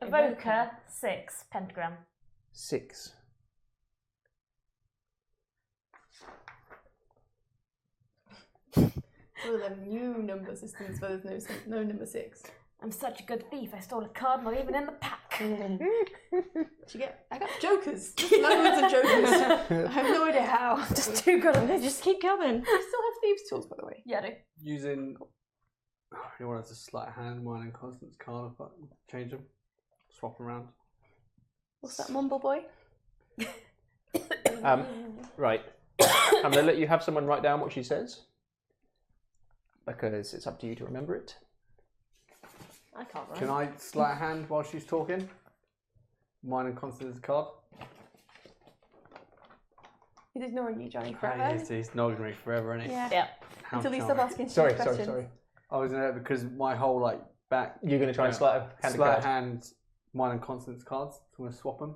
Evoker 6, Pentagram. 6. All of them new number systems where there's no number 6. I'm such a good thief, I stole a card not even in the pack. Did you get? I got jokers. Just loads of jokers. I have no idea how. Just too good. They just keep coming. I still have thieves' tools, by the way. Yeah, I do. Using. You want to sleight of hand mine and Constance's card, if I change them, swap them around. What's that mumble boy? Right. I'm going to let you have someone write down what she says. Because it's up to you to remember it. I can't write. Can I sleight of hand while she's talking? Mine and Constance's card? He's ignoring you, Johnny, Ah, forever. he's nogging me forever, isn't he? Yeah. Yeah. How Until he charming. stops asking Sorry, stupid sorry, questions. sorry. I was in it because my whole back. You're going to try and sleight of hand a Sleight card. of hand mine and Constance's cards. So I'm going to swap them.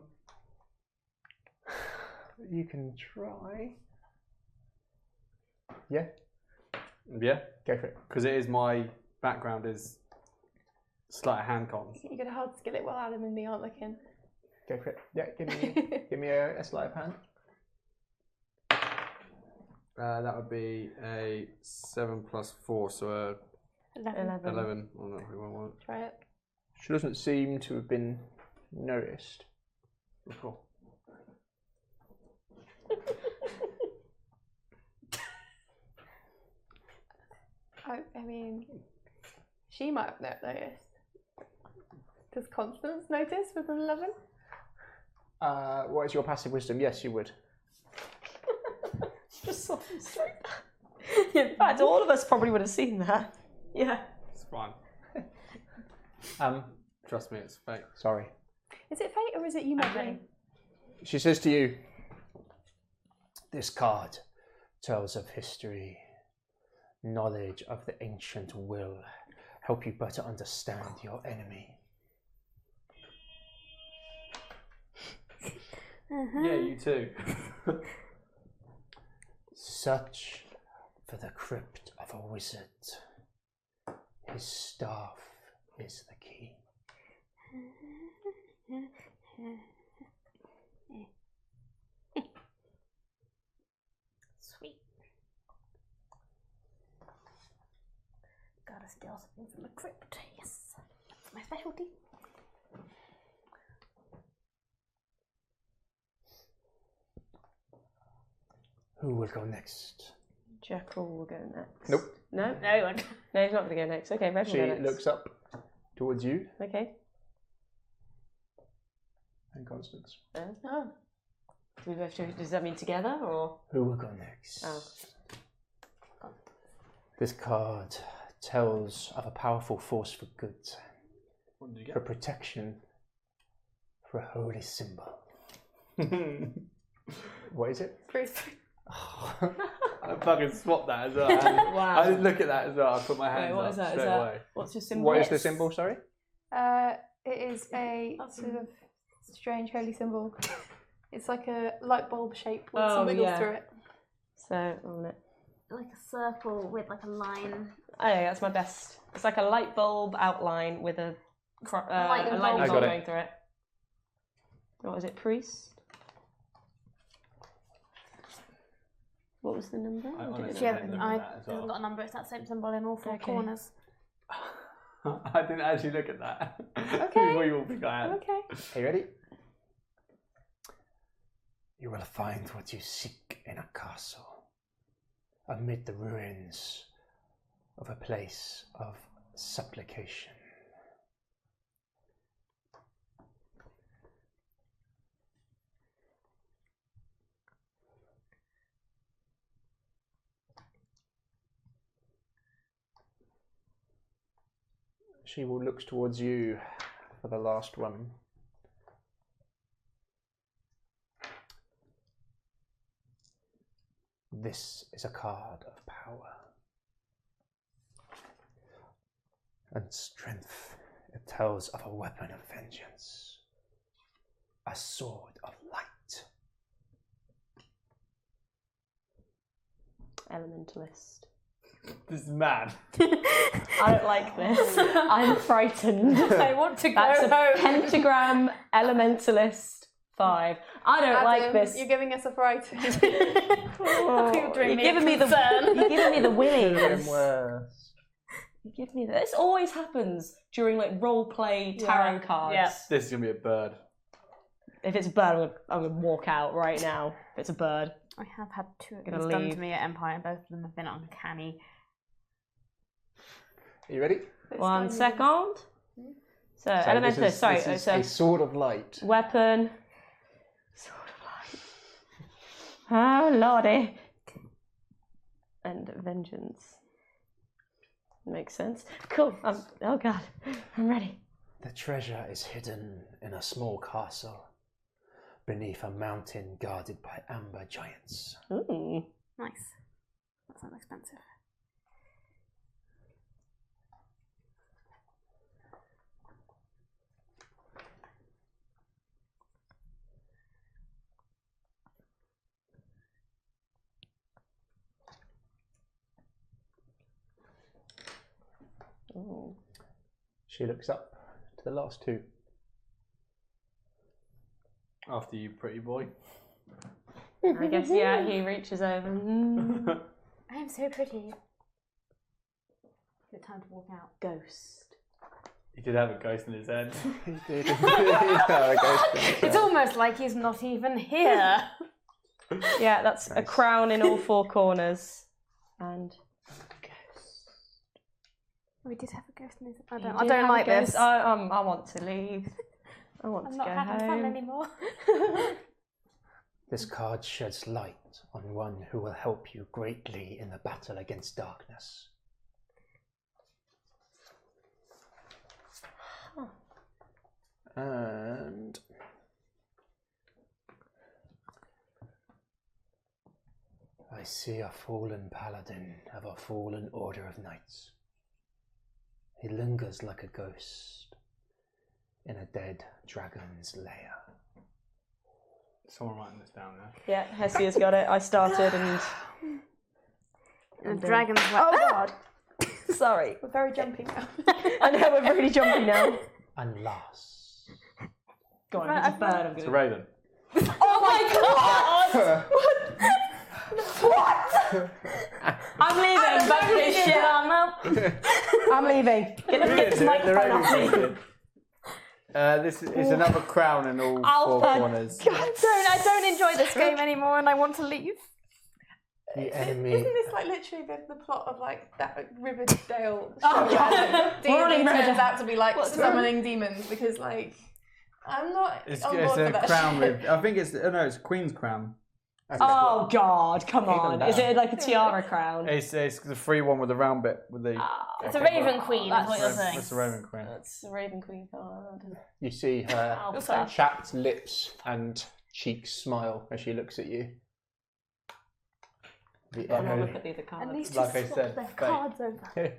You can try. Yeah, Yeah, go for it. because it is my background is sleight of hand cons. You're going to hard skill it while Adam and me aren't looking. Go for it. Yeah, give me a sleight of hand. That would be a 7 plus 4, so a 11. 11. Oh, no, we won't want it. Try it. She doesn't seem to have been noticed. Cool. I mean, she might have not noticed. Does Constance notice with an 11? What is your passive wisdom? Yes, you would. Just saw him straight. In fact, all of us probably would have seen that. Yeah. It's fine. Um, Trust me, it's fake. sorry. Is it fate or is it you meddling? She says to you, This card tells of history. Knowledge of the ancient will help you better understand your enemy. Yeah, you too. Search for the crypt of a wizard. His staff is the key. Sweet. Gotta steal something from the crypt. Yes. That's my specialty. Who will go next? Jekyll will go next. Nope. No? No. No, he's not going to go next. Okay, Red will She go next. looks up towards you Okay. and Constance. Oh. Do we both do, does that mean together or? Who will go next? Oh. This card tells of a powerful force for good, What did you for protection, for a holy symbol. What is it? Proof. I fucking swapped that as well. Wow. I didn't look at that as well. I put my hands what up is that? Is straight that- away. What's your symbol? What is the symbol, sorry? It is a sort of strange holy symbol. It's like a light bulb shape with some wiggles through it. So, on it. Like a circle with like a line. Oh yeah, that's my best. It's like a light bulb outline with a Lightning lightning bolt. bolt I got it. going through it. What was it, priest? What was the number? I Or did it honestly not? Yeah, didn't look I at that as well. haven't got a number. It's that same symbol in all four Okay. corners. I didn't actually look at that. Okay. Before you all think I had. Okay. Are you ready? You will find what you seek in a castle, amid the ruins of a place of supplication. She will look towards you for the last one. This is a card of power and strength. It tells of a weapon of vengeance, a sword of light. Elementalist. This is mad. I don't like this. I'm frightened. I want to go That's a home. pentagram elementalist 5. I don't like Adam, this. You're giving us a fright. Oh, doing you're me giving a me the concern. you're giving me the willies. Even worse. You give me this. Always happens during like role play tarot cards. Yeah. This is gonna be a bird. If it's a bird, I'm gonna walk out right now. If it's a bird, I have had two of Gonna these done leave. to me at Empire, and both of them have been uncanny. Are you ready? 1 second. So, So elementalist. this is- Sorry, this is so a sword of light. weapon. Sword of light. Oh lordy. And vengeance. Makes sense. Cool. Oh god. I'm ready. The treasure is hidden in a small castle beneath a mountain guarded by amber giants. Ooh. Nice. That sounds expensive. Ooh. She looks up to the last two. After you, pretty boy. I guess yeah, he reaches over. I am so pretty. Good time to walk out. Ghost. He did have a ghost in his head. He did. Yeah, It's almost like he's not even here. Yeah, that's a Nice. crown in all four corners. And We did have a ghost in his. I He don't. did I don't have a like ghost. this. I want to leave. I want I'm to not go having home. fun anymore. This card sheds light on one who will help you greatly in the battle against darkness. And I see a fallen paladin of a fallen order of knights. He lingers like a ghost in a dead dragon's lair. Someone writing this down there. Yeah, Hessia's got it. I started and. The dragon's wet. Oh god! Sorry. We're very jumpy now. I know we're really jumpy now. And last, Go on, if it's a bird, I'm It's a gonna. raven. Oh my god! What? I'm leaving. Back to this shit. I'm leaving. Get this microphone off me. This is another crown in all four corners. I don't enjoy this game anymore, and I want to leave. The enemy. Isn't this like literally the plot of like that Riverdale show? Oh, where D&D Rolling turns Riverdale. out to be like What's summoning demons because like I'm not It's on a board for that crown shit. with. I think it's it's Queen's crown. Oh God, come on! Is better. it like a tiara crown? It's the free one with the round bit with the. It's a Raven Queen, is what you're saying. It's the Raven Queen. That's the Raven Queen card. You see her Oh, sorry. chapped lips and cheeks smile as she looks at you. The I'm not enemy, look at the other At card. least Like I just said, swap their fake. cards over.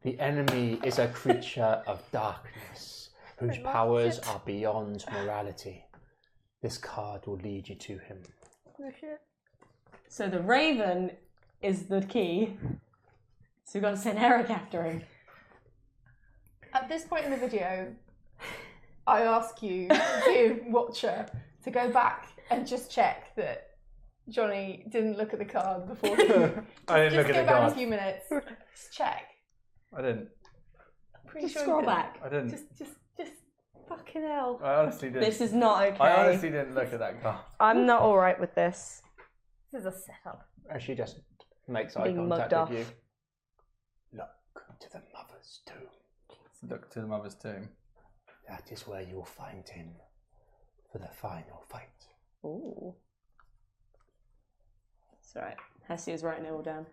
the enemy is a creature of darkness whose powers are beyond morality. This card will lead you to him. So the Raven is the key. So we've got to send Eric after him. At this point in the video, I ask you, dear watcher, to go back and just check that Johnny didn't look at the card before he. I didn't look Just at go the back a card. few minutes. Just check. I didn't. I'm pretty Just sure you scroll didn't. back. I didn't. Just fucking hell. I honestly didn't. This is not okay. I honestly didn't look at that card. I'm not all right with this. This is a setup. And she just makes eye Being mugged contact with off. you. Look to the mother's tomb. Look to the mother's tomb. That is where you will find him for the final fight. Ooh. It's alright. Hessie is writing it all down.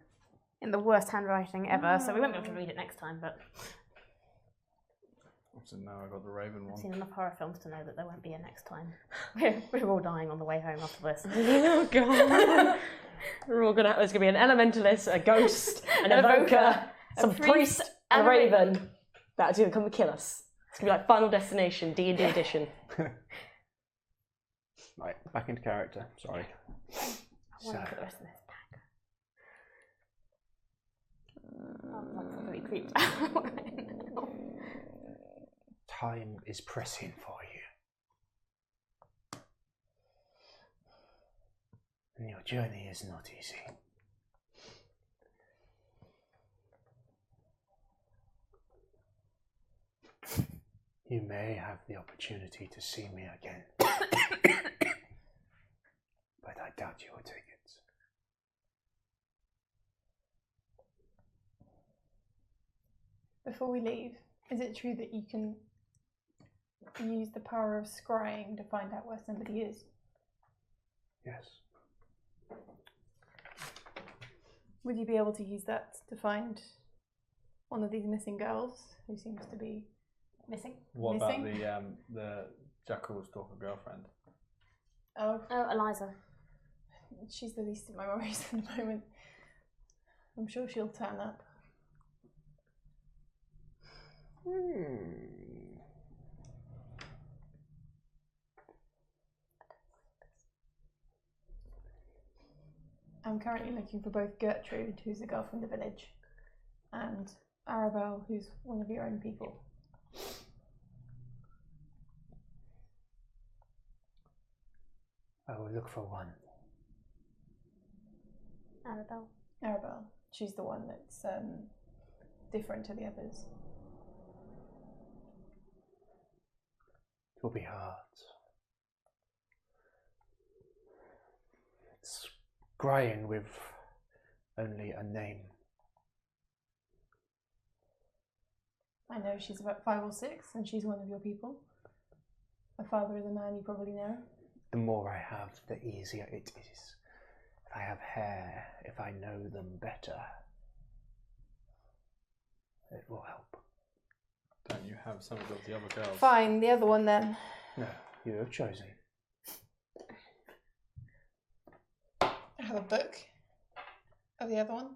In the worst handwriting ever, so we won't be able to read it next time, but So now I got the Raven I've one. seen enough horror films to know that there won't be a next time. We're all dying on the way home after this. Oh God. We're all gonna. There's gonna be an elementalist, a ghost, an evoker, some priest, and a raven. That's gonna come and kill us. It's gonna be like Final Destination D&D edition. Right, back into character. Sorry. I want to look at the rest of this pack. I'm really creeped out. Time is pressing for you. And your journey is not easy. You may have the opportunity to see me again. But I doubt you will take it. Before we leave, is it true that you can use the power of scrying to find out where somebody is? Yes. Would you be able to use that to find one of these missing girls who seems to be missing? What Missing? about the Jackal Stalker girlfriend? Oh, Oh, Eliza. she's the least of my worries at the moment. I'm sure she'll turn up. I'm currently looking for both Gertrude, who's the girl from the village, and Arabelle, who's one of your own people. I will look for one. Arabelle. Arabelle. She's the one that's different to the others. It will be hard. Scrying with only a name. I know she's about 5 or 6, and she's one of your people. Her father is a man you probably know. The more I have, the easier it is. If I have hair, if I know them better, it will help. Don't you have some of the other girls? Fine, the other one then. No, you have chosen. I have a book of the other one.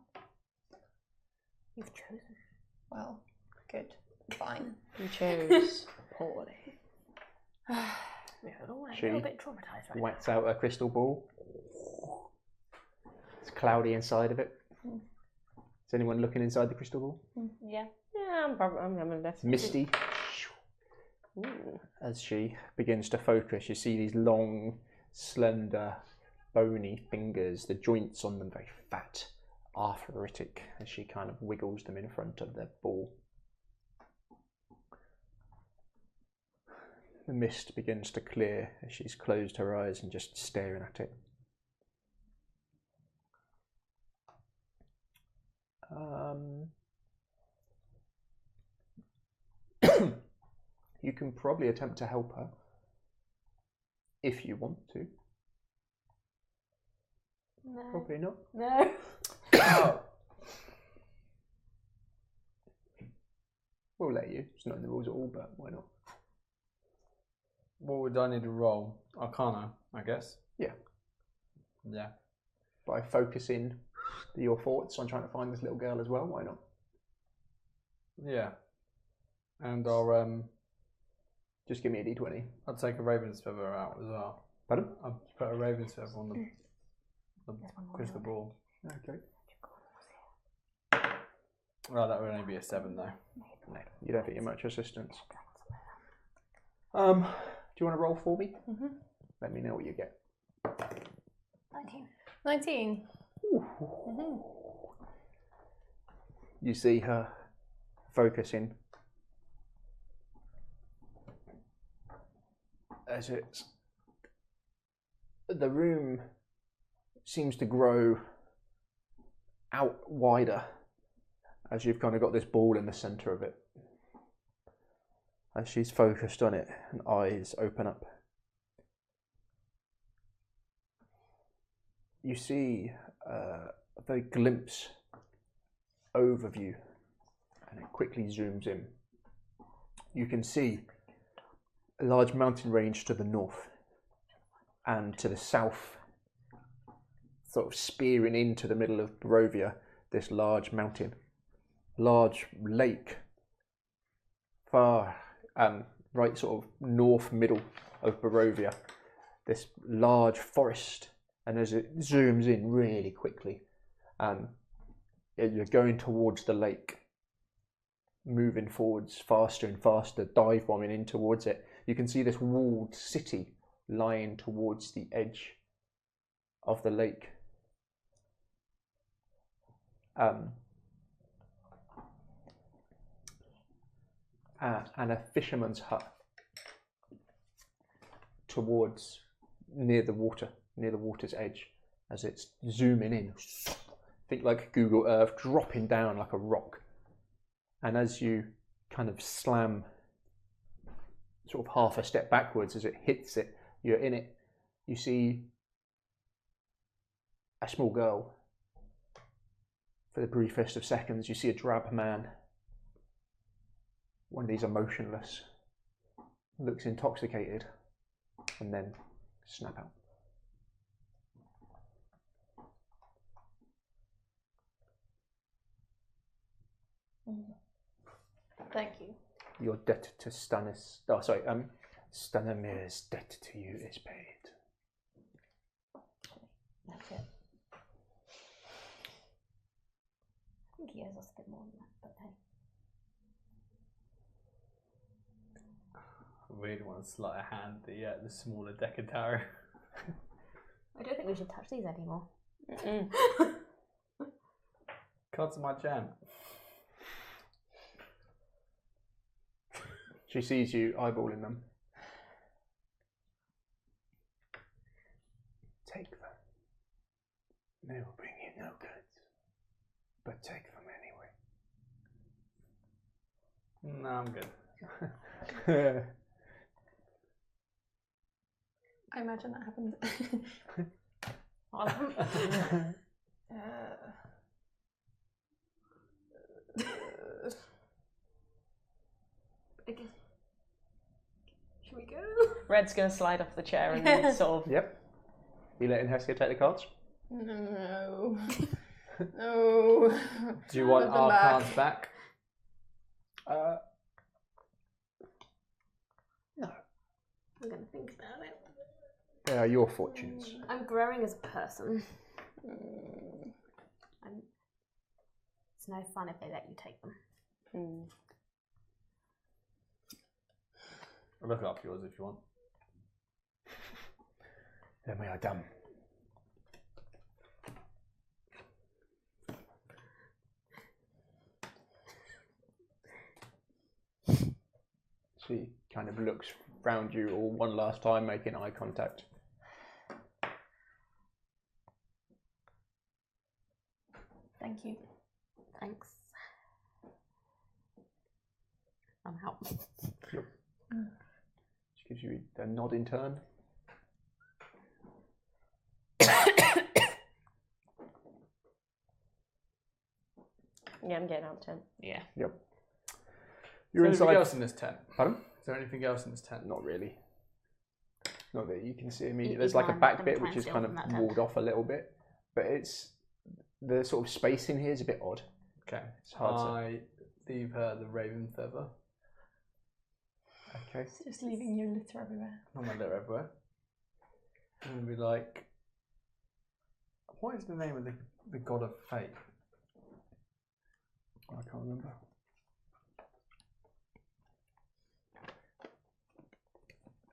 You've chosen. Well, good. Fine. You chose poorly. We're all a She little bit traumatised right now. Whacks out a crystal ball. It's cloudy inside of it. Is anyone looking inside the crystal ball? Yeah. Yeah, I'm gonna It's misty. As she begins to focus, you see these long, slender, bony fingers, the joints on them very fat, arthritic, as she kind of wiggles them in front of the ball. The mist begins to clear as she's closed her eyes and just staring at it. You can probably attempt to help her if you want to. No. Probably not. No. We'll let you. It's not in the rules at all, but why not? What would I need to roll? Arcana, I guess. Yeah. Yeah. By focusing your thoughts on trying to find this little girl as well, why not? Yeah. And I'll Just give me a d20. I'll take a raven's feather out as well. Pardon? I'll put a raven's feather on the crystal ball. Okay. Well, that would only be a 7 though. No, you don't think you're much assistance. Do you want to roll for me? Mm-hmm. Let me know what you get. 19. You see her focusing as it's the room seems to grow out wider as you've kind of got this ball in the center of it. As she's focused on it and eyes open up, you see a very glimpse overview, and it quickly zooms in. You can see a large mountain range to the north, and to the south, sort of spearing into the middle of Barovia, this large mountain, large lake, far right sort of north middle of Barovia, this large forest, and as it zooms in really quickly, you're going towards the lake, moving forwards faster and faster, dive bombing in towards it. You can see this walled city lying towards the edge of the lake. And a fisherman's hut towards near the water's edge, as it's zooming in. Think like Google Earth, dropping down like a rock. And as you kind of slam sort of half a step backwards as it hits it, you're in it, you see a small girl. For the briefest of seconds, you see a drab man. One of these are motionless, looks intoxicated, and then snap out. Thank you. Your debt to Stanimir's debt to you is paid. That's it. I think he owes us a bit more than that, but hey. I really want to sleight of hand the smaller decker tower. I don't think we should touch these anymore. Cards are my jam. She sees you eyeballing them. Take them. They will bring you no good, but take them anyway. No, I'm good. I imagine that happened. I guess. Should we go? Red's going to slide off the chair and sort of... Yep. You letting Hestia take the cards? No. No. Do you want our cards back? No. I'm going to think about it. They are your fortunes. I'm growing as a person. It's no fun if they let you take them. I'll look up yours if you want. Then we are done. She kind of looks round you all one last time, making eye contact. Thank you. Thanks. I'm out. She gives you a nod in turn. Yeah, I'm getting out of the tent. Yeah. Yep. Is You're there anything inside. else in this tent? Pardon? Is there anything else in this tent? Not really. Not that you can see immediately. Even There's like a I'm not back gonna bit try which and is steal kind from of that tent. walled off a little bit, but it's the sort of spacing here is a bit odd. Okay. It's hard to. I leave her the raven feather. Okay. Just leaving your litter everywhere. Not my litter everywhere. And be like, what is the name of the god of fate? I can't remember.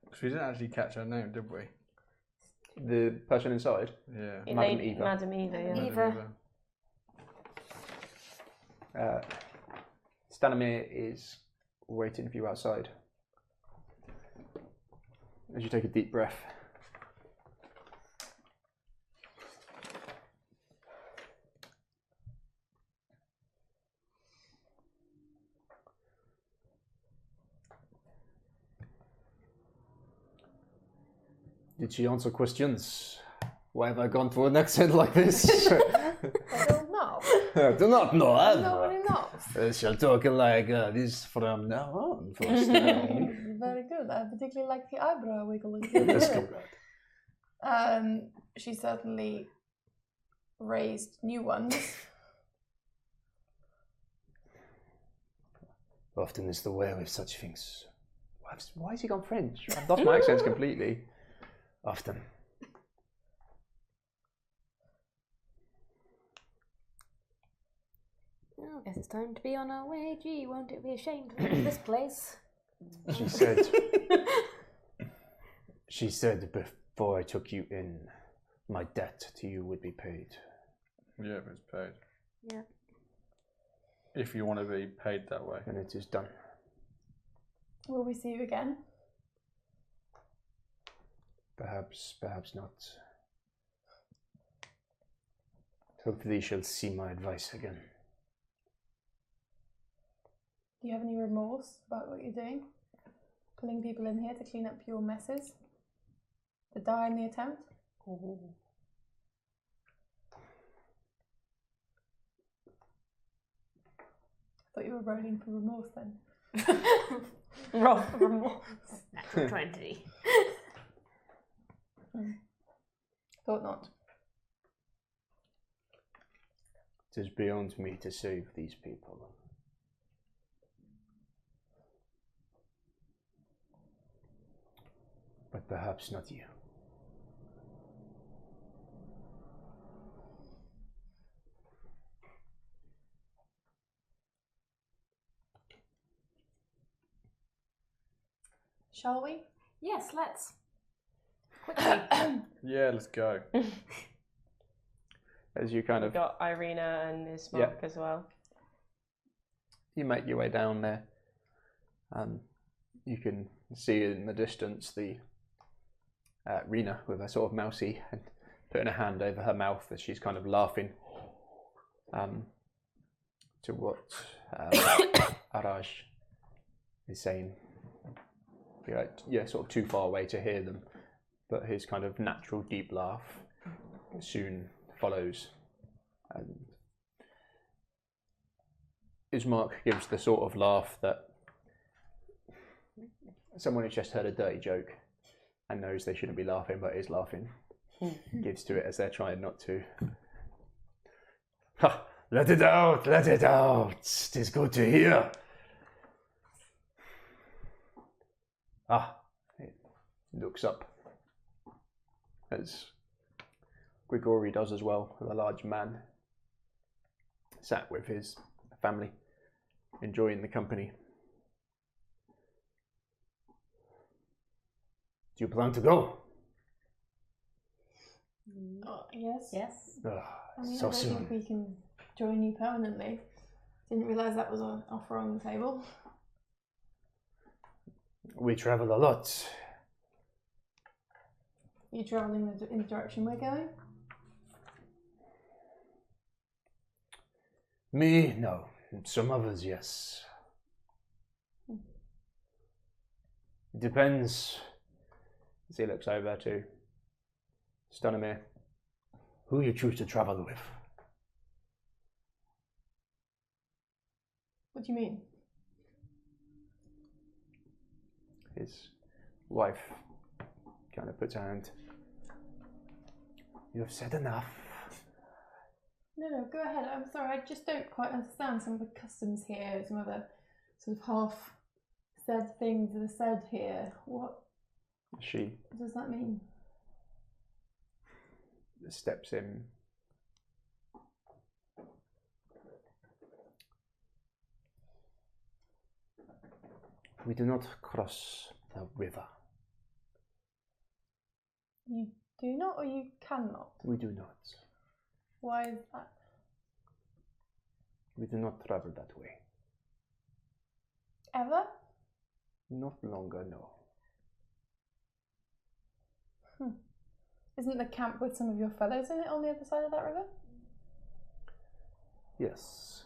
Because we didn't actually catch her name, did we? The person inside. Yeah. Madam Eva. Madam Eva, yeah. Eva. Stanimir is waiting for you outside. As you take a deep breath. Did she answer questions? Why have I gone for an accent like this? I don't know. I do not know. Nobody knows. Shall talk like this from now on. Very good. I particularly like the eyebrow wiggling. Yes, comrade. She certainly raised new ones. Often is the way with such things. Why has he gone French? I've lost my accents completely. Often. Oh, I guess it's time to be on our way. Gee, won't it be a shame to leave this place? She said. She said before I took you in, my debt to you would be paid. Yeah, if it's paid. Yeah. If you want to be paid that way. And it is done. Will we see you again? Perhaps not. Hopefully you shall see my advice again. Do you have any remorse about what you're doing? Pulling people in here to clean up your messes? To die in the attempt? Ooh. I thought you were rolling for remorse then. Roll for remorse. Natural 20. Thought not. It is beyond me to save these people. But perhaps not you. Shall we? Yes, let's. Quickly. Yeah, let's go. As you kind We've of got Irina and Ismark as well. you make your way down there, you can see in the distance the Rena with a sort of mousy and putting a hand over her mouth as she's kind of laughing to what Araj is saying. You're sort of too far away to hear them, but his kind of natural deep laugh soon follows. And Ismark gives the sort of laugh that someone who's just heard a dirty joke and knows they shouldn't be laughing but is laughing gives to it as they're trying not to. Ha! Let it out! Let it out! 'Tis good to hear. It looks up as Grigori does as well, with a large man sat with his family enjoying the company. Do you plan to go? Yes. Yes. I mean, So I don't soon. think we can join you permanently. Didn't realise that was an offer on the table. We travel a lot. Are you travelling in the direction we're going? Me, no. Some others, yes. It depends As he looks over to Stanimir. who you choose to travel with. What do you mean? His wife kind of puts her hand. You have said enough. No, go ahead. I'm sorry, I just don't quite understand some of the customs here, some of the sort of half said things that are said here. What She does that mean? steps in. We do not cross the river. You do not or you cannot? We do not. Why is that? We do not travel that way. Ever? Not longer, no. Isn't the camp with some of your fellows in it on the other side of that river? Yes.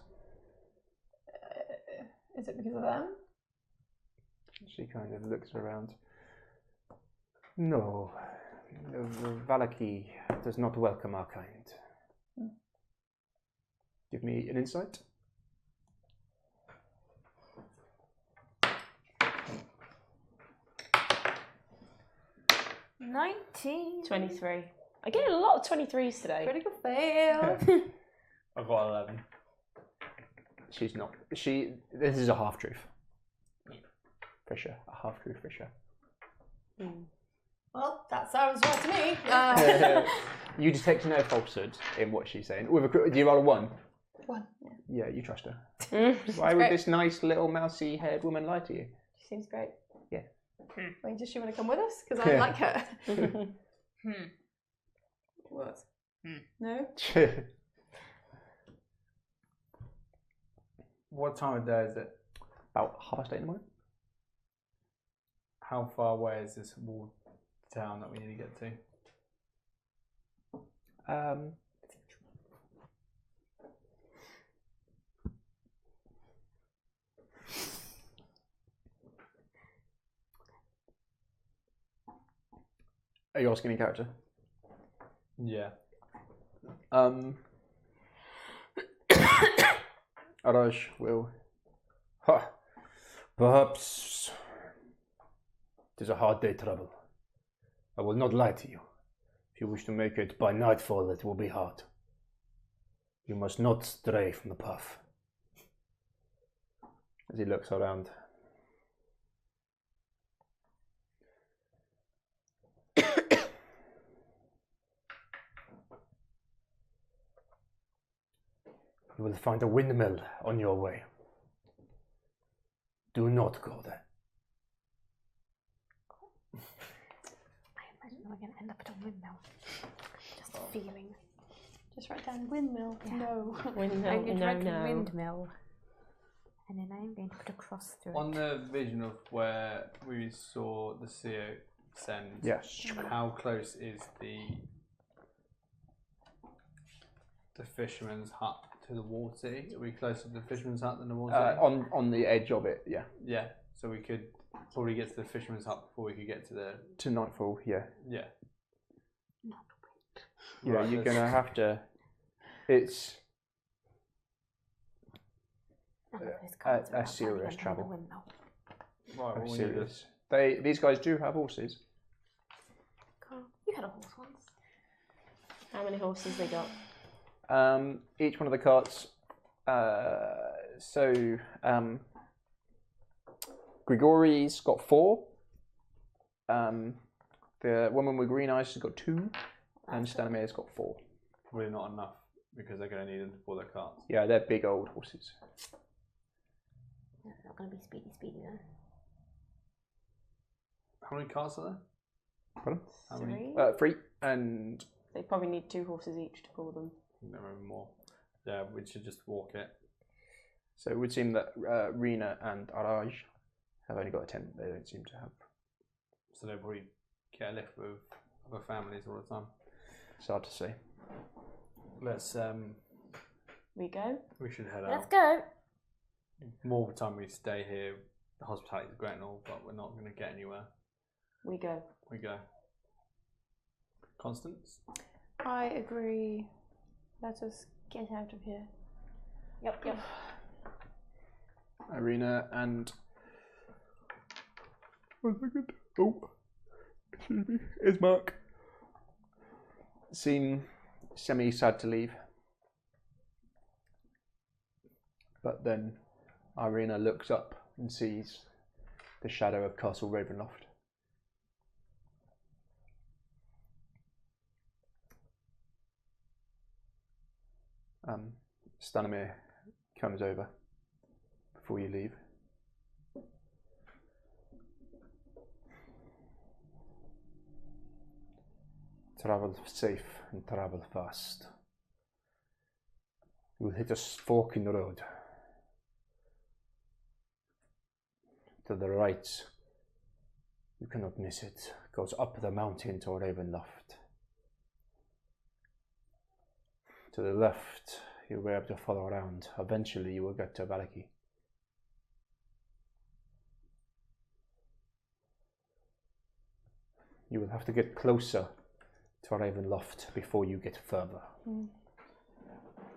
Is it because of them? She kind of looks around. No. The Valaki does not welcome our kind. Give me an insight. $19. 23. I get a lot of 23s today. Critical fail. I've got 11. She's not. This is a half truth. Fisher, a half truth Fisher. Well, that sounds right to me. You detect no falsehood in what she's saying. Do you roll a 1? 1. Yeah, you trust her. Why would great. this nice little mousy haired woman lie to you? She seems great. Yeah. Wait, does she want to come with us? Because I like her. What? No? What time of day is it? About 8:30 in the morning. How far away is this walled town that we need to get to? Are you asking in character? Yeah. Araj will. Perhaps it is a hard day travel. I will not lie to you. If you wish to make it by nightfall, it will be hard. You must not stray from the path. As he looks around. You will find a windmill on your way. Do not go there. I imagine we're going to end up at a windmill. Just a feeling. Just write down windmill. Yeah. No. Windmill, I'm going to write no. windmill. And then I'm going to put a cross through On it. the vision of where we saw the CO send, Yes. how close is the fisherman's hut to the water? Are we closer to the fisherman's hut than the water? On the edge of it, yeah. Yeah, so we could probably get to the fisherman's hut before we could get to the... To nightfall, yeah. Yeah. Yeah, Right, you're let's- going to have to. It's a serious travel. Right, well, we need serious. These guys do have horses. You had a horse once. How many horses they got? Each one of the carts. Grigori's got 4. The woman with green eyes has got 2, and Stanimir's got 4. Probably not enough because they're going to need them to pull their carts. Yeah, they're big old horses. They're not going to be speedy then. How many carts are there? Pardon? How many? 3, and They probably need 2 horses each to pull them. No, more. Yeah, we should just walk it. so it would seem that Rena and Araj have only got a tent. They don't seem to have. So they'll probably get a lift with other families all the time. It's hard to say. Let's We go. We should head Let's out. go. More of the time we stay here, the hospitality is great and all, but we're not going to get anywhere. We go. We go. Constance? I agree. Let us get out of here. Yep. Irina and. 1 second. Oh, excuse me. Ismark seem semi-sad to leave, but then Irina looks up and sees the shadow of Castle Ravenloft. Stanimir comes over before you leave. Travel safe and travel fast. You will hit a fork in the road. To the right, you cannot miss it. Goes up the mountain to Ravenloft. To the left, you will be able to follow around. Eventually, you will get to Valaki. You will have to get closer to Ravenloft before you get further.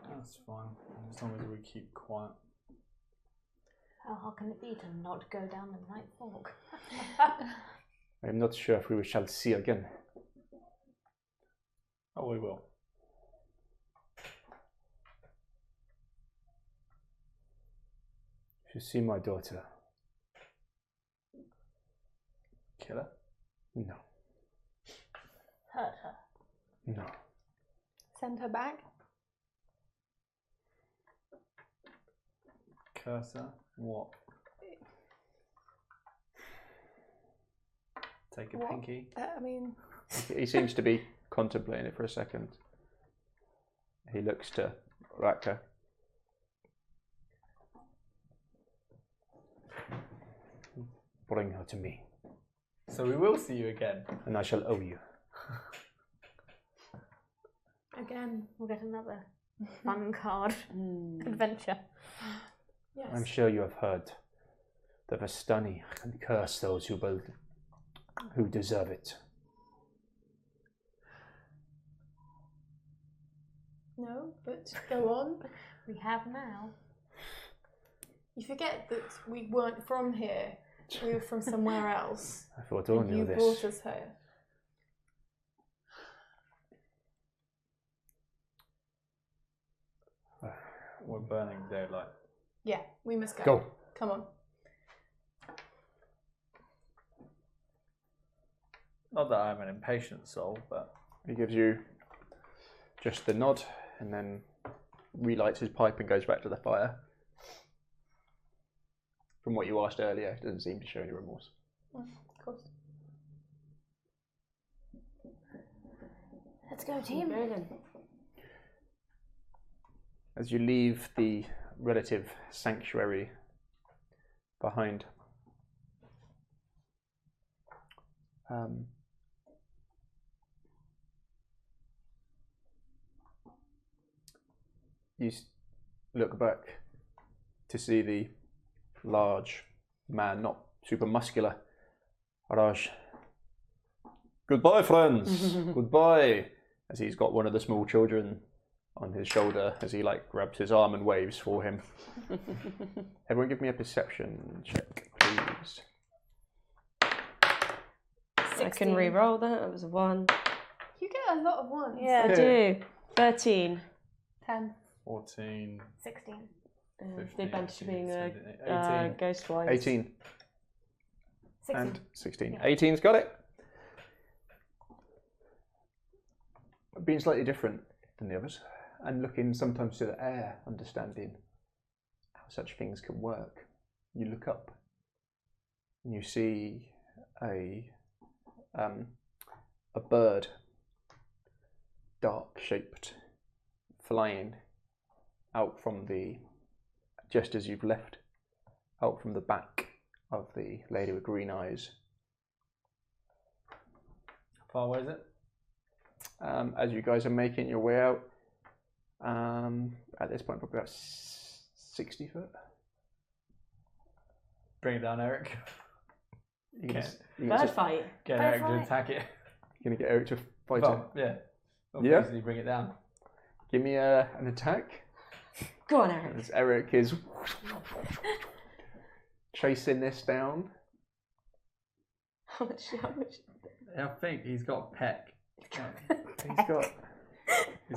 That's fine, as long as we keep quiet. How hard can it be to not go down the night fog? I am not sure if we shall see again. Oh, we will. If you see my daughter, Kill her? no, Hurt her. no. Send her back. Curse her? What? Take a What? pinky? I mean, He seems to be contemplating it for a second. He looks to Raka. Bring her to me, So we will see you again. and I shall owe you. again. We'll get another fun card adventure. Yes. I'm sure you have heard the Vestani can curse those who deserve it. No, but go on. We have now. You forget that we weren't from here. We were from somewhere else. I thought all And knew you this. brought us here. We're burning daylight. Yeah, we must go. Go. Come on. Not that I'm an impatient soul, but He gives you just the nod and then relights his pipe and goes back to the fire. From what you asked earlier, it doesn't seem to show any remorse. Of course. Let's go, team. Go then. As you leave the relative sanctuary behind, you look back to see the large man, not super muscular, Raj. Goodbye, friends. Goodbye. As he's got one of the small children on his shoulder, as he grabs his arm and waves for him. Everyone, give me a perception check, please. I can re-roll that. That was a 1. You get a lot of ones. I do. 13. 10. 14, 16. 15, The advantage of being a 18. ghost wise. 18 16. and 16. Yeah. 18's got it. Being slightly different than the others, and looking sometimes to the air, understanding how such things can work. You look up and you see a bird, dark shaped, flying out from just as you've left, out from the back of the lady with green eyes. How far away is it? As you guys are making your way out, At this point, probably about 60 foot. Bring it down, Eric. You can Okay. just- you can Bird just- fight. Get Bird Eric to fight. attack it. You're gonna get Eric to fight it. Well, yeah. Yeah? Obviously, bring it down. Give me an attack. Go on, Eric. As Eric is chasing this down. How much? I think he's got peck. He's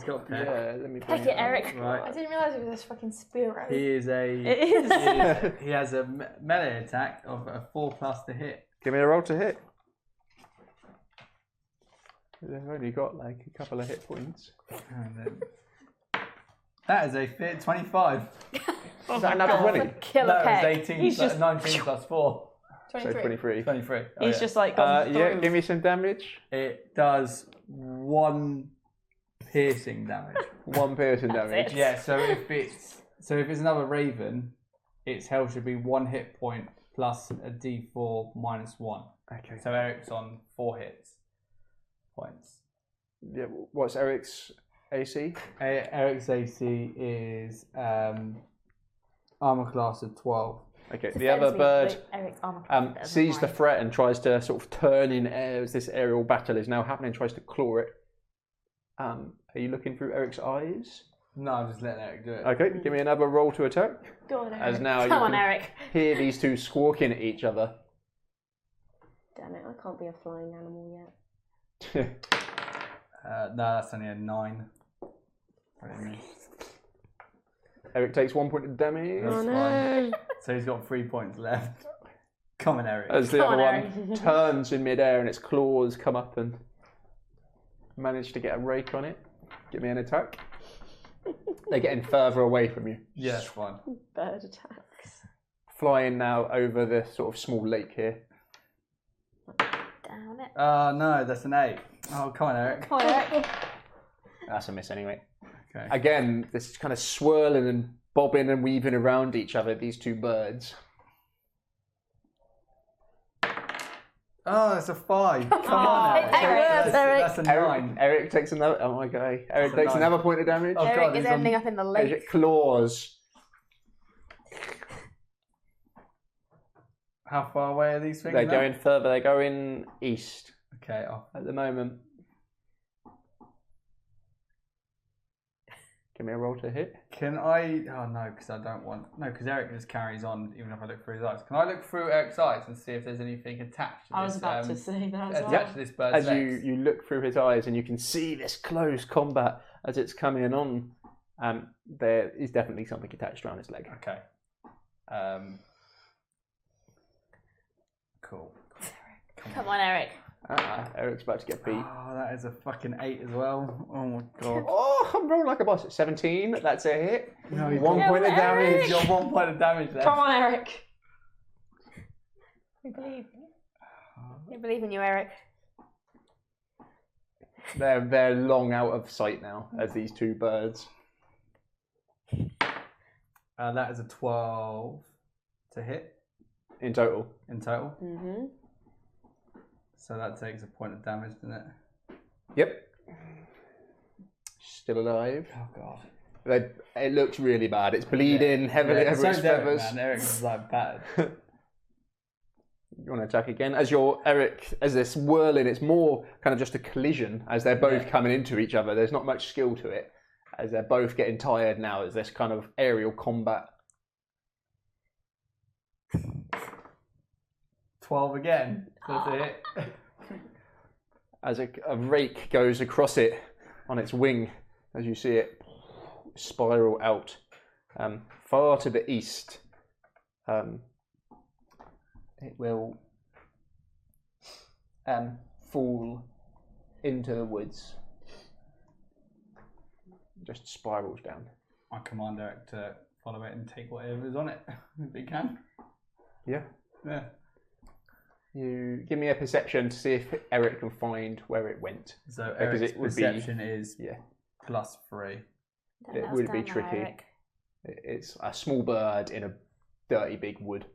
got peck. Yeah, let me bring Peck it, up. Eric. I Right. didn't realise it was this fucking Spearow. He is a. It is. He has a melee attack of a 4+ to hit. Give me a roll to hit. They've only got like a couple of hit points. And then, that is a 25. Is that another 20? Killer That peck. was 18. He's plus just- 19 plus 4. So 23. 23. 23. Oh, He's yeah. just like gone Yeah, through. give me some damage. It does 1 piercing damage. 1 piercing That's damage. it. Yeah, so if it's another raven, its health should be 1 hit point plus a d4 minus 1. Okay. So Eric's on 4 hits points. Yeah, what's Eric's AC? Eric's AC is armor class of 12. Okay, the Defends other me, bird but Eric's armor class is better than sees the mine. threat and tries to sort of turn in air as this aerial battle is now happening, tries to claw it. Are you looking through Eric's eyes? No, I'm just letting Eric do it. Okay, give me another roll to attack. Go on, Eric. As now you Come on, can Eric. hear these two squawking at each other. Damn it! I can't be a flying animal yet. No, that's only a 9. Eric takes 1 point of damage. That's fine. So he's got 3 points left. Come on, Eric. As the Come other on, one turns in midair and its claws come up and manage to get a rake on it. Give me an attack. They're getting further away from you. Yeah, that's fine. Bird attacks. Flying now over the sort of small lake here. Down it. Oh, no, that's an 8. Oh, come on, Eric. Come on, Eric. That's a miss anyway. Okay. Again, this kind of swirling and bobbing and weaving around each other, these two birds. Oh, that's a 5. Come on, Eric. Eric. That's a 9. Eric takes another. Oh my god! Eric That's a takes 9. another point of damage. Oh, Eric God, is he's on- ending up in the As lake. it claws. How far away are these things? They're now? going further. They're going east Okay, off. at the moment. Give me a roll to hit. Can I? Oh no, because I don't want. No, because Eric just carries on even if I look through his eyes. Can I look through Eric's eyes and see if there's anything attached? To I was this, about to say that as well. attached to this bird's As legs? you look through his eyes and you can see this close combat as it's coming on. There is definitely something attached around his leg. Okay. Cool. Come on, Eric. Eric's about to get beat. Oh, that is a fucking 8 as well. Oh my god. Oh, I'm rolling like a boss. 17. That's a hit. No, you 1 don't. point of damage. He's got 1 point of damage left. Come on, Eric. We believe. We believe in you, Eric. They're long out of sight now as these two birds. That is a 12 to hit In total. in total. Mm-hmm. So that takes a point of damage, doesn't it? Yep. Still alive. Oh god. It looks really bad. It's bleeding heavily over its feathers. Man. Eric is like bad. You want to attack again? As this whirling, it's more kind of just a collision as they're both coming into each other. There's not much skill to it as they're both getting tired now as this kind of aerial combat. 12 again. That's a hit. As a rake goes across it on its wing, as you see it spiral out. Far to the east, it will fall into the woods. Just spirals down. I command Eric to follow it and take whatever's on it if he can. Yeah. Yeah. You give me a perception to see if Eric can find where it went. So Because Eric's it would be- perception is Yeah. +3. Don't It let us would be down now, tricky. Eric. It's a small bird in a dirty big wood.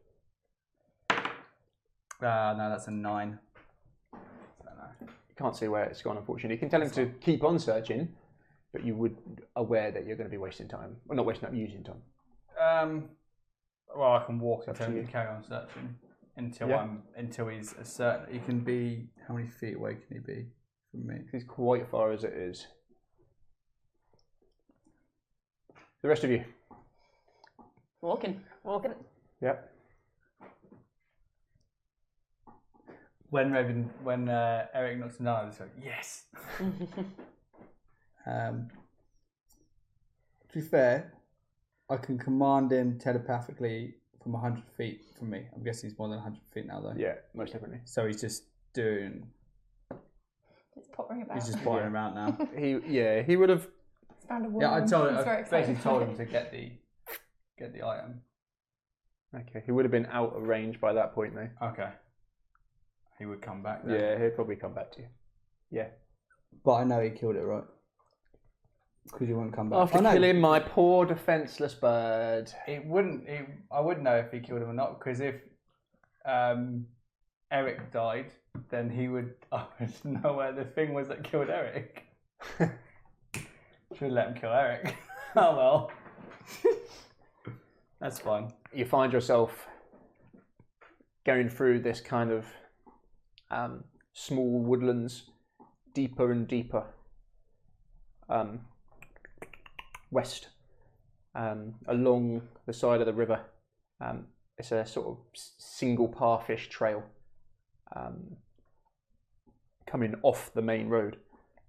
No, that's a 9. So no. You can't see where it's gone, unfortunately. You can tell him to keep on searching. but you would aware that you're going to be wasting time. Well, not wasting time, using time. Well, I can walk Up to until you. we carry on searching until Yeah. until he's certain. He can be. How many feet away can he be from me? It's quite far as it is. The rest of you. Walking. Yep. When Eric knocks him down, I just go, yes. To be fair, I can command him telepathically from 100 feet from me. I'm guessing he's more than 100 feet now, though. Yeah, most definitely. So he's just doing. It's pottering about. He's just pottering around now. He would have. It's found a worm. Yeah, I He's very basically excited. told him to get the item. Okay, he would have been out of range by that point, though. Okay. He would come back then. Yeah, he'd probably come back to you. Yeah. But I know he killed it, right? Because he wouldn't come back. After killing my poor defenseless bird. I wouldn't know if he killed him or not, because if Eric died, then I would know where the thing was that killed Eric. Should let him kill Eric. Oh well. That's fine. You find yourself going through this kind of small woodlands, deeper and deeper west, along the side of the river. It's a sort of single path-ish trail coming off the main road.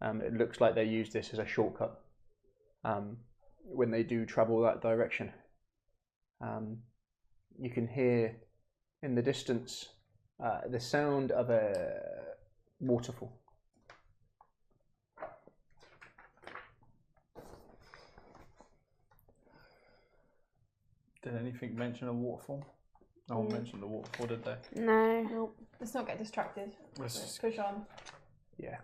It looks like they use this as a shortcut when they do travel that direction. You can hear in the distance the sound of a waterfall. Did anything mention a waterfall? No one mentioned the waterfall, did they? No. Nope. Let's not get distracted. Let's push on. Yeah.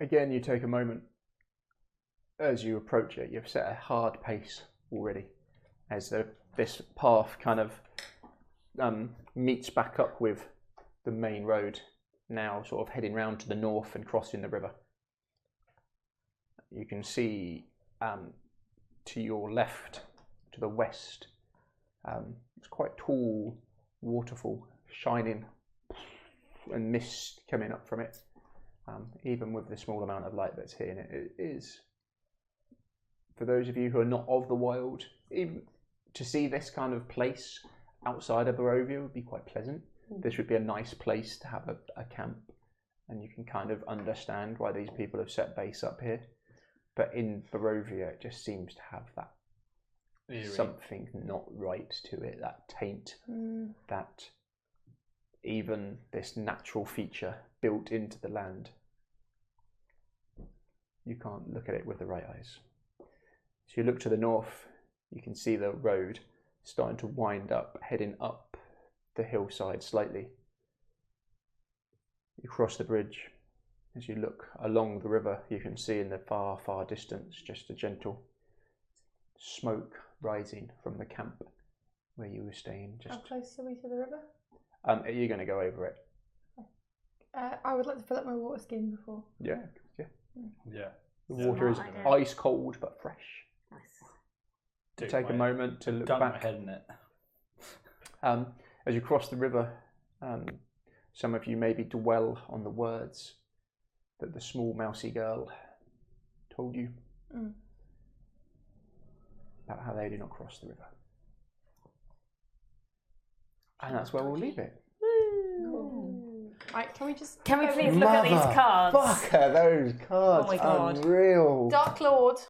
Again, you take a moment. As you approach it, you've set a hard pace already. As this path kind of meets back up with the main road, now sort of heading round to the north and crossing the river. You can see to your left, to the west, it's quite tall waterfall shining and mist coming up from it. Even with the small amount of light that's hitting it, it is, for those of you who are not of the wild, even to see this kind of place outside of Barovia would be quite pleasant. This would be a nice place to have a camp, and you can kind of understand why these people have set base up here. But in Barovia, it just seems to have that something not right to it, that taint, that even this natural feature built into the land, you can't look at it with the right eyes. So you look to the north, you can see the road starting to wind up, heading up the hillside slightly. You cross the bridge. As you look along the river, you can see in the far, far distance just a gentle smoke rising from the camp where you were staying. How close are we to the river? You're going to go over it. I would like to fill up my water skin before. Yeah. Yeah. The water is Smart idea. ice cold but fresh. Nice. Take a moment to look Dunk my back. head in it. As you cross the river, some of you maybe dwell on the words that the small mousy girl told you about how they do not cross the river. And that's where we'll leave it. Right, can we just... Can we please look at these cards? Fucker, those cards. Oh my God. Unreal. Dark Lord.